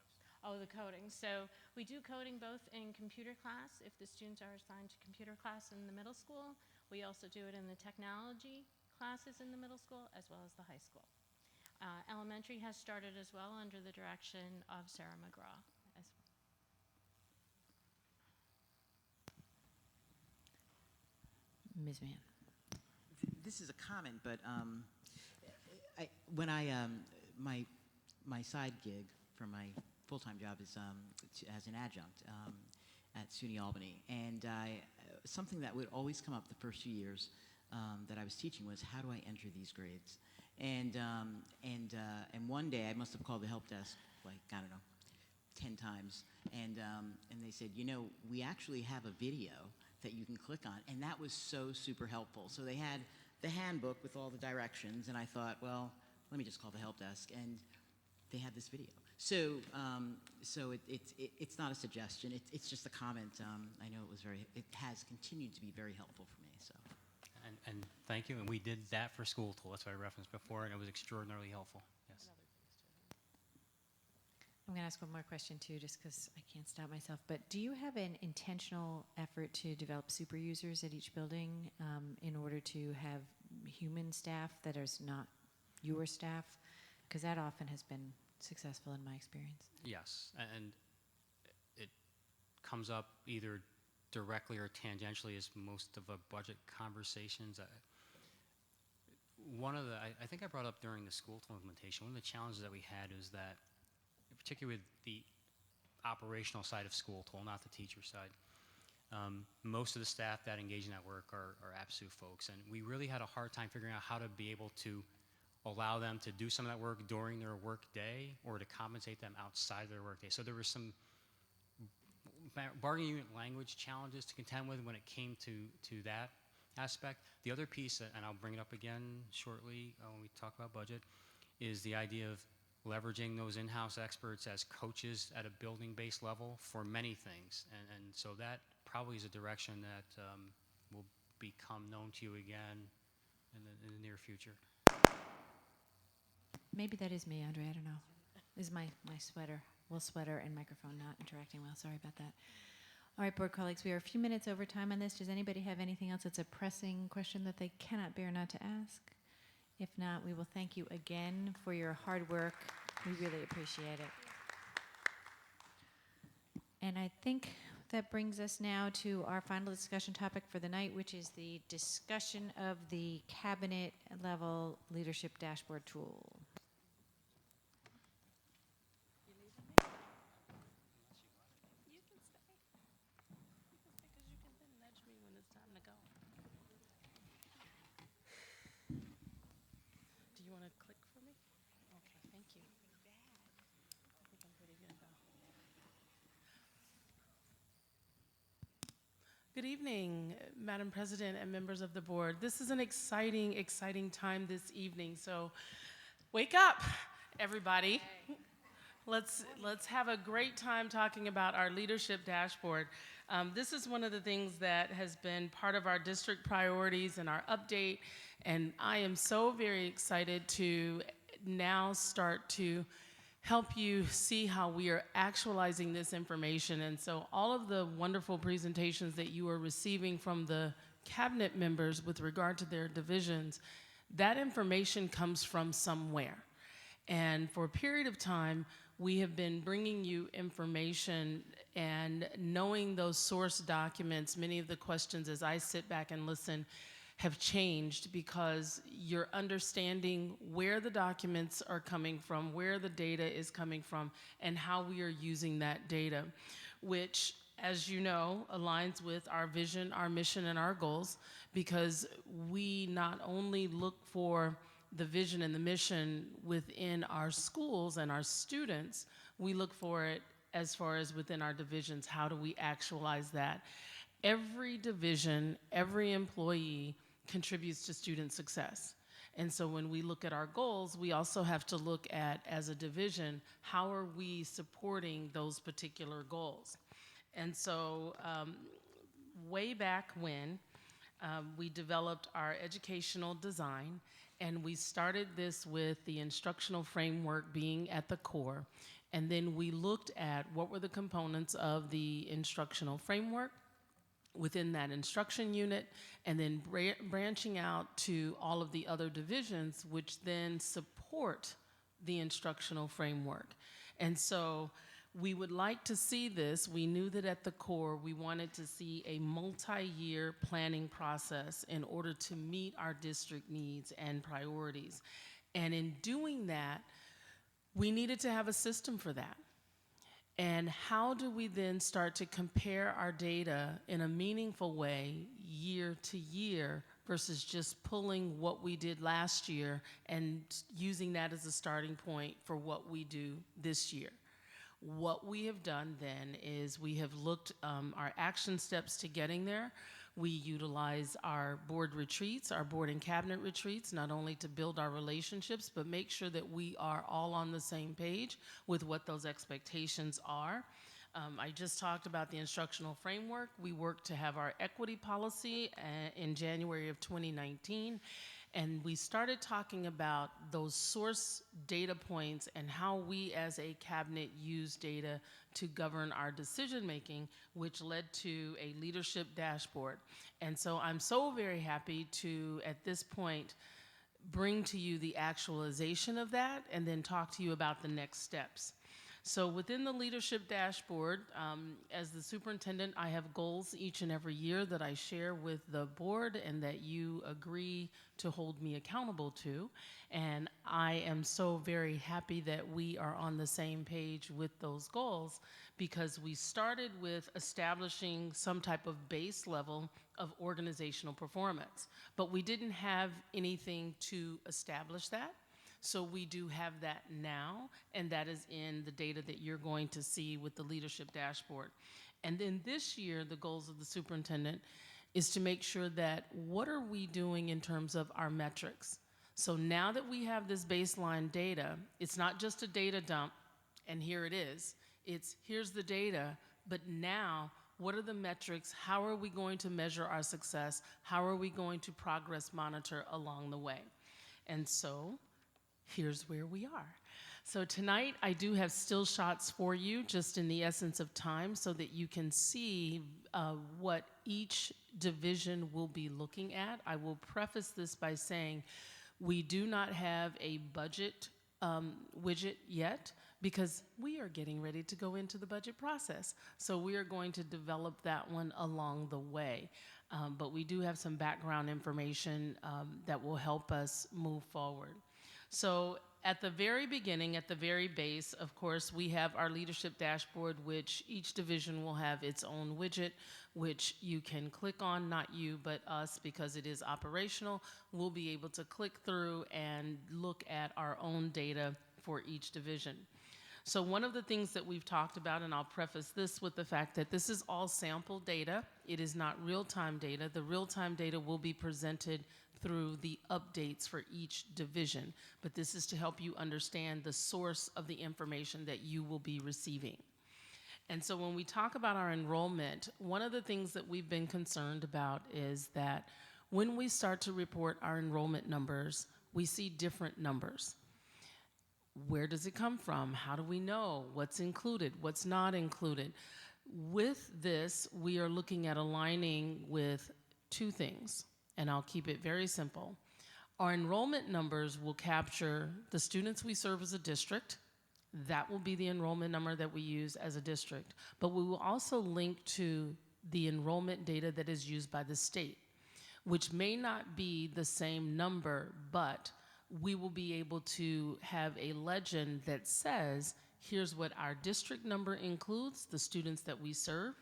Oh, the coding. So we do coding both in computer class if the students are assigned to computer class in the middle school. We also do it in the technology classes in the middle school as well as the high school. Elementary has started as well under the direction of Sarah McGraw. Ms. Mann. This is a comment, but my side gig for my full-time job is as an adjunct at SUNY Albany, and something that would always come up the first few years that I was teaching was, how do I enter these grades? And one day I must have called the help desk, like, I don't know, 10 times, and they said, you know, we actually have a video that you can click on, and that was so super helpful. So they had the handbook with all the directions, and I thought, well, let me just call the help desk, and they had this video. So it's not a suggestion, it's just a comment. I know it has continued to be very helpful for me, so. And thank you, and we did that for School Tool, that's what I referenced before, and it was extraordinarily helpful, yes. I'm going to ask one more question too, just because I can't stop myself. But do you have an intentional effort to develop super users at each building in order to have human staff that is not your staff? Because that often has been successful in my experience. Yes, and it comes up either directly or tangentially as most of a budget conversations. I think I brought up during the School Tool implementation, one of the challenges that we had is that, particularly with the operational side of School Tool, not the teacher side, most of the staff that engage in that work are APSU folks, and we really had a hard time figuring out how to be able to allow them to do some of that work during their work day or to compensate them outside of their work day. So there were some bargaining unit language challenges to contend with when it came to that aspect. The other piece, and I'll bring it up again shortly when we talk about budget, is the idea of leveraging those in-house experts as coaches at a building-based level for many things. And so that probably is a direction that will become known to you again in the near future. Maybe that is me, Andre, I don't know. This is my sweater, wool sweater and microphone not interacting well. Sorry about that. All right, board colleagues, we are a few minutes over time on this. Does anybody have anything else that's a pressing question that they cannot bear not to ask? If not, we will thank you again for your hard work. We really appreciate it. And I think that brings us now to our final discussion topic for the night, which is the discussion of the cabinet level leadership dashboard tool. Good evening, Madam President and members of the board. This is an exciting, exciting time this evening. So wake up, everybody. Let's have a great time talking about our leadership dashboard. This is one of the things that has been part of our district priorities and our update, and I am so very excited to now start to help you see how we are actualizing this information. And so all of the wonderful presentations that you are receiving from the cabinet members with regard to their divisions, that information comes from somewhere. And for a period of time, we have been bringing you information and knowing those source documents. Many of the questions as I sit back and listen have changed because you're understanding where the documents are coming from, where the data is coming from, and how we are using that data, which as you know, aligns with our vision, our mission, and our goals, because we not only look for the vision and the mission within our schools and our students, we look for it as far as within our divisions. How do we actualize that? Every division, every employee contributes to student success. And so when we look at our goals, we also have to look at, as a division, how are we supporting those particular goals? And so way back when, we developed our educational design, and we started this with the instructional framework being at the core. And then we looked at what were the components of the instructional framework within that instruction unit, and then branching out to all of the other divisions, which then support the instructional framework. And so we would like to see this. We knew that at the core, we wanted to see a multi-year planning process in order to meet our district needs and priorities. And in doing that, we needed to have a system for that. And how do we then start to compare our data in a meaningful way year to year versus just pulling what we did last year and using that as a starting point for what we do this year? What we have done then is we have looked our action steps to getting there. We utilize our board retreats, our board and cabinet retreats, not only to build our relationships, but make sure that we are all on the same page with what those expectations are. I just talked about the instructional framework. We worked to have our equity policy in January of 2019. And we started talking about those source data points and how we as a cabinet use data to govern our decision making, which led to a leadership dashboard. And so I'm so very happy to, at this point, bring to you the actualization of that and then talk to you about the next steps. So within the leadership dashboard, as the superintendent, I have goals each and every year that I share with the board and that you agree to hold me accountable to. And I am so very happy that we are on the same page with those goals, because we started with establishing some type of base level of organizational performance, but we didn't have anything to establish that. So we do have that now, and that is in the data that you're going to see with the leadership dashboard. And then this year, the goals of the superintendent is to make sure that what are we doing in terms of our metrics. So now that we have this baseline data, it's not just a data dump, and here it is. It's here's the data, but now what are the metrics? How are we going to measure our success? How are we going to progress monitor along the way? And so here's where we are. So tonight I do have still shots for you, just in the essence of time, so that you can see what each division will be looking at. I will preface this by saying we do not have a budget widget yet, because we are getting ready to go into the budget process. So we are going to develop that one along the way. But we do have some background information that will help us move forward. So at the very beginning, at the very base, of course, we have our leadership dashboard, which each division will have its own widget, which you can click on, not you, but us, because it is operational. We'll be able to click through and look at our own data for each division. So one of the things that we've talked about, and I'll preface this with the fact that this is all sample data. It is not real-time data. The real-time data will be presented through the updates for each division, but this is to help you understand the source of the information that you will be receiving. And so when we talk about our enrollment, one of the things that we've been concerned about is that when we start to report our enrollment numbers, we see different numbers. Where does it come from? How do we know what's included, what's not included? With this, we are looking at aligning with two things, and I'll keep it very simple. Our enrollment numbers will capture the students we serve as a district. That will be the enrollment number that we use as a district. But we will also link to the enrollment data that is used by the state, which may not be the same number, but we will be able to have a legend that says, here's what our district number includes, the students that we serve.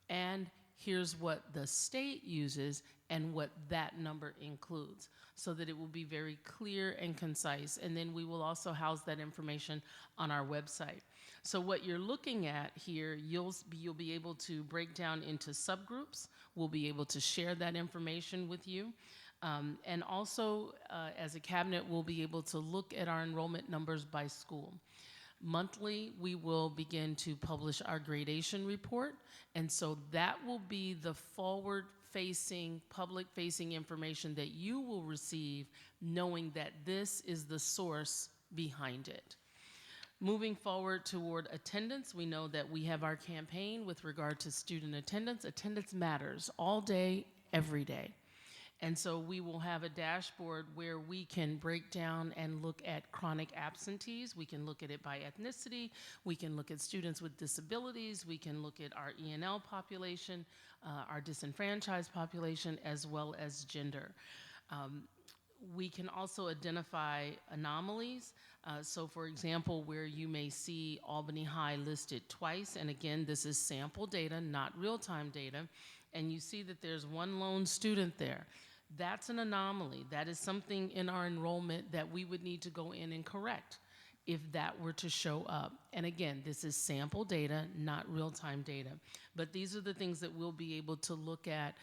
and here's what the state uses and what that number includes, so that it will be very clear and concise. And then we will also house that information on our website. So what you're looking at here, you'll be able to break down into subgroups. We'll be able to share that information with you. And also, as a cabinet, we'll be able to look at our enrollment numbers by school. Monthly, we will begin to publish our gradation report, and so that will be the forward-facing, public-facing information that you will receive, knowing that this is the source behind it. Moving forward toward attendance, we know that we have our campaign with regard to student attendance. Attendance matters all day, every day. And so we will have a dashboard where we can break down and look at chronic absentees. We can look at it by ethnicity. We can look at students with disabilities. We can look at our ENL population, our disenfranchised population, as well as gender. We can also identify anomalies. So for example, where you may see Albany High listed twice, and again, this is sample data, not real-time data, and you see that there's one lone student there. That's an anomaly. That is something in our enrollment that we would need to go in and correct if that were to show up. And again, this is sample data, not real-time data. But these are the things that we'll be able to look at.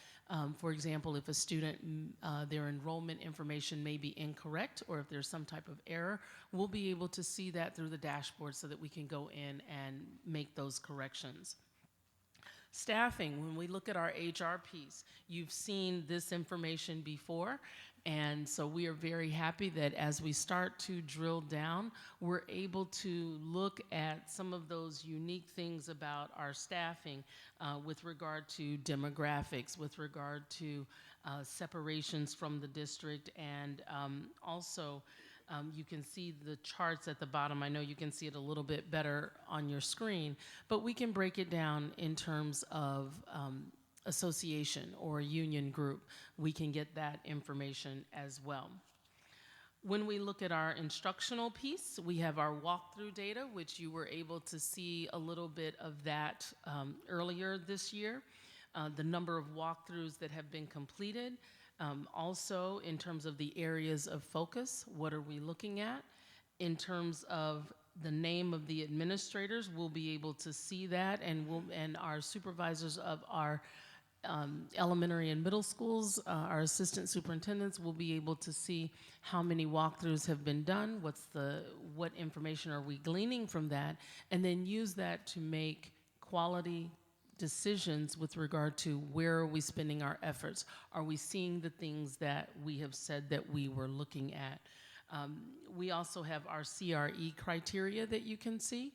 For example, if a student, their enrollment information may be incorrect, or if there's some type of error, we'll be able to see that through the dashboard so that we can go in and make those corrections. Staffing, when we look at our HR piece, you've seen this information before, and so we are very happy that as we start to drill down, we're able to look at some of those unique things about our staffing with regard to demographics, with regard to separations from the district, and also you can see the charts at the bottom. I know you can see it a little bit better on your screen, but we can break it down in terms of association or union group. We can get that information as well. When we look at our instructional piece, we have our walkthrough data, which you were able to see a little bit of that earlier this year, the number of walkthroughs that have been completed. Also, in terms of the areas of focus, what are we looking at? In terms of the name of the administrators, we'll be able to see that, and our supervisors of our elementary and middle schools, our assistant superintendents will be able to see how many walkthroughs have been done, what information are we gleaning from that, and then use that to make quality decisions with regard to where are we spending our efforts. Are we seeing the things that we have said that we were looking at? We also have our CRE criteria that you can see.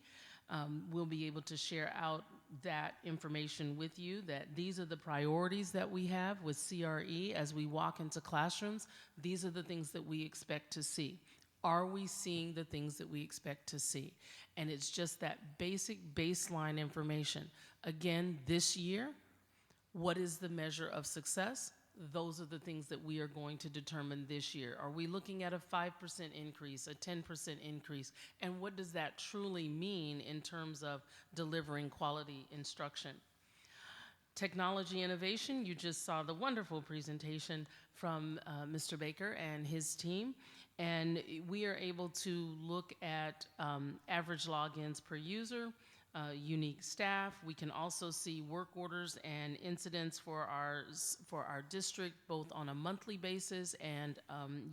We'll be able to share out that information with you, that these are the priorities that we have with CRE as we walk into classrooms. These are the things that we expect to see. Are we seeing the things that we expect to see? And it's just that basic baseline information. Again, this year, what is the measure of success? Those are the things that we are going to determine this year. Are we looking at a 5% increase, a 10% increase? And what does that truly mean in terms of delivering quality instruction? Technology innovation, you just saw the wonderful presentation from Mr. Baker and his team. And we are able to look at average logins per user, unique staff. We can also see work orders and incidents for our district, both on a monthly basis and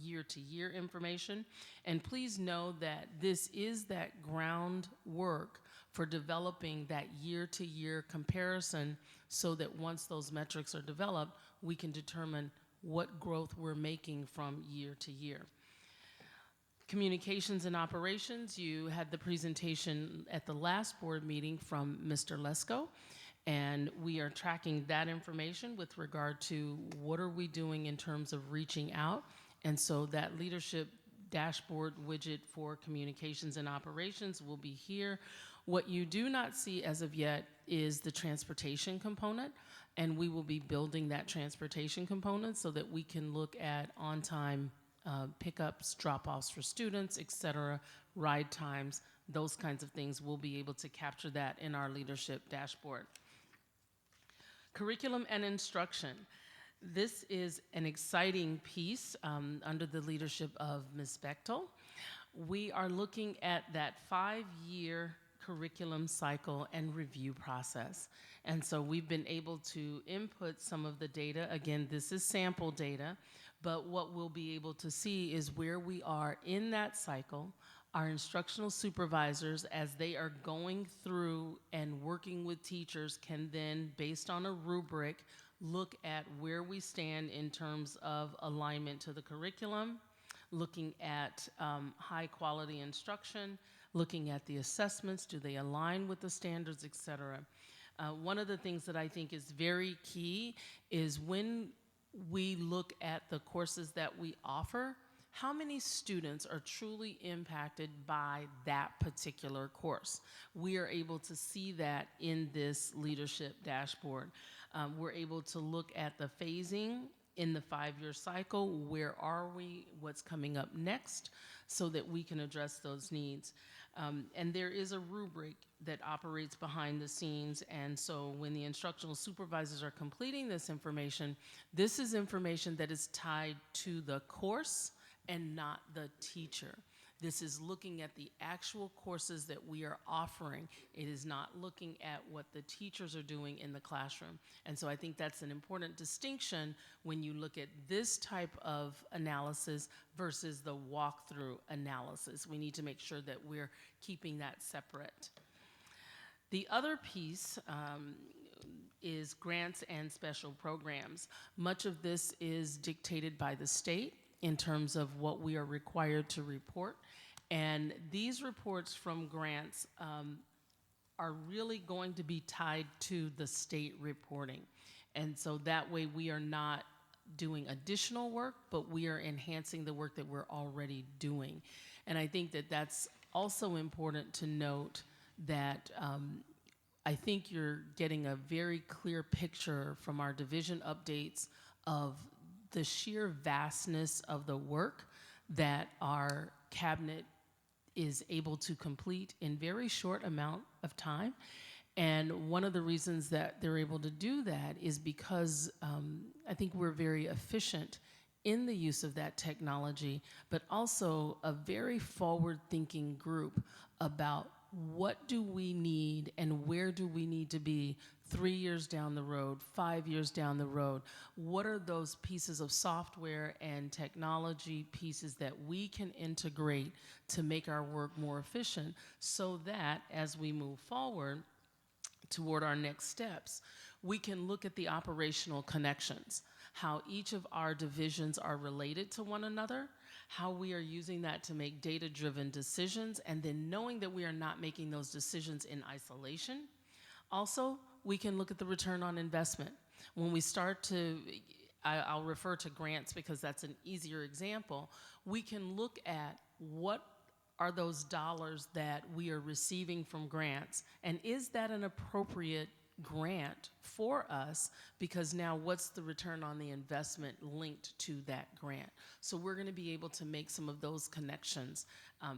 year-to-year information. And please know that this is that groundwork for developing that year-to-year comparison, so that once those metrics are developed, we can determine what growth we're making from year to year. Communications and operations, you had the presentation at the last board meeting from Mr. Lesko, and we are tracking that information with regard to what are we doing in terms of reaching out. And so that leadership dashboard widget for communications and operations will be here. What you do not see as of yet is the transportation component, and we will be building that transportation component so that we can look at on-time pickups, drop-offs for students, et cetera, ride times, those kinds of things. We'll be able to capture that in our leadership dashboard. Curriculum and instruction. This is an exciting piece under the leadership of Ms. Bechtel. We are looking at that 5-year curriculum cycle and review process. And so we've been able to input some of the data. Again, this is sample data, but what we'll be able to see is where we are in that cycle. Our instructional supervisors, as they are going through and working with teachers, can then, based on a rubric, look at where we stand in terms of alignment to the curriculum, looking at high quality instruction, looking at the assessments, do they align with the standards, et cetera. One of the things that I think is very key is when we look at the courses that we offer, how many students are truly impacted by that particular course? We are able to see that in this leadership dashboard. We're able to look at the phasing in the 5-year cycle. Where are we? What's coming up next? So that we can address those needs. And there is a rubric that operates behind the scenes, and so when the instructional supervisors are completing this is information that is tied to the course and not the teacher. This is looking at the actual courses that we are offering. It is not looking at what the teachers are doing in the classroom. And so I think that's an important distinction when you look at this type of analysis versus the walkthrough analysis. We need to make sure that we're keeping that separate. The other piece is grants and special programs. Much of this is dictated by the state in terms of what we are required to report. And these reports from grants are really going to be tied to the state reporting. And so that way we are not doing additional work, but we are enhancing the work that we're already doing. And I think that that's also important to note that I think you're getting a very clear picture from our division updates of the sheer vastness of the work that our cabinet is able to complete in very short amount of time. And one of the reasons that they're able to do that is because I think we're very efficient in the use of that technology, but also a very forward-thinking group about what do we need and where do we need to be 3 years down the road, 5 years down the road? What are those pieces of software and technology pieces that we can integrate to make our work more efficient so that as we move forward toward our next steps, we can look at the operational connections, how each of our divisions are related to one another, how we are using that to make data-driven decisions, and then knowing that we are not making those decisions in isolation. Also, we can look at the return on investment. When we start to, I'll refer to grants because that's an easier example, we can look at what are those dollars that we are receiving from grants, and is that an appropriate grant for us, because now what's the return on the investment linked to that grant? So we're going to be able to make some of those connections.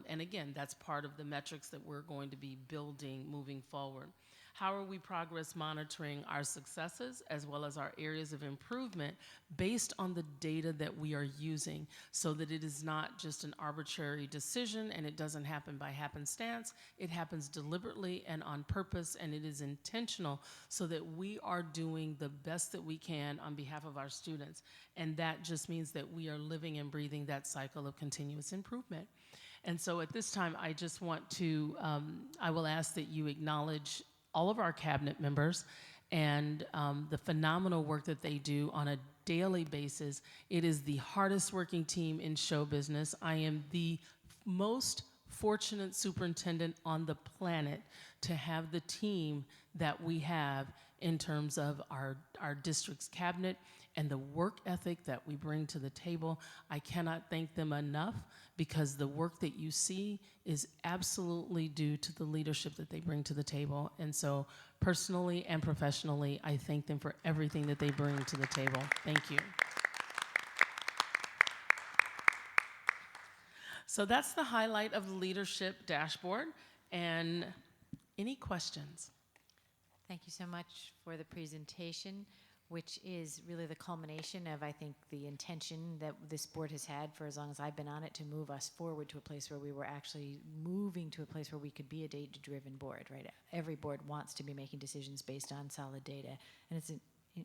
And again, that's part of the metrics that we're going to be building moving forward. How are we progress monitoring our successes as well as our areas of improvement based on the data that we are using, so that it is not just an arbitrary decision and it doesn't happen by happenstance. It happens deliberately and on purpose, and it is intentional so that we are doing the best that we can on behalf of our students. And that just means that we are living and breathing that cycle of continuous improvement. And so at this time, I just want to, I will ask that you acknowledge all of our cabinet members and the phenomenal work that they do on a daily basis. It is the hardest working team in show business. I am the most fortunate superintendent on the planet to have the team that we have in terms of our district's cabinet and the work ethic that we bring to the table. I cannot thank them enough, because the work that you see is absolutely due to the leadership that they bring to the table. And so personally and professionally, I thank them for everything that they bring to the table. Thank you. So that's the highlight of the leadership dashboard. And any questions? Thank you so much for the presentation, which is really the culmination of, I think, the intention that this board has had for as long as I've been on it to move us forward to a place where we were actually moving to a place where we could be a data-driven board, right? Every board wants to be making decisions based on solid data, and it's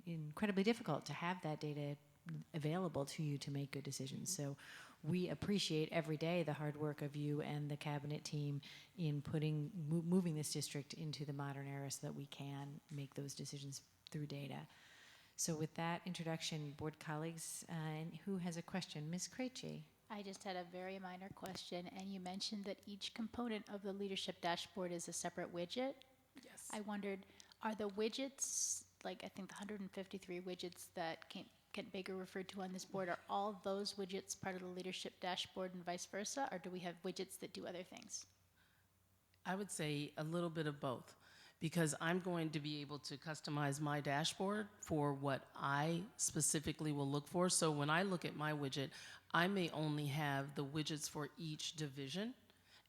incredibly difficult to have that data available to you to make good decisions. So we appreciate every day the hard work of you and the cabinet team in moving this district into the modern era so that we can make those decisions through data. So with that introduction, board colleagues, who has a question? Ms. Krejci. I just had a very minor question, and you mentioned that each component of the leadership dashboard is a separate widget. Yes. I wondered, are the widgets, like I think the 153 widgets that Kent Baker referred to on this board, are all those widgets part of the leadership dashboard and vice versa, or do we have widgets that do other things? I would say a little bit of both, because I'm going to be able to customize my dashboard for what I specifically will look for. So when I look at my widget, I may only have the widgets for each division,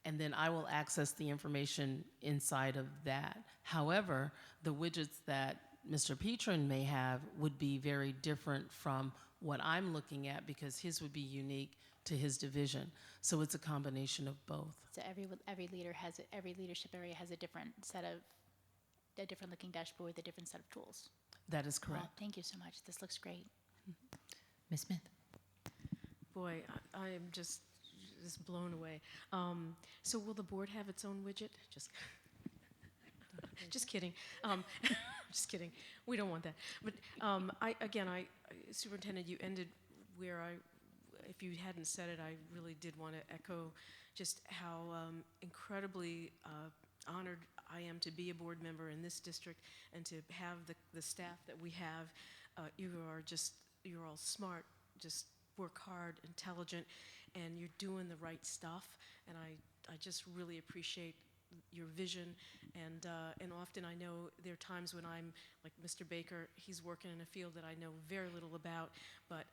and then I will access the information inside of that. However, the widgets that Mr. Petron may have would be very different from what I'm looking at, because his would be unique to his division. So it's a combination of both. So every leadership area has a different looking dashboard with a different set of tools. That is correct. Well, thank you so much. This looks great. Ms. Smith. Boy, I am just blown away. So will the board have its own widget? Just kidding. Just kidding. We don't want that. But Superintendent, you ended where if you hadn't said it, I really did want to echo just how incredibly honored I am to be a board member in this district and to have the staff that we have. You're all smart, just work hard, intelligent, and you're doing the right stuff. And I just really appreciate your vision, and often I know there are times when I'm like Mr. Baker, he's working in a field that I know very little about, but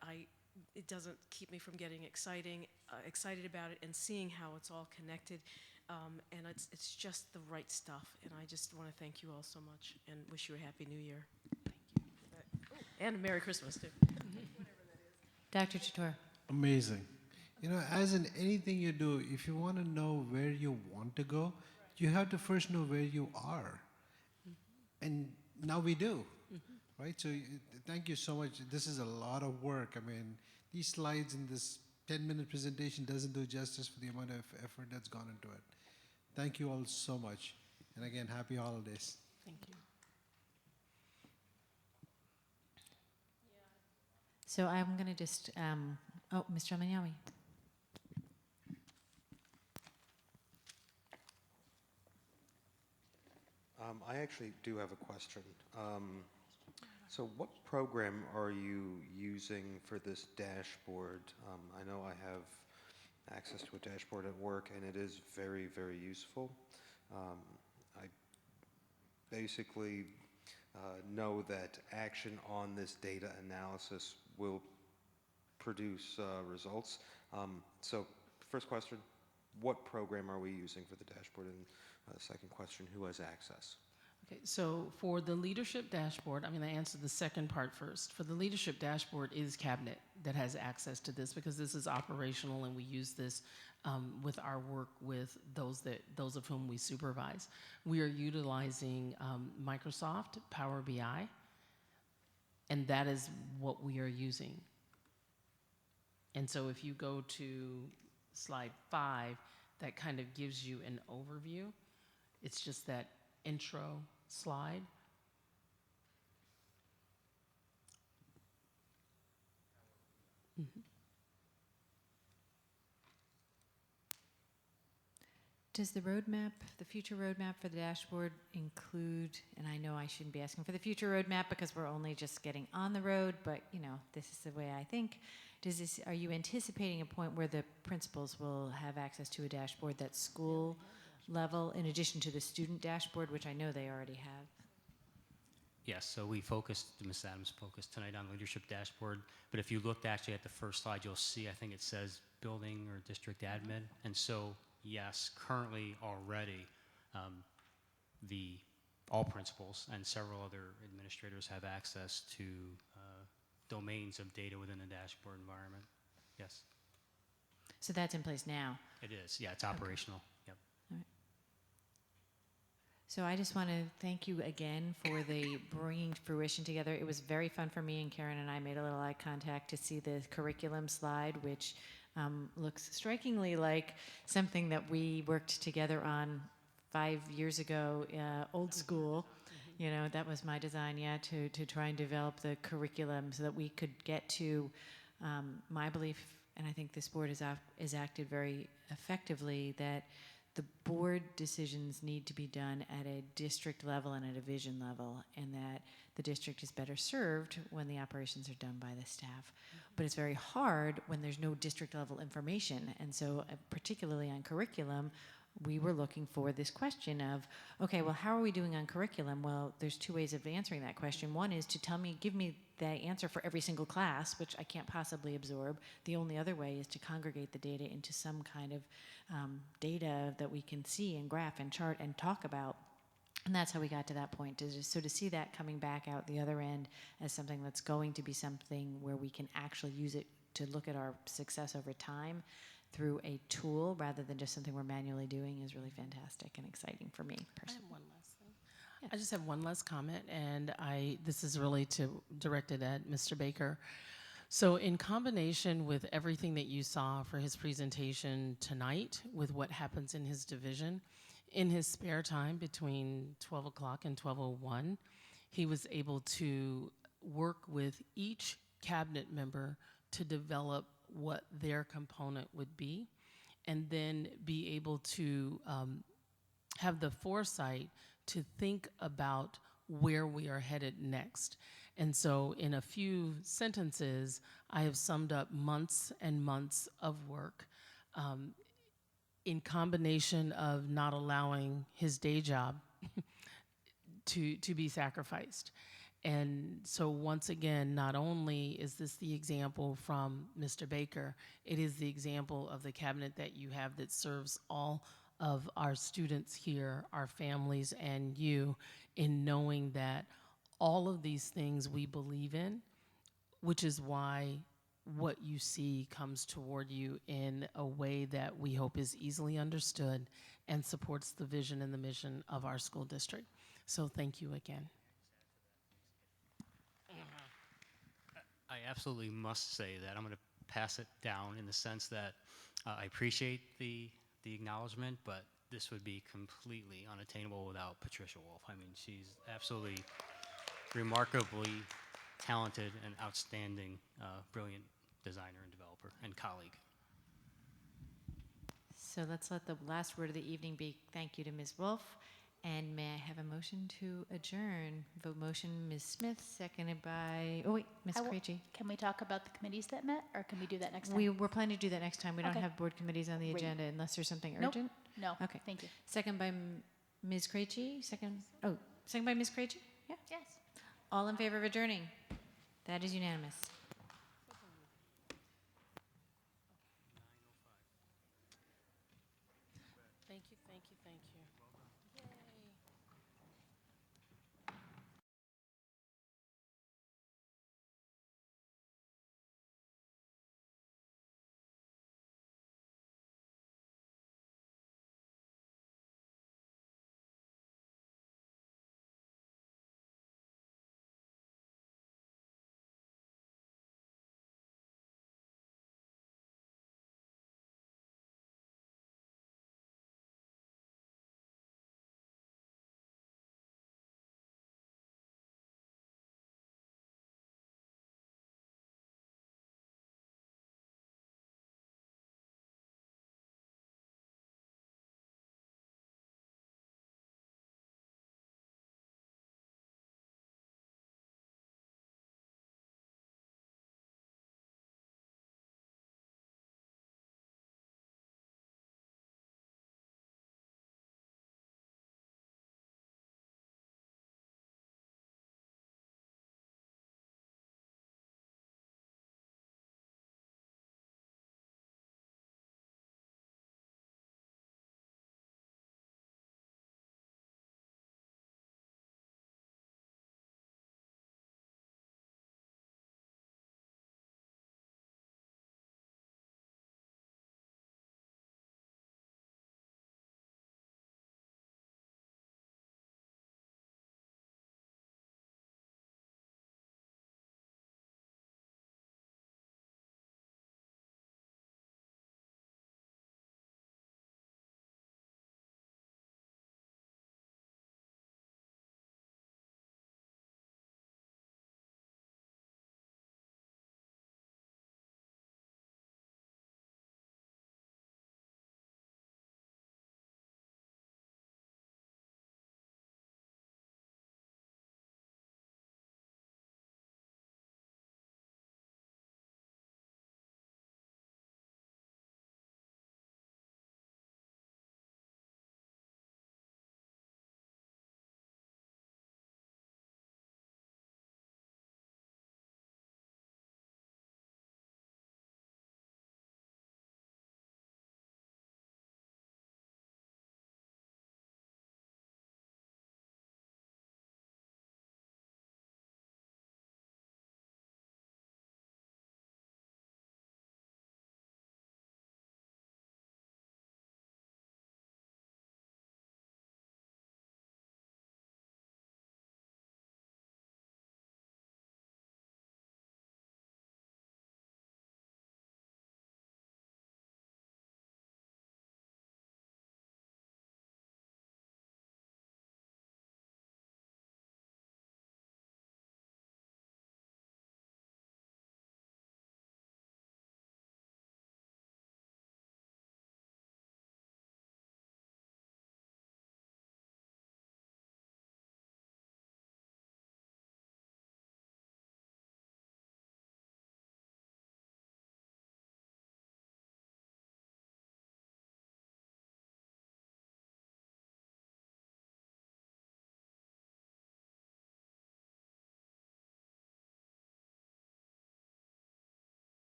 it doesn't keep me from getting excited about it and seeing how it's all connected, and it's just the right stuff, and I just want to thank you all so much and wish you a Happy New Year. Thank you. And a Merry Christmas, too. Dr. Chator. Amazing. You know, as in anything you do, if you want to know where you want to go, you have to first know where you are. And now we do, right? So thank you so much. This is a lot of work. I mean, these slides in this 10-minute presentation doesn't do justice for the amount of effort that's gone into it. Thank you all so much. And again, happy holidays. Thank you. So I'm going to just, Mr. Almanyawi. I actually do have a question. So what program are you using for this dashboard? I know I have access to a dashboard at work, and it is very, very useful. I basically know that action on this data analysis will produce results. So first question, what program are we using for the dashboard? And second question, who has access? Okay, so for the leadership dashboard, I'm going to answer the second part first. For the leadership dashboard, it is Cabinet that has access to this, because this is operational and we use this with our work with those of whom we supervise. We are utilizing Microsoft Power BI, and that is what we are using. And so if you go to slide 5, that kind of gives you an overview. It's just that intro slide. Does the roadmap, the future roadmap for the dashboard include, and I know I shouldn't be asking for the future roadmap because we're only just getting on the road, but you know, this is the way I think. Are you anticipating a point where the principals will have access to a dashboard that's school level in addition to the student dashboard, which I know they already have? Yes, so we focused, Ms. Adams focused tonight on leadership dashboard, but if you looked actually at the first slide, you'll see, I think it says building or district admin, and so yes, currently already the all principals and several other administrators have access to domains of data within the dashboard environment. Yes, So that's in place now. it is. Yeah, it's operational. Yep. So I just want to thank you again for the bringing fruition together. It was very fun for me, and Karen and I made a little eye contact to see the curriculum slide, which looks strikingly like something that we worked together on 5 years ago, old school. You know, that was my design, yeah, to try and develop the curriculum so that we could get to my belief, and I think this board has acted very effectively, that the board decisions need to be done at a district level and a division level, and that the district is better served when the operations are done by the staff. But it's very hard when there's no district level information, and so particularly on curriculum, we were looking for this question of, okay, well, how are we doing on curriculum? Well, there's two ways of answering that question. One is to give me the answer for every single class, which I can't possibly absorb. The only other way is to congregate the data into some kind of data that we can see and graph and chart and talk about. And that's how we got to that point. So to see that coming back out the other end as something that's going to be something where we can actually use it to look at our success over time through a tool rather than just something we're manually doing is really fantastic and exciting for me personally. I have one last thing. I just have one last comment, and this is really directed at Mr. Baker. So in combination with everything that you saw for his presentation tonight, with what happens in his division, in his spare time between 12 o'clock and 12:01, he was able to work with each cabinet member to develop what their component would be, and then be able to have the foresight to think about where we are headed next. And so in a few sentences, I have summed up months and months of work in combination of not allowing his day job to be sacrificed. And so once again, not only is this the example from Mr. Baker, it is the example of the cabinet that you have that serves all of our students here, our families, and you, in knowing that all of these things we believe in, which is why what you see comes toward you in a way that we hope is easily understood and supports the vision and the mission of our school district. So thank you again. I absolutely must say that I'm going to pass it down in the sense that I appreciate the acknowledgement, but this would be completely unattainable without Patricia Wolf. I mean, she's absolutely remarkably talented and outstanding, brilliant designer and developer and colleague. So let's let the last word of the evening be thank you to Ms. Wolf. And may I have a motion to adjourn? Vote motion, Ms. Smith, seconded by, Ms. Krejci. Can we talk about the committees that met, or can we do that next time? We're planning to do that next time. We don't Okay. have board committees on the Great. agenda unless there's something Nope. urgent. No. Okay. Thank you. Second by Ms. Krejci, second by Ms. Krejci? Yeah. Yes. All in favor of adjourning? That is unanimous.